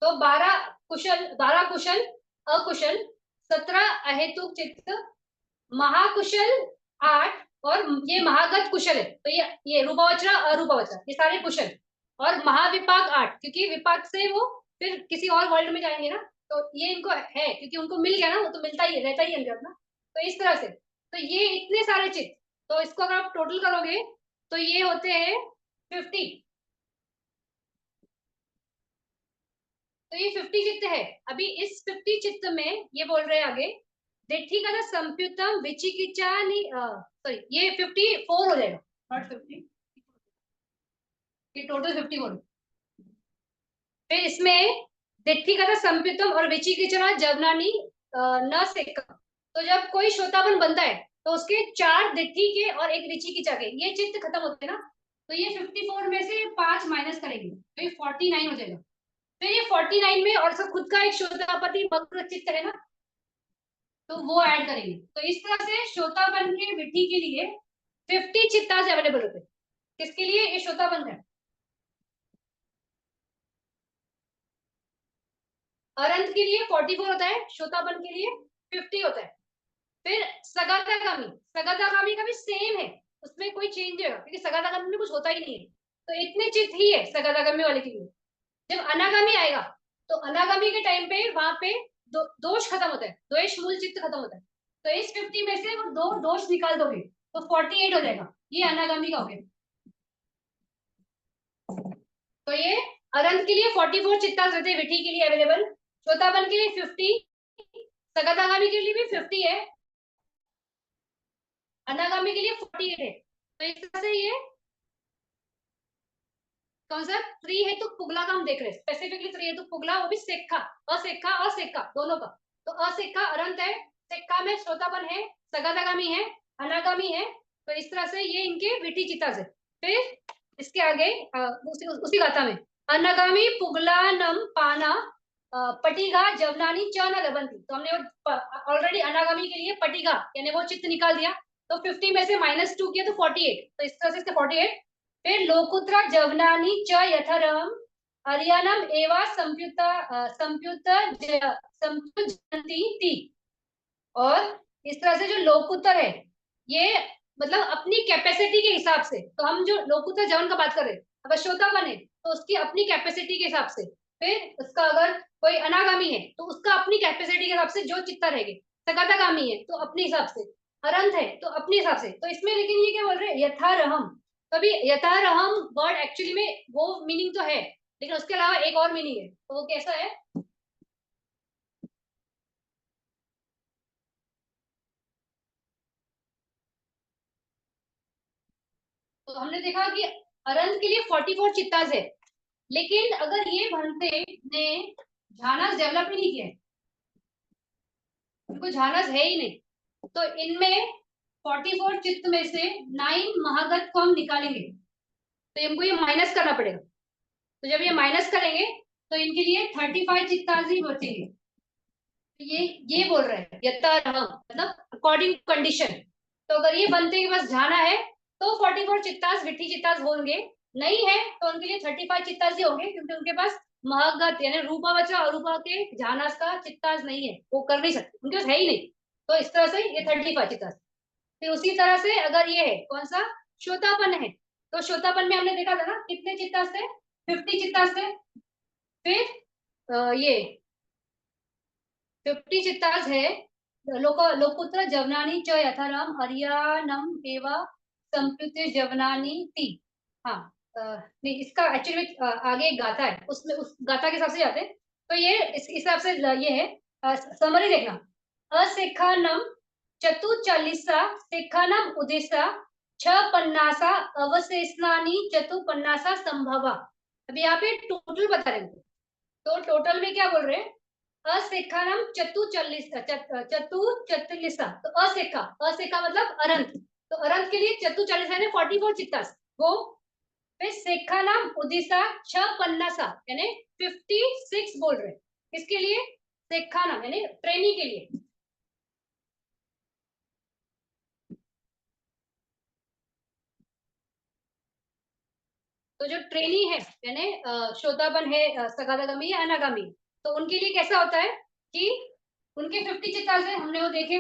तो 12 कुशल अकुशल, 17 अहेतुक चित्त, महाकुशल 8 और ये महागत कुशल है, तो ये रूपावचरा अरूपावचरा ये सारे कुशल, और महाविपाक 8 क्योंकि विपाक से वो फिर किसी और वर्ल्ड में जाएंगे ना, तो ये इनको है क्योंकि उनको मिल गया ना, वो तो मिलता ही है, रहता ही है अंदर अपना। तो इस तरह से तो ये इतने सारे चित्त, तो इसको अगर आप टोटल करोगे तो ये होते हैं 50। तो ये 50 चित्त है। अभी इस 50 चित्त में ये बोल रहे हैं आगे देखी का संप्युतम विचिकिचा सॉरी ये 54 हो जाएगा, नॉट 50, ये टोटल 54। फिर इसमें दिट्ठी का संप्युतम और विचिकिचा जवनानी न सेका। तो जब कोई श्रोतापन बनता है तो उसके 4 दिट्ठी के और एक विचिकिचा के ये चित्त खत्म होते हैं ना, तो ये 54 में से 5 माइनस करेंगे तो ये 49 हो जाएगा। फिर ये 49 में और सब खुद का एक श्रोतापति मग्र चित्त है ना, तो वो ऐड करेंगे। तो इस तरह से श्रोतापन के विधि के लिए 50 चित्ताज अवेलेबल होते हैं। किसके लिए? ये श्रोतापन है। अरंत के लिए 44 होता है, श्रोतापन के लिए 50 होता है। फिर सगातागामी, सगातागामी का भी सेम है, उसमें कोई चेंज है क्योंकि सगातागामी में कुछ होता ही नहीं है, तो इतने चित्त ही है सगातागामी वाले के लिए। जब अनागामी आएगा तो अनागामी के टाइम पे वहां पे दोष खत्म होता है, द्वेष मूल चित्त खत्म होता है। तो इस 50 में से वो 2 दोष निकाल दोगे तो 48 हो जाएगा, ये अनागामी का हो गया। तो ये अरंत के लिए 44 चित्तांश रहते हैं विधि के लिए अवेलेबल, श्रोतापन के लिए 50, सगातागामी के लिए भी 50 है, अनागामी के लिए 48 है। तो इस तरह से ये कौन सा त्रि हेतु पुगला का हम देख रहे हैं, स्पेसिफिकली त्रि हेतु पुगला, वो भी सेक्खा, असेक्खा और सेक्खा दोनों का। तो असेक्खा अरंत है, सेक्खा में श्रोतापन है, सगातागामी है, अनागामी है। तो इस तरह से ये इनके विधि चिता से। फिर इसके आगे उसी गाथा में अनागामी पुगलानम पाना पटिगा जवनानी च न लबंती। तो हमने ऑलरेडी अनागामी के लिए पटिगा यानी वो चित्त निकाल दिया, तो 50 में से -2 किया तो 48, तो इस तरह से इसके 48। फिर लोकुत्रा जवनानी च यथारहम हरियाणम एवा संप्युत ती। और इस तरह से जो लोकुत्तर है ये मतलब अपनी कैपेसिटी के हिसाब से, तो हम जो लोकुत्तर जवन का बात कर रहे हैं अगर श्रोतापन है तो उसकी अपनी कैपेसिटी के हिसाब से। फिर उसका अगर कोई अनागामी है तो उसका अपनी कैपेसिटी के हिसाब से जो चित्ता रहेगी, सगातागामी है तो अपने हिसाब से, अरंत है तो अपने हिसाब से। तो इसमें लेकिन ये क्या बोल रहे हैं यथारहम, तभी यथारहम वर्ड एक्चुअली में वो मीनिंग तो है लेकिन उसके अलावा एक और मीनिंग है, तो वो कैसा है? तो हमने देखा कि अरंत के लिए 44 चित्ताज है, लेकिन अगर ये भंते ने झानस डेवलप ही नहीं किया है, उनको झानस है ही नहीं, तो इनमें 44 चित्त में से 9 महागत को हम निकालेंगे, तो हमको ये माइनस करना पड़ेगा। तो जब ये माइनस करेंगे तो इनके लिए 35 चित्ताज ही बचेंगे। तो ये बोल रहे हैं यतः मतलब अकॉर्डिंग कंडीशन। तो अगर ये बनते के बस जाना है तो 44 चित्ताज विठी चित्ताज होंगे, नहीं है तो उनके लिए 35 चित्ताज ही होंगे, क्योंकि उनके पास महगत यानी रूपा बचा अरूपा के जानास का चित्ताज नहीं है, वो कर नहीं सकते, उनके पास है ही नहीं। तो इस तरह से ये 35 चित्ताज। फिर उसी तरह से अगर ये है कौन सा श्रोतापन है, तो श्रोतापन में हमने देखा था ना कितने चित्ताज थे, 50 चित्ताज थे। फिर ये 50 चित्ताज है लोकुत्र जवनानी च यथाराम हरियाणम एवं संप्युत जवनानी ती। हाँ नहीं, इसका एक्चुअली आगे एक गाथा है, उसमें उस गाथा के हिसाब से जाते हैं। तो ये इस हिसाब से ये है समरी देखना। असेखानम चतुचालीसा सेखानम उदेसा छ पन्नासा अवशेषणानी चतुपन्नासा संभवा। अभी यहाँ पे टोटल बता रहे हैं, तो टोटल में क्या बोल रहे हैं, असेखानम चतुचलिसा, तो असेखा, असेखा मतलब अरंत, तो अरंत के लिए चतुचालीसा यानी 44 चित्तास वो। फिर सेखा नाम उदिसा छ पन्नासा यानी 56 बोल रहे हैं, किसके लिए, सेखा नाम यानी ट्रेनी के लिए। तो जो ट्रेनी है यानी श्रोतापन है सगादागामी या अनागामी, तो उनके लिए कैसा होता है कि उनके 50 चित्ताज है, हमने वो देखे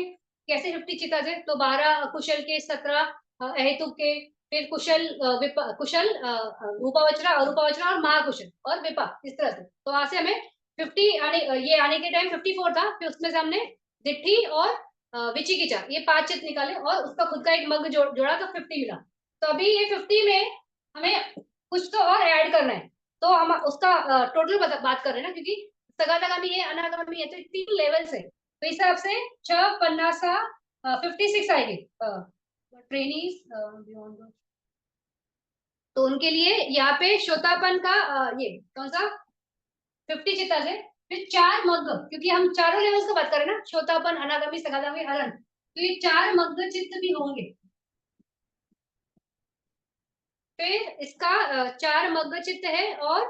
कैसे 50 चित्ताज है। तो 12 कुशल के, 17 अहेतुक के, फिर कुशल कुशल रूपावचरा अरूपावचरा और महाकुशल और विपा, इस तरह से। तो वहां से हमें 50 आने ये आने के टाइम 54 था, फिर उसमें से हमने दिट्ठी और विचिकिचा ये 5 चित्त निकाले और उसका खुद का एक मग जोड़ा तो 50 मिला। तो अभी ये 50 में हमें कुछ तो और ऐड करना है, तो हम उसका टोटल बात कर रहे हैं ना, क्योंकि सगादागामी है अनागामी है, तो 3 लेवल्स है, तो इस हिसाब से 6 पन्नासा 56 आएगी ट्रेनीज बियॉन्ड। तो उनके लिए यहाँ पे श्रोतापन का ये कौन सा 50 चित्ता है। फिर 4 मग्ग, क्योंकि हम चारों लेवल्स का बात करें ना, श्रोतापन अनागामी सगादागामी अरन, तो ये 4 मग्ग चित्त भी होंगे। फिर इसका 4 मग्ग चित्त है और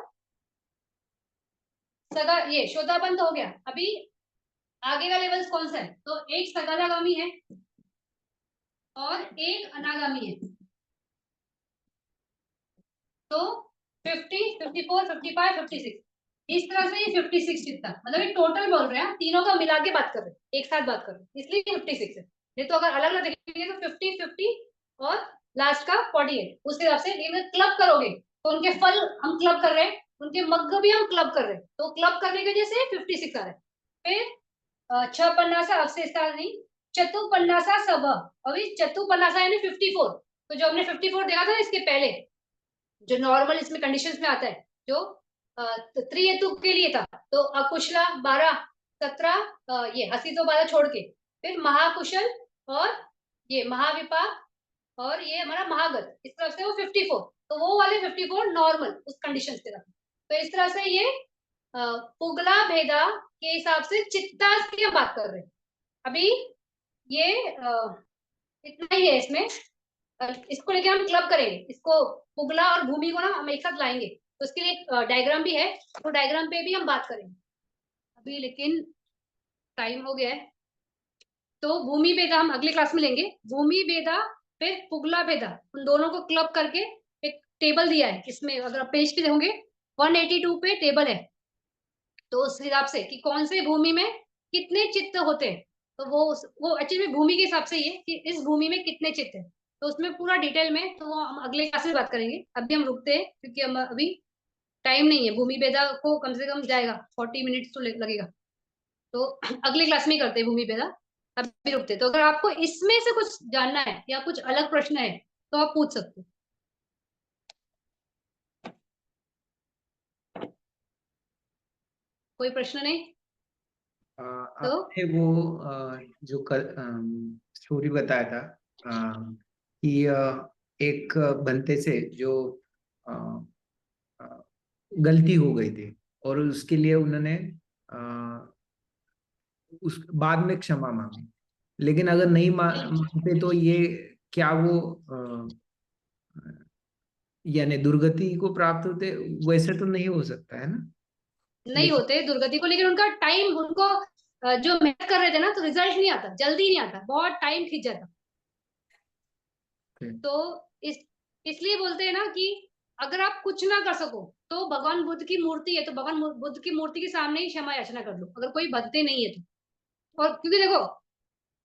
सगा ये श्रोतापन तो हो गया। अभी आगे का लेवल्स कौन सा है, तो एक सगादागामी है और एक अनागामी है। तो 50, 54, 55, 56 इस तरह से ये 56 चित्ता, मतलब ये टोटल बोल रहे हैं, तीनों का मिला के बात कर रहे हैं, एक साथ बात कर रहे हैं, इसलिए 56 है। नहीं तो अगर अलग अलग देखेंगे तो 50, 50 और लास्ट का 48, उस हिसाब से क्लब करोगे तो उनके फल हम क्लब कर रहे हैं, उनके मग्ग भी हम क्लब कर रहे हैं, तो क्लब करने की वजह से 56 आ रहा है। फिर 6 पन्नासा अवशेषानी चतुपन्नासा सब, अभी चतुपन्नासा यानी 54, तो जो हमने 54 देखा था इसके पहले, जो नॉर्मल इसमें कंडीशंस में आता है, जो त्रिहेतुक के लिए था, तो अकुशला 12, 17 ये हसी तो 12 छोड़ के, फिर महाकुशल और ये महाविपाक और ये हमारा महागत, इस तरह से वो 54, तो वो वाले 54 नॉर्मल उस कंडीशन के था। तो इस तरह से ये पुगला भेदा के हिसाब से चित्तास की हम बात कर रहे हैं। अभी ये इतना ही है इसमें, इसको लेके हम क्लब करेंगे, इसको पुगला और भूमि को ना हम एक साथ लाएंगे, तो इसके लिए एक डायग्राम भी है, तो डायग्राम पे भी हम बात करेंगे। अभी लेकिन टाइम हो गया है, तो भूमि भेदा हम अगले क्लास में लेंगे। भूमि भेदा फिर पुगला भेदा, उन दोनों को क्लब करके एक टेबल दिया है, इसमें अगर आप पेज पे देखोगे 182 पे टेबल है, तो उस हिसाब से कि कौन से भूमि में कितने चित्त होते हैं, तो वो एक्चुअली में भूमि के हिसाब से ये कि इस भूमि में कितने चित्त है, तो उसमें पूरा डिटेल में तो वो हम अगले क्लास में बात करेंगे। अभी हम रुकते हैं क्योंकि हम अभी टाइम नहीं है, भूमि भेदा को कम से कम जाएगा 40 मिनट्स तो लगेगा, तो अगले क्लास में ही करते हैं भूमि भेदा। अभी रुकते हैं, तो अगर आपको इसमें से कुछ जानना है या कुछ अलग प्रश्न है तो आप पूछ सकते हो। कोई प्रश्न नहीं तो आपने वो जो स्टोरी बताया था कि एक बनते से जो अ, अ, गलती हो गई थी और उसके लिए उन्होंने उस बाद में क्षमा मांगी, लेकिन अगर नहीं बिल्कुल मानते तो ये क्या वो यानी दुर्गति को प्राप्त होते, वैसे तो नहीं हो सकता है ना। नहीं लेकिन होते दुर्गति को, लेकिन उनका टाइम, उनको जो मेहनत कर रहे थे ना, तो रिजल्ट नहीं आता, जल्दी नहीं आता, बहुत टाइम खींच जाता। तो इस इसलिए बोलते हैं ना कि अगर आप कुछ ना कर सको तो भगवान बुद्ध की मूर्ति है, तो भगवान बुद्ध की मूर्ति के सामने ही क्षमा याचना कर लो, अगर कोई भक्ति नहीं है तो। और क्योंकि देखो,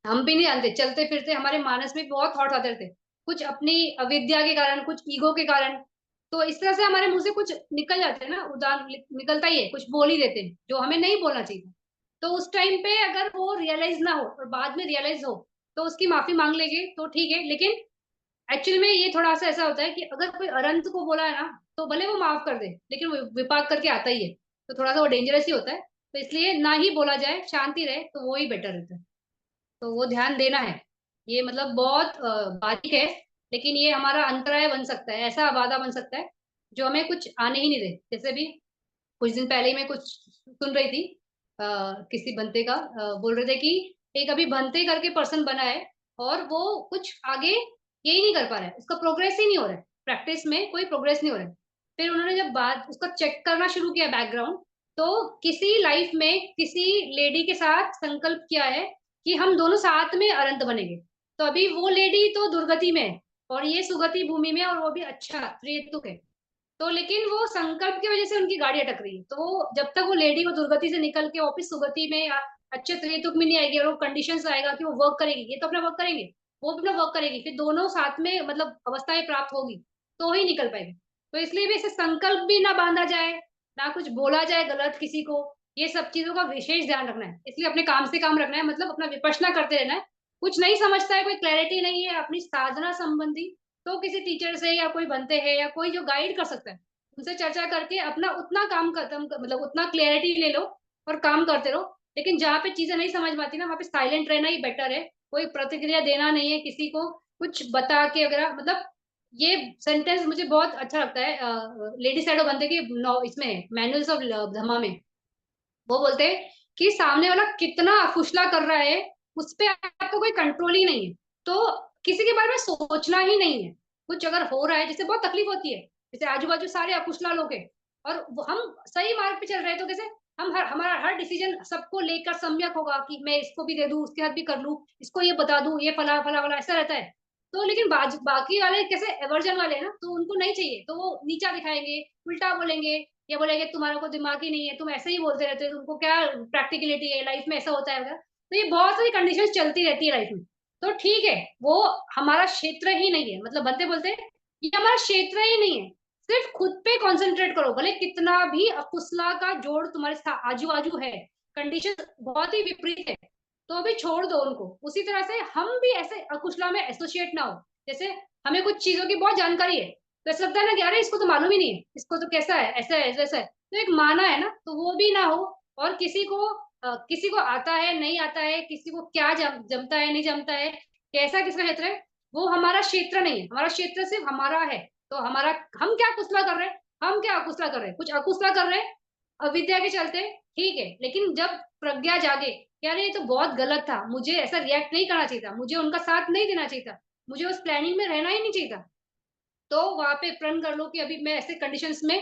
हम भी नहीं जानते, चलते फिरते हमारे मानस में बहुत थॉट आते रहते, कुछ अपनी अविद्या के कारण, कुछ ईगो के कारण। तो इस तरह से हमारे मुंह से कुछ निकल जाते हैं ना, उदाहरण निकलता ही है, कुछ बोल ही देते हैं जो हमें नहीं बोलना चाहिए। तो उस टाइम पे अगर वो रियलाइज ना हो और बाद में रियलाइज हो, तो उसकी माफी मांग लेंगे तो ठीक है। लेकिन एक्चुअली में ये थोड़ा सा ऐसा होता है कि अगर कोई अरंत को बोला है ना, तो भले वो माफ कर दे, लेकिन वो विपाक करके आता ही है, तो थोड़ा सा वो डेंजरस ही होता है। तो इसलिए ना ही बोला जाए, शांति रहे, तो वो ही बेटर रहता है। तो वो ध्यान देना है। ये मतलब बहुत बारीक है, लेकिन ये हमारा अंतराय बन सकता है, ऐसा बाधा बन सकता है जो हमें कुछ आने ही नहीं दे। जैसे भी कुछ दिन पहले ही मैं कुछ सुन रही थी, किसी बनते का, बोल रहे थे कि एक अभी बनते करके पर्सन बना है, और वो कुछ आगे यही नहीं कर पा रहा है, उसका प्रोग्रेस ही नहीं हो रहा है, प्रैक्टिस में कोई प्रोग्रेस नहीं हो रहा है। फिर उन्होंने जब बात उसका चेक करना शुरू किया बैकग्राउंड, तो किसी लाइफ में किसी लेडी के साथ संकल्प किया है कि हम दोनों साथ में अनंत बनेंगे। तो अभी वो लेडी तो दुर्गति में है, और ये सुगति भूमि में है, और वो भी अच्छा त्रिहेतुक है। तो लेकिन वो संकल्प की वजह से उनकी गाड़ी अटक रही है, तो जब तक वो लेडी वो दुर्गति से निकल के वापिस सुगति में या अच्छे त्रिहेतुक में नहीं आएगी, और वो कंडीशंस आएगा कि वो वर्क करेगी, ये तो अपना वर्क करेंगे, वो भी अपना वर्क करेगी, फिर दोनों साथ में मतलब अवस्थाएं प्राप्त होगी, तो ही निकल पाएगी। तो इसलिए भी ऐसे संकल्प भी ना बांधा जाए, ना कुछ बोला जाए गलत किसी को। ये सब चीजों का विशेष ध्यान रखना है, इसलिए अपने काम से काम रखना है, मतलब अपना विपश्यना करते रहना है। कुछ नहीं समझता है, कोई क्लैरिटी नहीं है अपनी साधना संबंधी, तो किसी टीचर से या कोई बनते हैं या कोई जो गाइड कर सकता है, उनसे चर्चा करके अपना उतना काम खत्म मतलब उतना क्लियरिटी ले लो और काम करते रहो। लेकिन जहाँ पे चीजें नहीं समझ में आती ना, वहाँ पे साइलेंट रहना ही बेटर है, कोई प्रतिक्रिया देना नहीं है किसी को कुछ बता के वगैरह। मतलब ये सेंटेंस मुझे बहुत अच्छा लगता है, लेडी सैडो बनते कि इसमें मैनुअल्स ऑफ धम्मा में वो बोलते हैं कि सामने वाला कितना अकुशला कर रहा है, उस पे आपको कोई कंट्रोल ही नहीं है। तो किसी के बारे में सोचना ही नहीं है। कुछ अगर हो रहा है, जिससे बहुत तकलीफ होती है, जैसे आजू बाजू सारे अकुशला लोग हैं, और हम सही मार्ग पे चल रहे हैं, तो कैसे हम हमारा हर डिसीजन सबको लेकर सम्यक होगा कि मैं इसको भी दे दूं, उसके हाथ भी कर लूं, इसको ये बता दूं, ये फला फला वाला ऐसा रहता है। तो लेकिन बाकी वाले कैसे एवर्जन वाले हैं ना, तो उनको नहीं चाहिए, तो वो नीचा दिखाएंगे, उल्टा बोलेंगे, ये बोलेंगे तुम्हारा को दिमाग ही नहीं है, तुम ऐसे ही बोलते रहते हो, तुमको क्या प्रैक्टिकलिटी है, लाइफ में ऐसा होता है वगैरह। तो ये बहुत सारी कंडीशन चलती रहती है लाइफ में। तो ठीक है, वो हमारा क्षेत्र ही नहीं है, मतलब बनते बोलते हैं, ये हमारा क्षेत्र ही नहीं है। सिर्फ खुद पे कंसंट्रेट करो, भले कितना भी अकुशला का जोड़ तुम्हारे आजू बाजू है, कंडीशन बहुत ही विपरीत है, तो अभी छोड़ दो उनको। उसी तरह से हम भी ऐसे अकुशला में एसोसिएट ना हो। जैसे हमें कुछ चीजों की बहुत जानकारी है, तो ऐसा लगता है ना कि अरे इसको तो मालूम ही नहीं है, इसको तो कैसा है, ऐसा है वैसा है, तो एक माना है ना, तो वो भी ना हो। और किसी को आता है नहीं आता है, किसी को क्या जमता है नहीं जमता है, कैसा किसका क्षेत्र है, वो हमारा क्षेत्र नहीं है। हमारा क्षेत्र सिर्फ हमारा है। तो हमारा, हम क्या कुशला कर रहे हैं, हम क्या अकुशला कर रहे हैं, कुछ अकुशला कर रहे हैं अविद्या के चलते, ठीक है। लेकिन जब प्रज्ञा जागे, यार ये तो बहुत गलत था, मुझे ऐसा रिएक्ट नहीं करना चाहिए था, मुझे उनका साथ नहीं देना चाहिए था, मुझे उस प्लानिंग में रहना ही नहीं चाहिए था, तो वहां पे प्रण कर लो कि अभी मैं ऐसे कंडीशंस में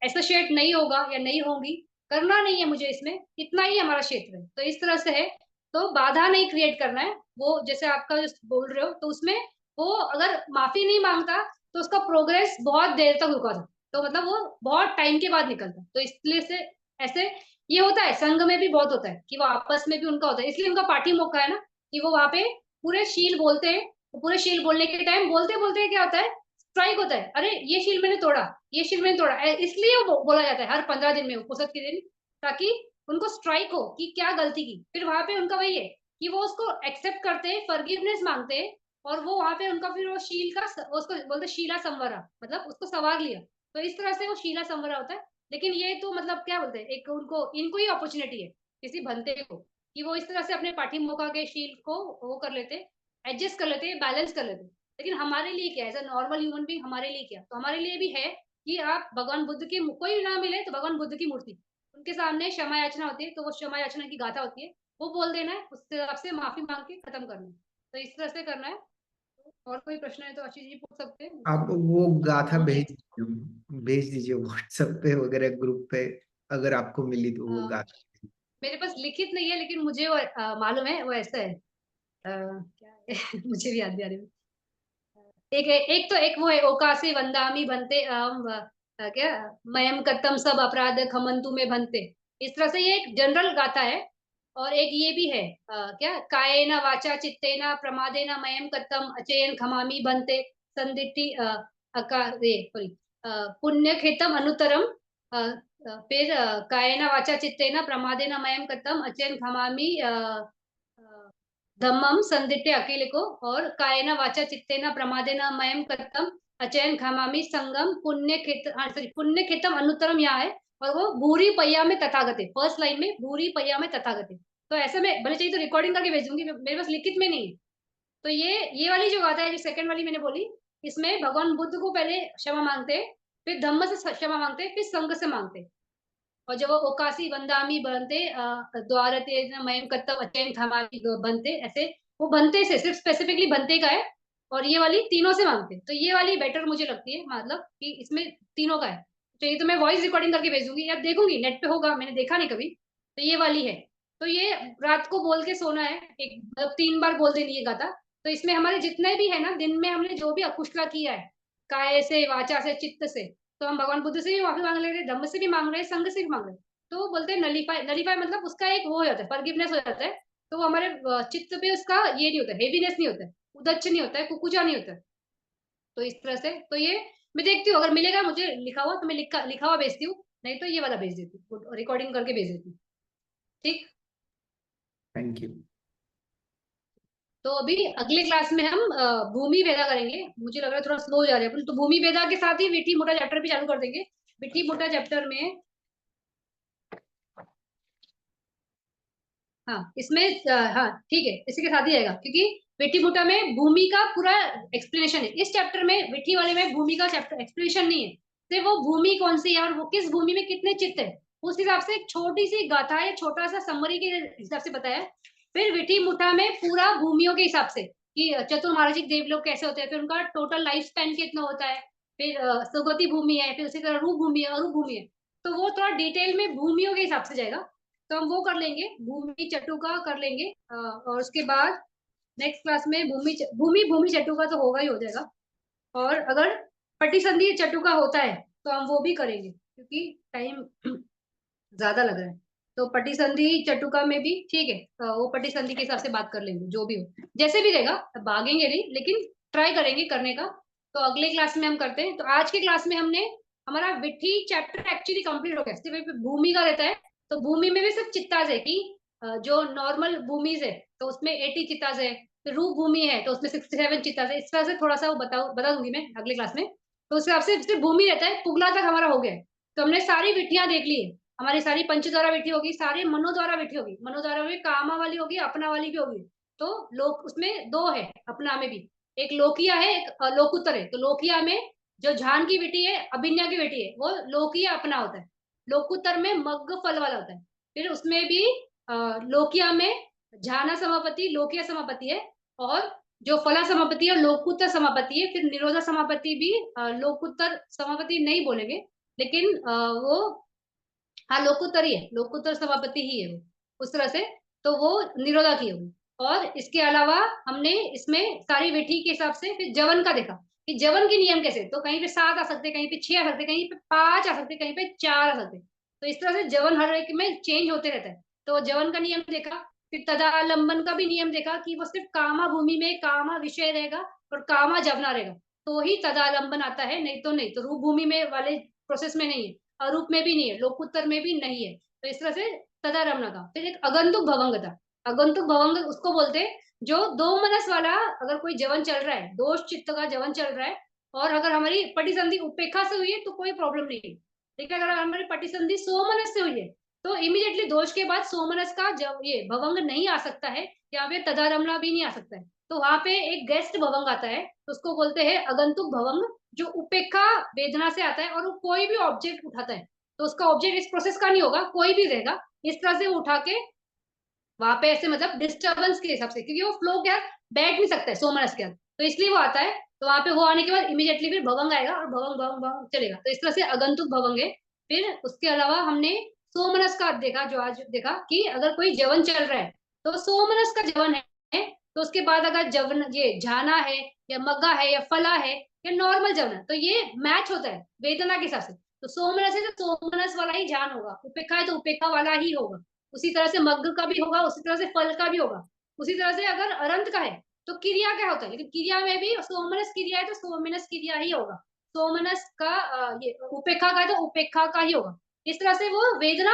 एसोसिएट नहीं होगा या नहीं होंगी, करना नहीं है मुझे इसमें, इतना ही हमारा क्षेत्र है। तो इस तरह से है। तो बाधा नहीं क्रिएट करना है। वो जैसे आपका जो बोल रहे हो, तो उसमें वो अगर माफी नहीं मांगता, तो उसका प्रोग्रेस बहुत देर तक रुका था, तो मतलब वो बहुत टाइम के बाद निकलता। तो इसलिए से ऐसे ये होता है, संघ में भी बहुत होता है कि वो आपस में भी उनका होता है, इसलिए उनका पाठी मौका है ना, कि वो वहां पे पूरे शील बोलते हैं। तो पूरे शील बोलने के टाइम बोलते बोलते क्या होता है, स्ट्राइक होता है, अरे ये शील मैंने तोड़ा, ये शील मैंने तोड़ा, इसलिए वो बोला जाता है हर 15 दिन में उपनिषद के दिन, ताकि उनको स्ट्राइक हो कि क्या गलती की। फिर वहां पे उनका वही है कि वो उसको एक्सेप्ट करते हैं, फॉरगिवनेस मांगते हैं, और वो वहां पे उनका फिर वो शील का उसको बोलते शीला संवरा, मतलब उसको संवार लिया। तो इस तरह से वो शीला संवरा होता है। लेकिन ये तो मतलब क्या बोलते हैं, एक उनको इनको ही अपॉर्चुनिटी है किसी भंते को, कि वो इस तरह से अपने पाठी मौका के शील को वो कर लेते, एडजस्ट कर लेते, बैलेंस कर लेते। लेकिन हमारे लिए क्या, as a normal human being हमारे लिए क्या, तो हमारे लिए भी है कि आप भगवान बुद्ध की कोई ना मिले तो भगवान बुद्ध की मूर्ति, उनके सामने क्षमा याचना होती है, तो वो क्षमा याचना की गाथा होती है, वो बोल देना है, उस हिसाब से माफी मांग के खत्म करना है। तो इस तरह से करना है। और कोई प्रश्न है तो आशीष जी पूछ सकते हैं आप वो गाथा बोलिए। भेज दीजिए व्हाट्सएप पे वगैरह, ग्रुप पे, अगर आपको मिली तो वो गाथा। मेरे पास लिखित नहीं है, लेकिन मुझे वो मालूम है, वो ऐसा है। क्या है मुझे भी याद नहीं आ रही। एक तो एक वो है, ओकासी वंदामी बनते क्या, मयम कत्तम सब अपराध खमंतु में बनते। इस तरह से ये एक जनरल गाथा है। और एक ये भी है, क्या, कायेन वाचा चित्तेन प्रमादेन मयम कत्तम अचेयन खमामी बनते संदिट्ठि ये सॉरी, पुण्य खेतम अनुतरम, फिर कायेन वाचा चित्तेन प्रमादेन मयम कत्तम अचेयन खमामी धम्मम संदिट्टे अकेले को, और कायेन वाचा चित्तेन प्रमादेन मयम कत्तम अचयन खमामि संगम पुण्य खेत, सॉरी, पुण्य खेतम अनुत्तरम यहाँ है। और वो भूरी पैया में तथागते, फर्स्ट लाइन में भूरी पैया में तथागते। तो ऐसे में भले चाहिए तो रिकॉर्डिंग करके भेजूंगी, मेरे पास लिखित में नहीं है। तो ये वाली जो गाथा है, जो सेकंड वाली मैंने बोली, इसमें भगवान बुद्ध को पहले क्षमा मांगते हैं, फिर धम्म से क्षमा मांगते हैं, फिर संघ से मांगते हैं। और जब वो ओकासी वंदामी बनते द्वारते मयम कत्तम अचयन खमामी बनते, ऐसे वो बनते से सिर्फ स्पेसिफिकली बनते का है। और ये वाली तीनों से मांगते, तो ये वाली बेटर मुझे लगती है, मतलब कि इसमें तीनों का है। चाहिए तो मैं वॉइस रिकॉर्डिंग करके भेजूंगी, या देखूंगी नेट पे होगा, मैंने देखा नहीं कभी। तो ये वाली है। तो ये रात को बोल के सोना है, एक मतलब 3 बार बोल देनी है गाता। तो इसमें हमारे जितने भी है ना, दिन में हमने जो भी अकुशला किया है, काय से, वाचा से, चित्त से, तो हम भगवान बुद्ध से भी माफी मांग ले रहे हैं, धम्म से भी मांग रहे हैं, संघ से भी मांग रहे हैं। तो वो बोलते हैं नलीफाई, नलीफाई मतलब उसका एक वो हो जाता है, फॉरगिवनेस हो जाता है। तो वो हमारे चित्त पे उसका ये नहीं होता है, हेवीनेस नहीं होता है, उदच्च नहीं होता है, कुकुचा नहीं होता है। तो इस तरह से, तो ये मैं देखती हूँ, अगर मिलेगा मुझे लिखा हुआ तो मैं लिखा लिखा हुआ भेजती हूँ, नहीं तो ये वाला भेज देती हूँ, रिकॉर्डिंग करके भेज देती हूँ। ठीक। Thank you. तो अभी अगले क्लास में हम भूमि वेदा करेंगे। मुझे लग रहा है थोड़ा स्लो जा रहे हैं अपन, तो भूमि वेदा के साथ ही विठी मोटा चैप्टर भी चालू कर देंगे। विठी मोटा चैप्टर में, हाँ इसमें हाँ ठीक है, इसी के साथ ही आएगा, क्योंकि विठी मुट्टा में भूमि का पूरा एक्सप्लेनेशन है। इस चैप्टर में, विठी वाले में भूमि का चैप्टर एक्सप्लेनेशन नहीं है, सिर्फ वो भूमि कौन सी है और वो किस भूमि में कितने चित्त है, उस हिसाब से एक छोटी सी गाथा है, छोटा सा समरी के हिसाब से बताया है। फिर विठी मुट्ठा में पूरा भूमियों के हिसाब से, कि चतुर्मार्जिक देवलोक कैसे होते हैं, फिर उनका टोटल लाइफ स्पैन कितना होता है, फिर सुगति भूमि है, फिर उसी तरह रूप भूमि है, अरूप भूमि है। तो वो थोड़ा डिटेल में भूमियों के हिसाब से जाएगा। तो हम वो कर लेंगे, भूमि चटुका कर लेंगे, और उसके बाद नेक्स्ट क्लास में भूमि भूमि चटुका तो होगा ही, हो जाएगा। और अगर पटिसंधि चटुका होता है तो हम वो भी करेंगे, क्योंकि टाइम ज्यादा लग रहा है। तो पटिसंधि चटुका में भी ठीक है, वो पटिसंधि के हिसाब से बात कर लेंगे, जो भी हो जैसे भी रहेगा, भागेंगे नहीं, लेकिन ट्राई करेंगे करने का। तो अगले क्लास में हम करते हैं। तो आज के क्लास में हमने, हमारा विठी चैप्टर एक्चुअली कंप्लीट हो गया, सिर्फ भूमि का रहता है। तो भूमि में भी सिर्फ चित्ताज है, कि जो नॉर्मल भूमिज है तो उसमें 80 चित्ताज है, तो रूप भूमि है तो उसमें 67 चित्ताज है। इस तरह से थोड़ा सा वो बता दूंगी मैं अगले क्लास में। तो उस हिसाब से सिर्फ भूमि रहता है, पुगला तक हमारा हो गया है। तो हमने सारी विधियां देख ली है, हमारी सारी पंच द्वारा विधि होगी, सारी मनो द्वारा विधि होगी, मनो द्वारा में कामा वाली होगी, अपना वाली भी होगी। तो लोक उसमें दो है, अपना में भी एक लोकिया है, एक लोकुत्तर है। तो लोकिया में जो झान की बेटी है, अभिन्या की बेटी है, वो लोकिया अपना होता है। लोकुत्तर में मग्ग फल वाला होता है। फिर उसमें भी लोकिया में झाना समापति लोकिया समापति है, और जो फला समापति है लोकुत्तर समापति है। फिर निरोधा समापति भी लोकुत्तर समापति नहीं बोलेंगे, लेकिन वो, हाँ लोकुत्तर ही है, लोकुत्तर सभापति ही है वो, उस तरह से। तो वो निरोधा की होगी। और इसके अलावा हमने इसमें सारी विधि के हिसाब से फिर जवन का देखा, कि जवन के नियम कैसे, तो कहीं पे 7 आ सकते, कहीं पे 6 आ सकते, कहीं पे 5 आ सकते, कहीं पे 4 आ सकते। तो इस तरह से जवन हर एक में चेंज होते रहता है। तो जवन का नियम देखा। फिर तदालंबन का भी नियम देखा, कि वो सिर्फ कामा भूमि में कामा विषय रहेगा और कामा जवना रहेगा, तो ही तदालंबन आता है, नहीं तो नहीं। तो रूप भूमि में वाले प्रोसेस में नहीं है, अरूप में भी नहीं है, लोकुत्तर में भी नहीं है। तो इस तरह से तदारम्भ था। फिर एक अगंतुक भवंग था। अगंतुक भवंग उसको बोलते हैं जो दो मनस वाला, अगर कोई जवन चल रहा है, दोष चित्त का जवन चल रहा है, और अगर हमारी पटिसंधि उपेक्षा से हुई है तो कोई प्रॉब्लम नहीं है। लेकिन अगर हमारी पटिसंधि सोमनस से हुई है, तो इमीडिएटली दोष के बाद सोमनस का जब ये भवंग नहीं आ सकता है, या फिर तदारम्भा भी नहीं आ सकता है। तो वहां पे एक गेस्ट भवंग आता है, तो उसको बोलते हैं अगंतुक भवंग, जो उपेक्षा वेदना से आता है, और वो कोई भी ऑब्जेक्ट उठाता है। तो उसका ऑब्जेक्ट इस प्रोसेस का नहीं होगा, कोई भी रहेगा, इस तरह से वो उठा के वहां पे ऐसे मतलब डिस्टर्बेंस के हिसाब से, क्योंकि वो फ्लो क्या बैठ नहीं सकता है सोमनस के अंदर, तो इसलिए वो आता है। तो वहां पे वो आने के बाद इमीडिएटली फिर भवंग आएगा और भवंग भवंग भवंग चलेगा। तो इस तरह से अगंतुक भवंग है। फिर उसके अलावा हमने सोमनस का देखा, जो आज देखा कि अगर कोई जवन चल रहा है तो सोमनस का जवन है, तो उसके बाद अगर जवन ये झाना है या मग्गा है या फला है या नॉर्मल जवन है, तो ये मैच होता है वेदना के हिसाब से। तो सोमनस है तो सोमनस वाला ही जान होगा, उपेक्षा है तो उपेक्षा वाला ही होगा। उसी तरह से मग्ग का भी होगा, उसी तरह से फल का भी होगा। उसी तरह से अगर अरंत का है तो क्रिया क्या होता है, लेकिन क्रिया में भी सोमनस क्रिया है तो सोमनस क्रिया ही होगा। सोमनस का ये उपेक्षा का है तो उपेक्षा का ही होगा। इस तरह से वो वेदना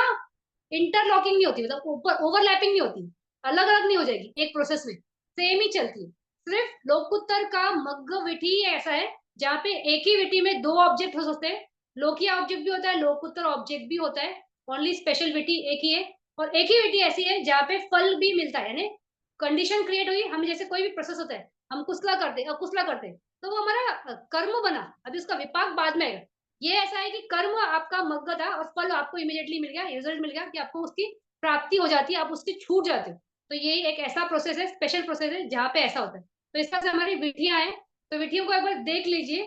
इंटरलॉकिंग नहीं होती, मतलब ऊपर ओवरलैपिंग नहीं होती, अलग अलग नहीं हो जाएगी एक प्रोसेस में, सेम ही चलती है। सिर्फ लोकुत्तर का मग्ग विधि ऐसा है जहाँ पे एक ही विधि में दो ऑब्जेक्ट हो सकते हैं। लोकिया ऑब्जेक्ट भी होता है, लोकुत्तर ऑब्जेक्ट भी होता है। ओनली स्पेशल विधि एक ही है। और एक ही विधि ऐसी है जहाँ पे फल भी मिलता है, यानी कंडीशन क्रिएट हुई, हम जैसे कोई भी प्रोसेस होता है, हम कुशला करते अकुशला करते, तो वो हमारा कर्म बना, अभी उसका विपाक बाद में आएगा। ये ऐसा है कि कर्म आपका मग्ग था और फल आपको इमीडिएटली मिल गया, रिजल्ट मिल गया कि आपको उसकी प्राप्ति हो जाती है, आप उसकी छूट जाते हो। तो ये एक ऐसा प्रोसेस है, स्पेशल प्रोसेस है जहाँ पे ऐसा होता है। तो इस तरह से हमारी विधियां हैं। तो विधियों को एक बार देख लीजिए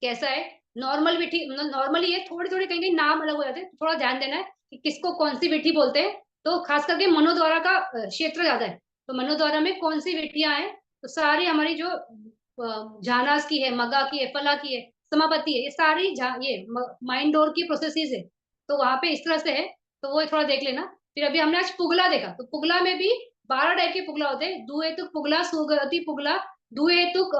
कैसा है। नॉर्मल विधि नॉर्मली है, थोड़ी थोड़ी कहीं कहीं नाम अलग हो जाते हैं, थोड़ा ध्यान देना है कि किसको कौन सी विधि बोलते हैं। तो खास करके मनोद्वारा का क्षेत्र ज्यादा है। तो मनोद्वारा में कौन सी विधियां हैं, तो सारी हमारी जो झानास की है, मगा की है, फला की है, समापत्ति है, ये सारी ये माइंड डोर की प्रोसेसेस है। तो वहां पे इस तरह से है, तो वो थोड़ा देख लेना। फिर अभी हमने आज पुगला देखा, तो पुगला में भी 12 टाइप के पुगला होते हैं। दुहेतुक पुगला, सुगति पुगला, दुहेतुक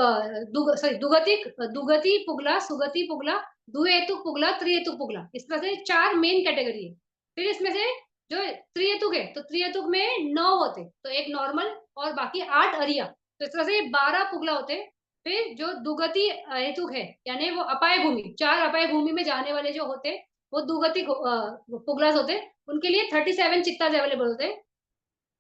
सॉरी दुगति पुगला, सुगति पुगला, दुहेतुक पुगला, त्रिहेतुक पुगला, इस तरह से 4 मेन कैटेगरी है। फिर इसमें से जो त्रिहेतुक है, तो त्रिहेतुक में 9 होते, तो एक नॉर्मल और बाकी 8 अरिया, तो इस तरह से 12 पुगला होते हैं। फिर जो दुगति हेतुक है, यानी वो अपाय भूमि, 4 अपाय भूमि में जाने वाले जो होते हैं, वो दुगति पुगलास होते हैं। उनके लिए 37 चित्ताज अवेलेबल होते हैं।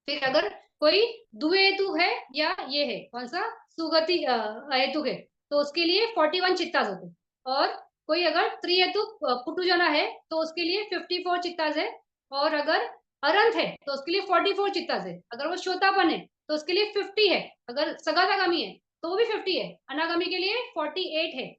फिर अगर कोई द्विहेतुक है या ये है कौन सा सुगति अहेतुक है, तो उसके लिए 41 चित्ताज होते हैं। और कोई अगर त्रिहेतुक पुटुजना है तो उसके लिए 54 चित्ताज है। और अगर अरंत है तो उसके लिए 44 चित्ताज है। अगर वो श्रोतापन है तो उसके लिए 50 है। अगर सगातागामी है तो वो भी 50 है। अनागामी के लिए 48 है।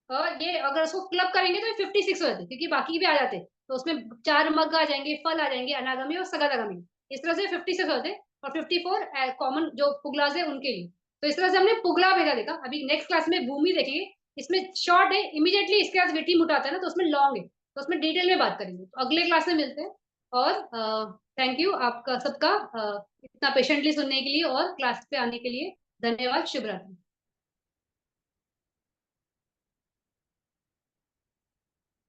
और ये अगर उसको क्लब करेंगे तो 56 हो जाते, क्योंकि बाकी भी आ जाते, तो उसमें 4 मग आ जाएंगे, फल आ जाएंगे, अनागामी और सगातागामी। इस तरह से 56 होते हैं। और 54 कॉमन जो पुगलास है उनके लिए। तो इस तरह से हमने पुगला भेजा देखा। अभी नेक्स्ट क्लास में भूमि देखेंगे। इसमें शॉर्ट है, इमीडिएटली इसके बाद विटी मुटाता है ना, तो उसमें लॉन्ग है, तो उसमें डिटेल में बात करेंगे। तो अगले क्लास में मिलते हैं। और थैंक यू आपका सबका इतना पेशेंटली सुनने के लिए और क्लास पे आने के लिए। धन्यवाद। शुभ रात्रि।